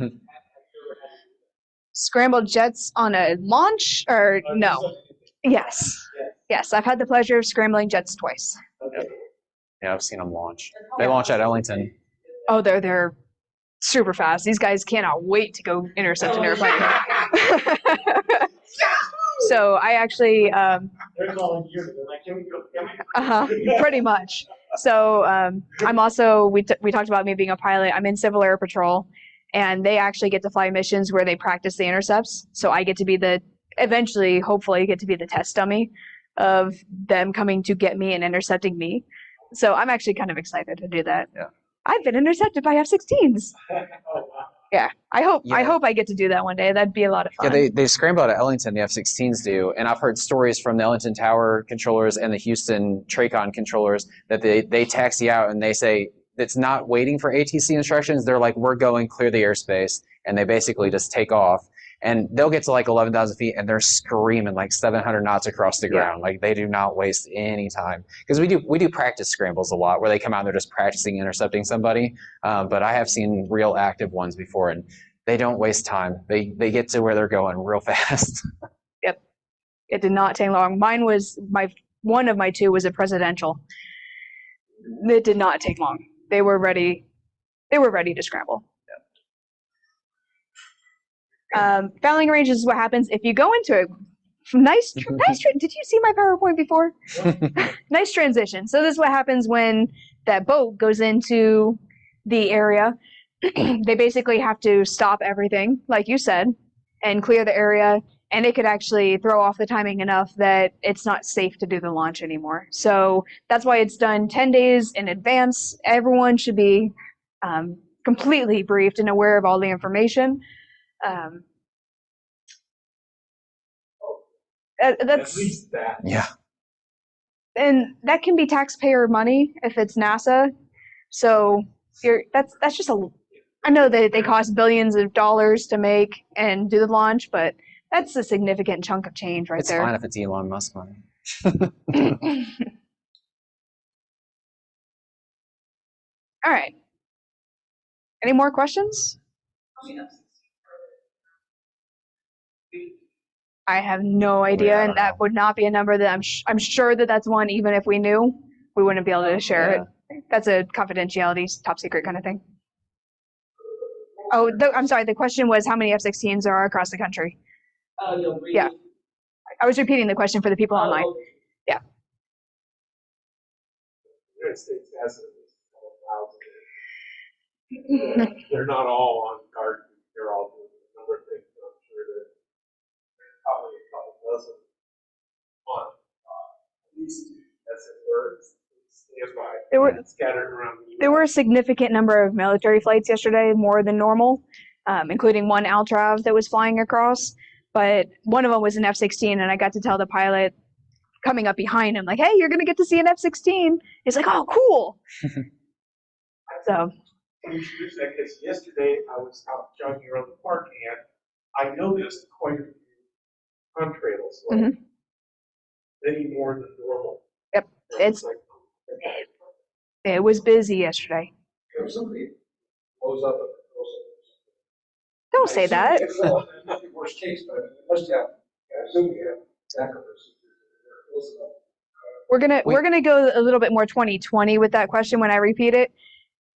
Scrambled jets on a launch, or no? Yes. Yes, I've had the pleasure of scrambling jets twice. Yeah, I've seen them launch. They launch at Ellington. Oh, they're super fast. These guys cannot wait to go intercept an airplane. So I actually, They're calling you. They're like, can we go? pretty much. So I'm also, we talked about me being a pilot. I'm in Civil Air Patrol, and they actually get to fly missions where they practice the intercepts. So I get to be eventually, hopefully, get to be the test dummy of them coming to get me and intercepting me. So I'm actually kind of excited to do that. Yeah. I've been intercepted by F-16s. Yeah, I hope Yeah. I get to do that one day. That'd be a lot of fun. Yeah, they scramble out of Ellington, the F-16s do, and I've heard stories from the Ellington Tower controllers and the Houston Tracon controllers that they taxi out and they say it's not waiting for ATC instructions. They're like, we're going, clear the airspace, and they basically just take off. And they'll get to like 11,000 feet and they're screaming like 700 knots across the ground. Like they do not waste any time. Because we do practice scrambles a lot where they come out and they're just practicing intercepting somebody. But I have seen real active ones before and they don't waste time. They get to where they're going real fast. Yep. It did not take long. Mine was one of my two was a presidential. It did not take long. They were ready to scramble. Fouling range is what happens if you go into it. Nice. Did you see my PowerPoint before? Nice transition. So this is what happens when that boat goes into the area. They basically have to stop everything, like you said, and clear the area. And it could actually throw off the timing enough that it's not safe to do the launch anymore. So that's why it's done 10 days in advance. Everyone should be completely briefed and aware of all the information. That's At least that. Yeah. and that can be taxpayer money if it's NASA. So that's just I know that they cost billions of dollars to make and do the launch, but that's a significant chunk of change right there. It's fine if it's Elon Musk money. All right. Any more questions? I have no idea, and that would not be a number that I'm sure that that's one. Even if we knew, we wouldn't be able to share it. That's a confidentiality, top secret kind of thing. Oh, I'm sorry. The question was how many F-16s there are across the country. Yeah, I was repeating the question for the people online. Yeah. The United States has at least 12,000. They're not all on guard. They're all doing a number of things. I'm sure that there's probably a couple dozen on at least two. That's it. Where standby. Scattered around the US. There were a significant number of military flights yesterday, more than normal, including one Altrav that was flying across. But one of them was an F-16, and I got to tell the pilot coming up behind him, like, "Hey, you're gonna get to see an F-16." He's like, "Oh, cool." So. Introduce that because yesterday I was out jogging around the park and I noticed quite a few contrails, like many more than normal. Yep, it was busy yesterday. Somebody blows up. Don't say that. Nothing worst case, but it must have. I assume you have backup. We're gonna go a little bit more 2020 with that question when I repeat it.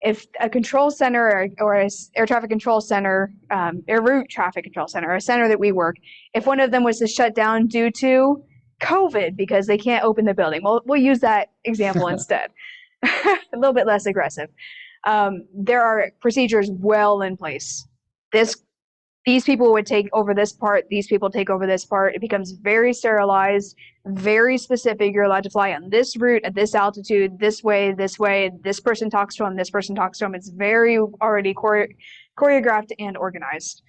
If a control center or a air traffic control center, air route traffic control center, a center that we work, if one of them was to shut down due to COVID because they can't open the building, we'll use that example instead. A little bit less aggressive. There are procedures well in place. These people would take over this part, these people take over this part. It becomes very sterilized, very specific. You're allowed to fly on this route at this altitude, this way. This person talks to him, this person talks to him. It's very already choreographed and organized.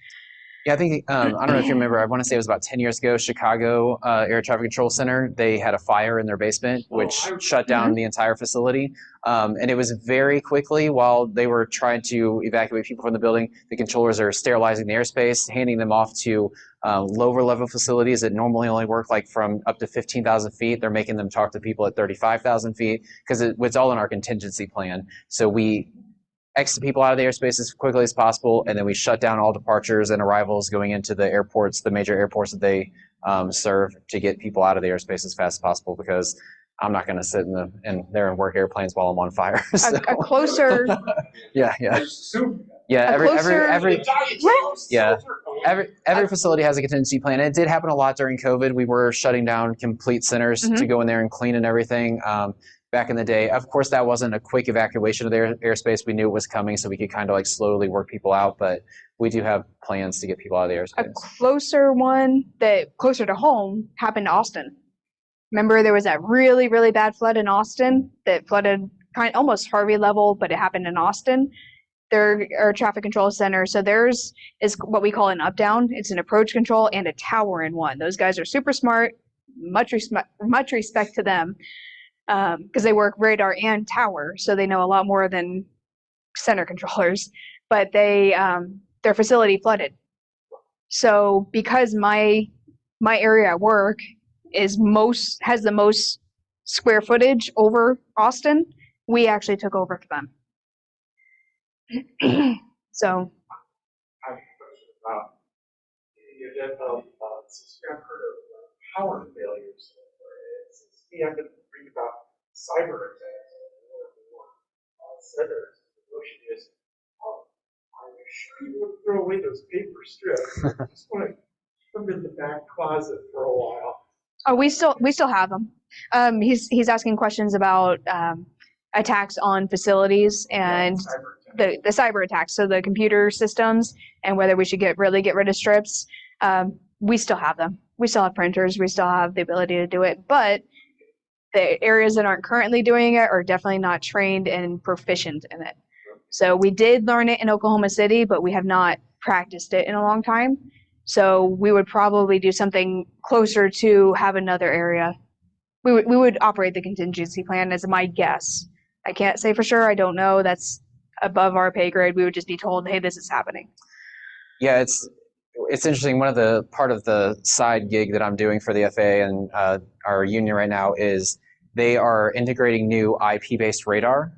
Yeah, I think, I don't know if you remember, I want to say it was about 10 years ago, Chicago Air Traffic Control Center, they had a fire in their basement, which shut down the entire facility. And it was very quickly, while they were trying to evacuate people from the building, the controllers are sterilizing the airspace, handing them off to lower level facilities that normally only work like from up to 15,000 feet. They're making them talk to people at 35,000 feet because it's all in our contingency plan. So we exit people out of the airspace as quickly as possible, and then we shut down all departures and arrivals going into the airports, the major airports that they serve, to get people out of the airspace as fast as possible, because I'm not going to sit in there and work airplanes while I'm on fire. So. A closer. Yeah. Every facility has a contingency plan. It did happen a lot during COVID. We were shutting down complete centers to go in there and clean and everything. back in the day. Of course, that wasn't a quick evacuation of the airspace. We knew it was coming, so we could kind of like slowly work people out, but we do have plans to get people out of the A airspace. closer one that closer to home happened to Austin. Remember there was that really, really bad flood in Austin that flooded almost Harvey level, but it happened in Austin. There are traffic control center. So theirs is what we call an up down. It's an approach control and a tower in one. Those guys are super smart. Much respect to them because they work radar and tower, so they know a lot more than center controllers. But they their facility flooded. So because my area at work has the most square footage over Austin, we actually took over for them. So I have a question about the event of, since we have heard of power failures, since we have been reading about cyber attacks, centers, the notion is, I'm sure you would throw away those paper strips. I just want to keep them in the back closet for a while. oh, we still have them. He's asking questions about attacks on facilities and the cyber attacks, so the computer systems, and whether we should really get rid of strips. We still have them. We still have printers. We still have the ability to do it, but the areas that aren't currently doing it are definitely not trained and proficient in it. So we did learn it in Oklahoma City, but we have not practiced it in a long time. So we would probably do something closer to have another area. We would operate the contingency plan as my guess. I can't say for sure. I don't know. That's above our pay grade. We would just be told, hey, this is happening. Yeah, it's interesting. Part of the side gig that I'm doing for the FAA and our union right now is they are integrating new IP-based radar.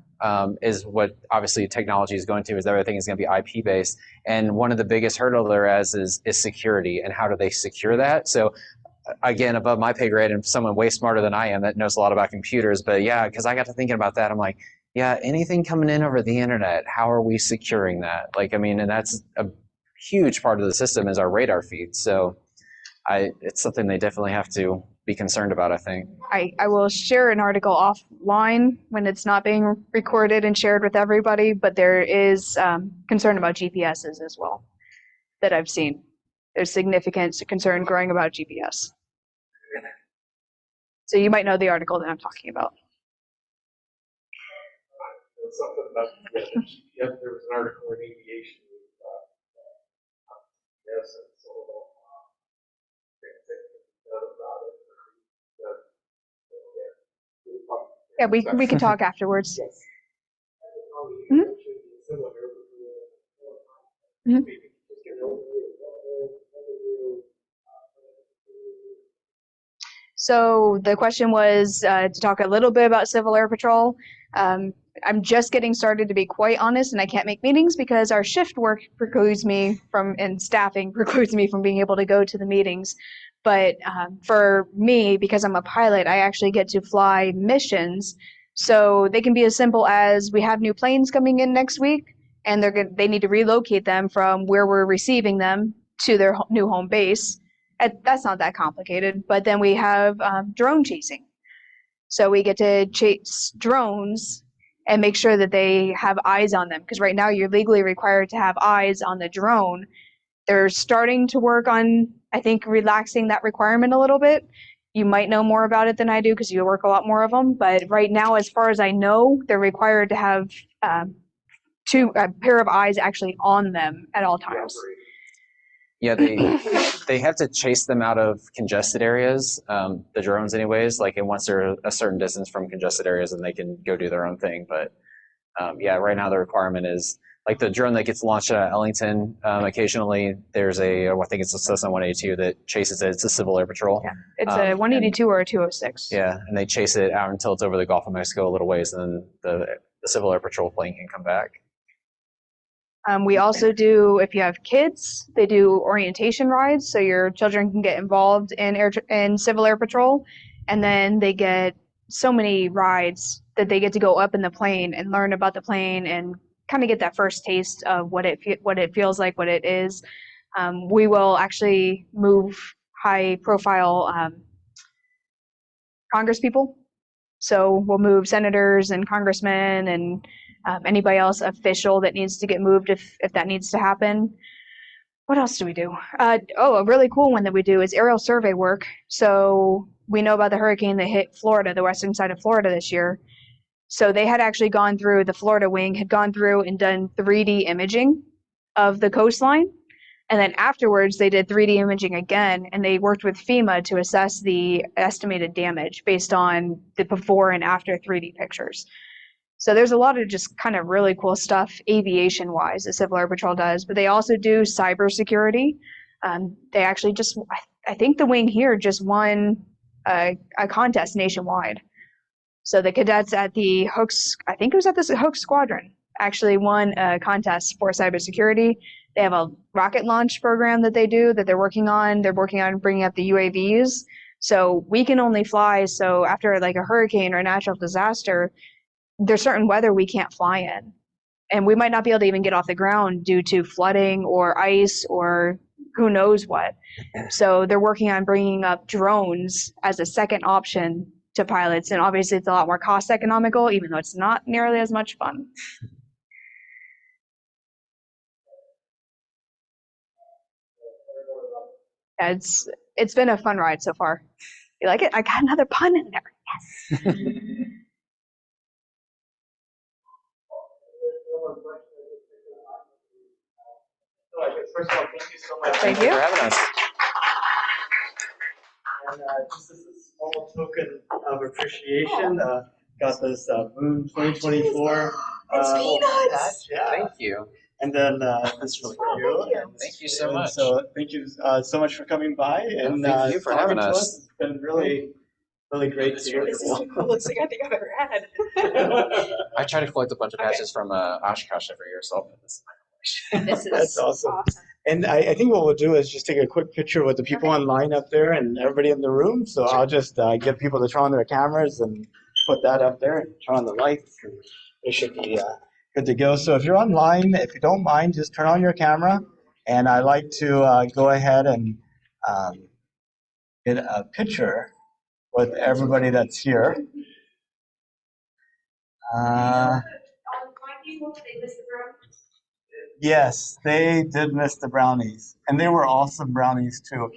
Is what obviously technology is going to, is everything is going to be IP based. And one of the biggest hurdle there is security, and how do they secure that? So again, above my pay grade, and someone way smarter than I am that knows a lot about computers, but yeah, because I got to thinking about that, I'm like, yeah, anything coming in over the internet, how are we securing that? Like, I mean, and that's a huge part of the system is our radar feed. So it's something they definitely have to be concerned about, I think. I will share an article offline when it's not being recorded and shared with everybody, but there is concern about GPSs as well that I've seen. There's significant concern growing about GPS. So you might know the article that I'm talking about. Something about GPS, there was an article in Aviation yes, and so about it. Yeah, we can talk afterwards. Yes. Mhm. So the question was to talk a little bit about Civil Air Patrol. I'm just getting started, to be quite honest, and I can't make meetings because our shift work precludes me from, and staffing precludes me from being able to go to the meetings. But for me, because I'm a pilot, I actually get to fly missions. So they can be as simple as we have new planes coming in next week, and they need to relocate them from where we're receiving them to their new home base. That's not that complicated. But then we have drone chasing. So we get to chase drones and make sure that they have eyes on them. Because right now you're legally required to have eyes on the drone. They're starting to work on, I think, relaxing that requirement a little bit. You might know more about it than I do because you work a lot more of them. But right now, as far as I know, they're required to have a pair of eyes actually on them at all times. Yeah, they have to chase them out of congested areas, the drones anyways, like, and once they're a certain distance from congested areas, then they can go do their own thing. But yeah, right now the requirement is, like the drone that gets launched at Ellington, occasionally there's I think it's a Cessna 182 that chases it. It's a Civil Air Patrol. Yeah, it's a 182 or a 206. Yeah, and they chase it out until it's over the Gulf of Mexico a little ways, and then the Civil Air Patrol plane can come back. We also do, if you have kids, they do orientation rides, so your children can get involved in Civil Air Patrol, and then they get so many rides that they get to go up in the plane and learn about the plane and kind of get that first taste of what it feels like, what it is. We will actually move high-profile Congress people So we'll move senators and congressmen and anybody else official that needs to get moved if that needs to happen. What else do we do? A really cool one that we do is aerial survey work. So we know about the hurricane that hit Florida, the western side of Florida this year. So they had actually gone through, the Florida wing had gone through and done 3D imaging of the coastline. And then afterwards, they did 3D imaging again, and they worked with FEMA to assess the estimated damage based on the before and after 3D pictures. So there's a lot of just kind of really cool stuff aviation-wise that Civil Air Patrol does, but they also do cybersecurity. They actually just, I think the wing here just won a contest nationwide. So the cadets at the Hooks, I think it was at the Hooks Squadron, actually won a contest for cybersecurity. They have a rocket launch program that they do that they're working on. They're working on bringing up the UAVs. So we can only fly. So after like a hurricane or a natural disaster, there's certain weather we can't fly in. And we might not be able to even get off the ground due to flooding or ice or who knows what. So they're working on bringing up drones as a second option to pilots. And obviously it's a lot more cost economical, even though it's not nearly as much fun. It's been a fun ride so far. You like it? I got another pun in there. Yes. First of all, thank you so much. Thank you for having us. And just as a small token of appreciation, got this Moon 2024 patch. Yeah. Thank you. And then this for you. Thank you so much. So thank you so much for coming by and thank you for having talking to us. It's been really great to hear. This is the coolest thing I think I've ever had. I try to collect a bunch of patches from Oshkosh every year, so I'll put this in my collection. That's awesome. And I think what we'll do is just take a quick picture with the people online up there and everybody in the room. So I'll just get people to turn on their cameras and put that up there and turn on the lights. And it should be good to go. So if you're online, if you don't mind, just turn on your camera. And I like to go ahead and get a picture with everybody that's here. Yes, they did miss the brownies, and they were awesome brownies too.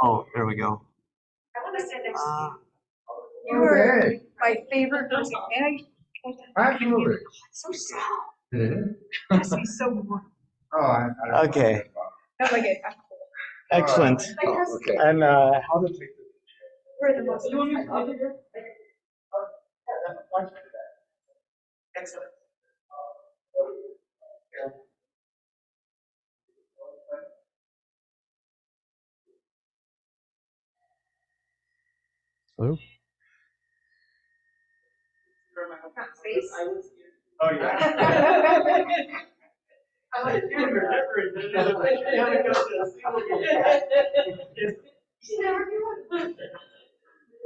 Oh, there we go. You were my favorite person. Absolutely. So sad. Must be so warm. Okay, No, like it. excellent. Okay. And how to take the We're the most. Excellent. Hello? Oh,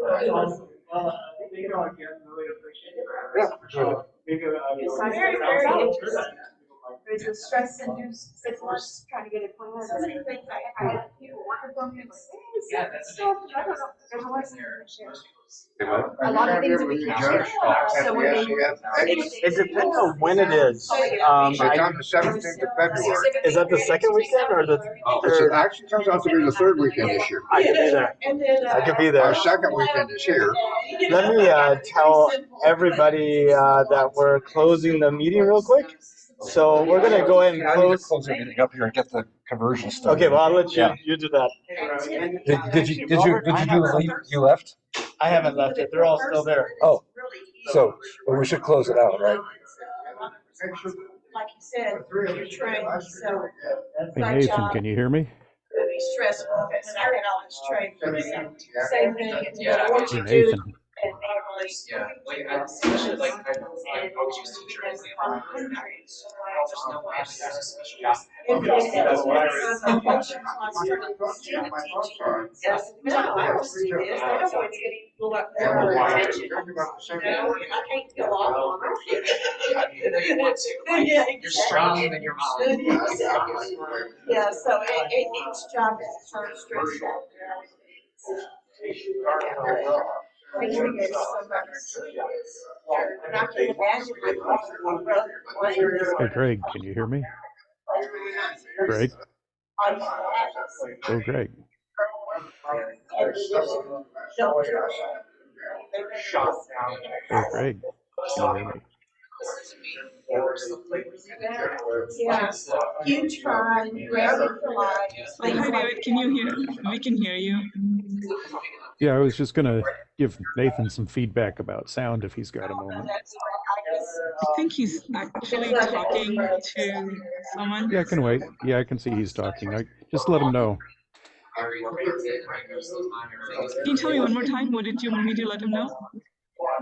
Awesome. Well, thank you all again. Really appreciate it. There's a stress-induced syphilis trying to get it planned. So many things I had people working from me. Yeah, that's So, I don't know. There's a lot of things we can share. A lot of things that we can share. So we're It depends on when it is. It's on the 17th of February. Is that the second weekend or the It third? actually turns out to be the third weekend this year. I could be there. I could be Our there. second weekend is here. Let me tell everybody that we're closing the meeting real quick. So we're gonna go ahead and I need to close. close everything up here and get the conversion started. Okay, well I'll let you Yeah. you do that. Did you leave? You left? I haven't left it. They're all still there. Oh, so well, we should close it out, right? Like you said, you're trained, so. Hey, Nathan, can you hear me? It'd be stressful, but I can always train for the same thing. It's what Hey, you do. Nathan. And normally. Yeah, like especially like I always use teachers. There's no way there's a special. That's what I read. Yes, no, I don't see this. They don't want to get people up there or attention. No, I can't go off on them. You want to. Yeah, You're stronger than your mom. Yeah, so each job is sort of stressful. Hey, Greg, can you hear me? Greg? Oh, Greg. Hey, Greg, can you hear me? Yeah, you try, Hi, David, can you hear? We can hear you. Yeah, I was just going to give Nathan some feedback about sound if he's got a moment. I think he's actually talking to someone. Yeah, I can wait. Yeah, I can see he's talking. Just let him know. Can you tell me one more time? What did you want me to let him know?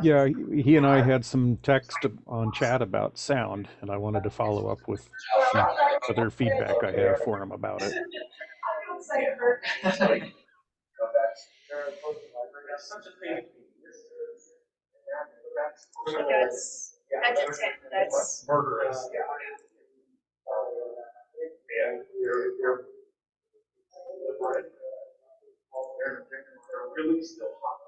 Yeah, he and I had some text on chat about sound, and I wanted to follow up with some other feedback I have for him about it. That's murderous. And they're really still hot.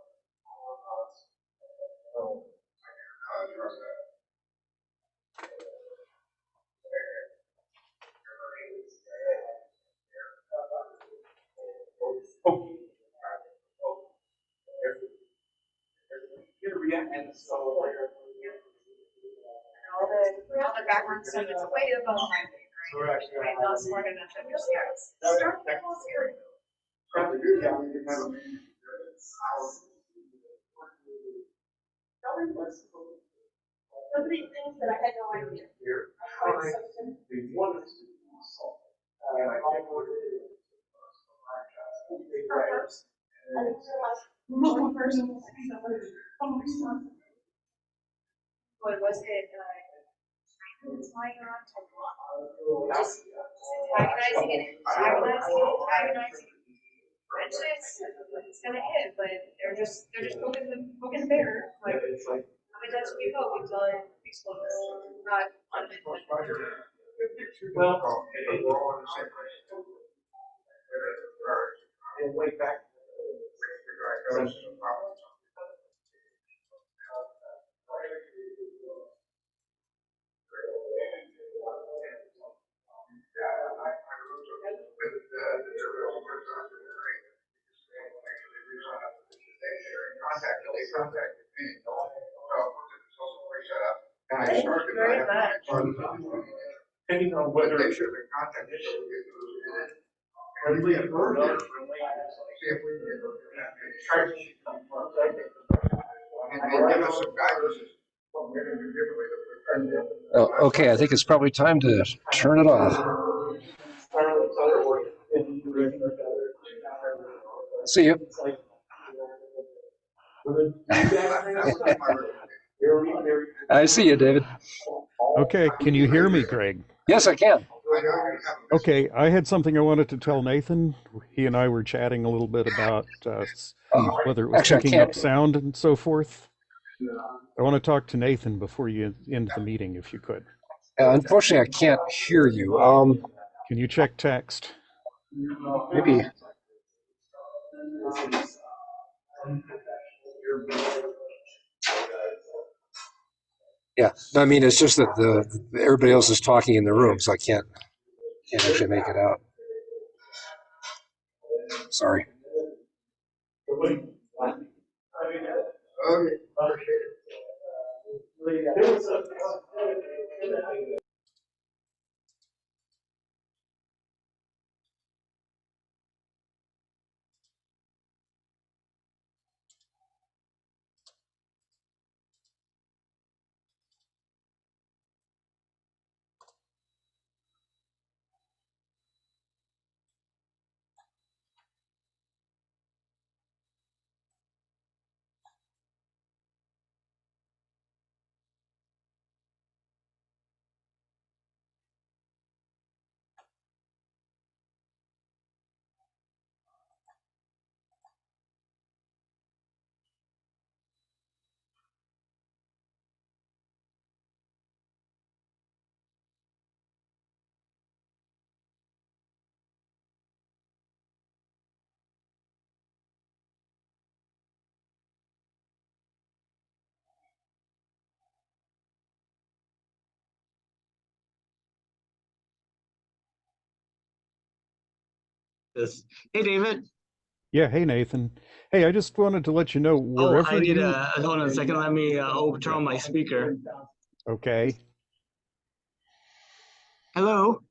all the background stuff is way above my pay grade. I'm not smart enough to understand. Start with whole series. So many things that I had no idea. One person was what was it? It's lying around just antagonizing it, antagonizing it. Eventually it's gonna hit, but they're just poking the bear. Like, I mean, that's what we hope until it explodes. Not Well, we're on the same place. And way back. Thank you very much. Depending on whether they should have been contacted. Really heard it. See if we can and give us some guidance. Oh, okay, I think it's probably time to turn it off. See you. I see you, David. Okay, can you hear me, Greg? Yes, I can. Okay, I had something I wanted to tell Nathan. He and I were chatting a little bit about whether it was Actually, I picking up can't. sound and so forth. I want to talk to Nathan before you end the meeting, if you could. Unfortunately, I can't hear you. Can you check text? Maybe. Yeah, I mean, it's just that everybody else is talking in the room, so I can't actually make it out. Sorry. This. Hey, David. Yeah, hey Nathan. Hey, I just wanted to let you know Oh, wherever I need you. hold on a second. Let me turn on my speaker. Okay. Hello.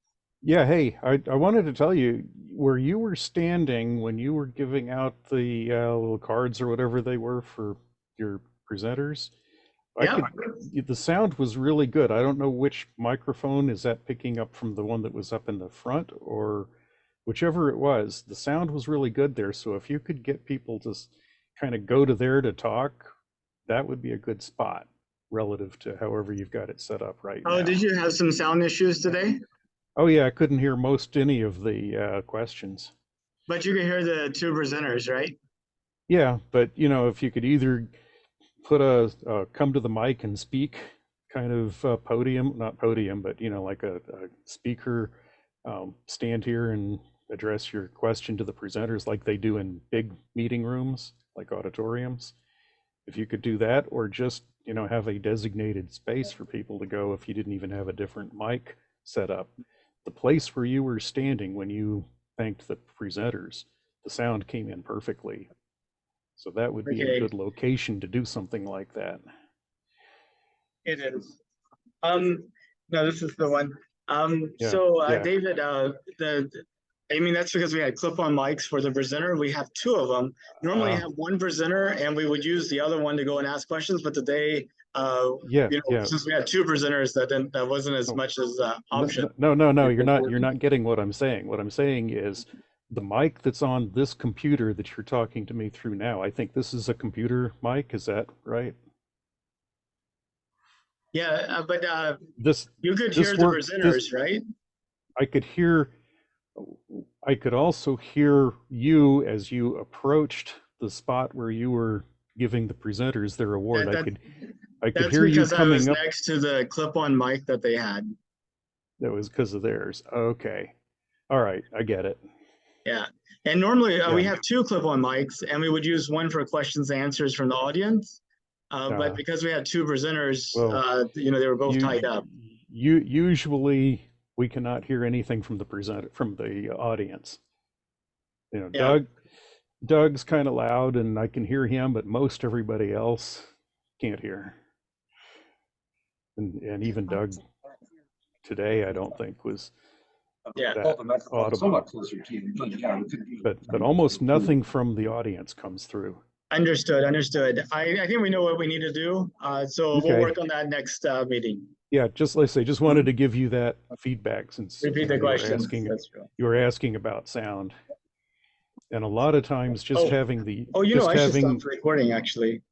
Yeah, hey, I wanted to tell you where you were standing when you were giving out the little cards or whatever they were for your presenters. Yeah. The sound was really good. I don't know which microphone is that picking up from the one that was up in the front or whichever it was. The sound was really good there. So if you could get people to kind of go to there to talk, that would be a good spot relative to however you've got it set up right now. Oh, did you have some sound issues today? Oh yeah, I couldn't hear most any of the questions. But you could hear the two presenters, right? Yeah, but you know, if you could either put a come to the mic and speak kind of podium, not podium, but you know, like a speaker, stand here and address your question to the presenters like they do in big meeting rooms, like auditoriums. If you could do that, or just, you know, have a designated space for people to go if you didn't even have a different mic set up. The place where you were standing when you thanked the presenters, the sound came in perfectly. So that would be a good location to do something like that. It is. No, this is the one. Yeah, So yeah. David, I mean, that's because we had clip-on mics for the presenter. We have two of them. Normally have one presenter and we would use the other one to go and ask questions, but today, since we had two presenters, that wasn't as much as option. No, you're not getting what I'm saying. What I'm saying is the mic that's on this computer that you're talking to me through now, I think this is a computer mic, is that right? Yeah, but you could this hear the worked, presenters, right? I could also hear you as you approached the spot where you were giving the presenters their award. I could hear you coming I was up. next to the clip-on mic that they had. That was because of theirs. Okay. All right, I get it. Yeah. And normally we have two clip-on mics and we would use one for questions and answers from the audience. But because we had two presenters, they were both tied up. Usually we cannot hear anything from the audience. You know, Doug's kind of loud and I can hear him, but most everybody else can't hear. And even Doug today, I don't think was that audible. But almost nothing from the audience comes through. Understood. I think we know what we need to do. So we'll work on that next meeting. Yeah, just like I say, just wanted to give you that feedback since repeat the question. You were asking about sound. And a lot of times just having the I should stop recording actually.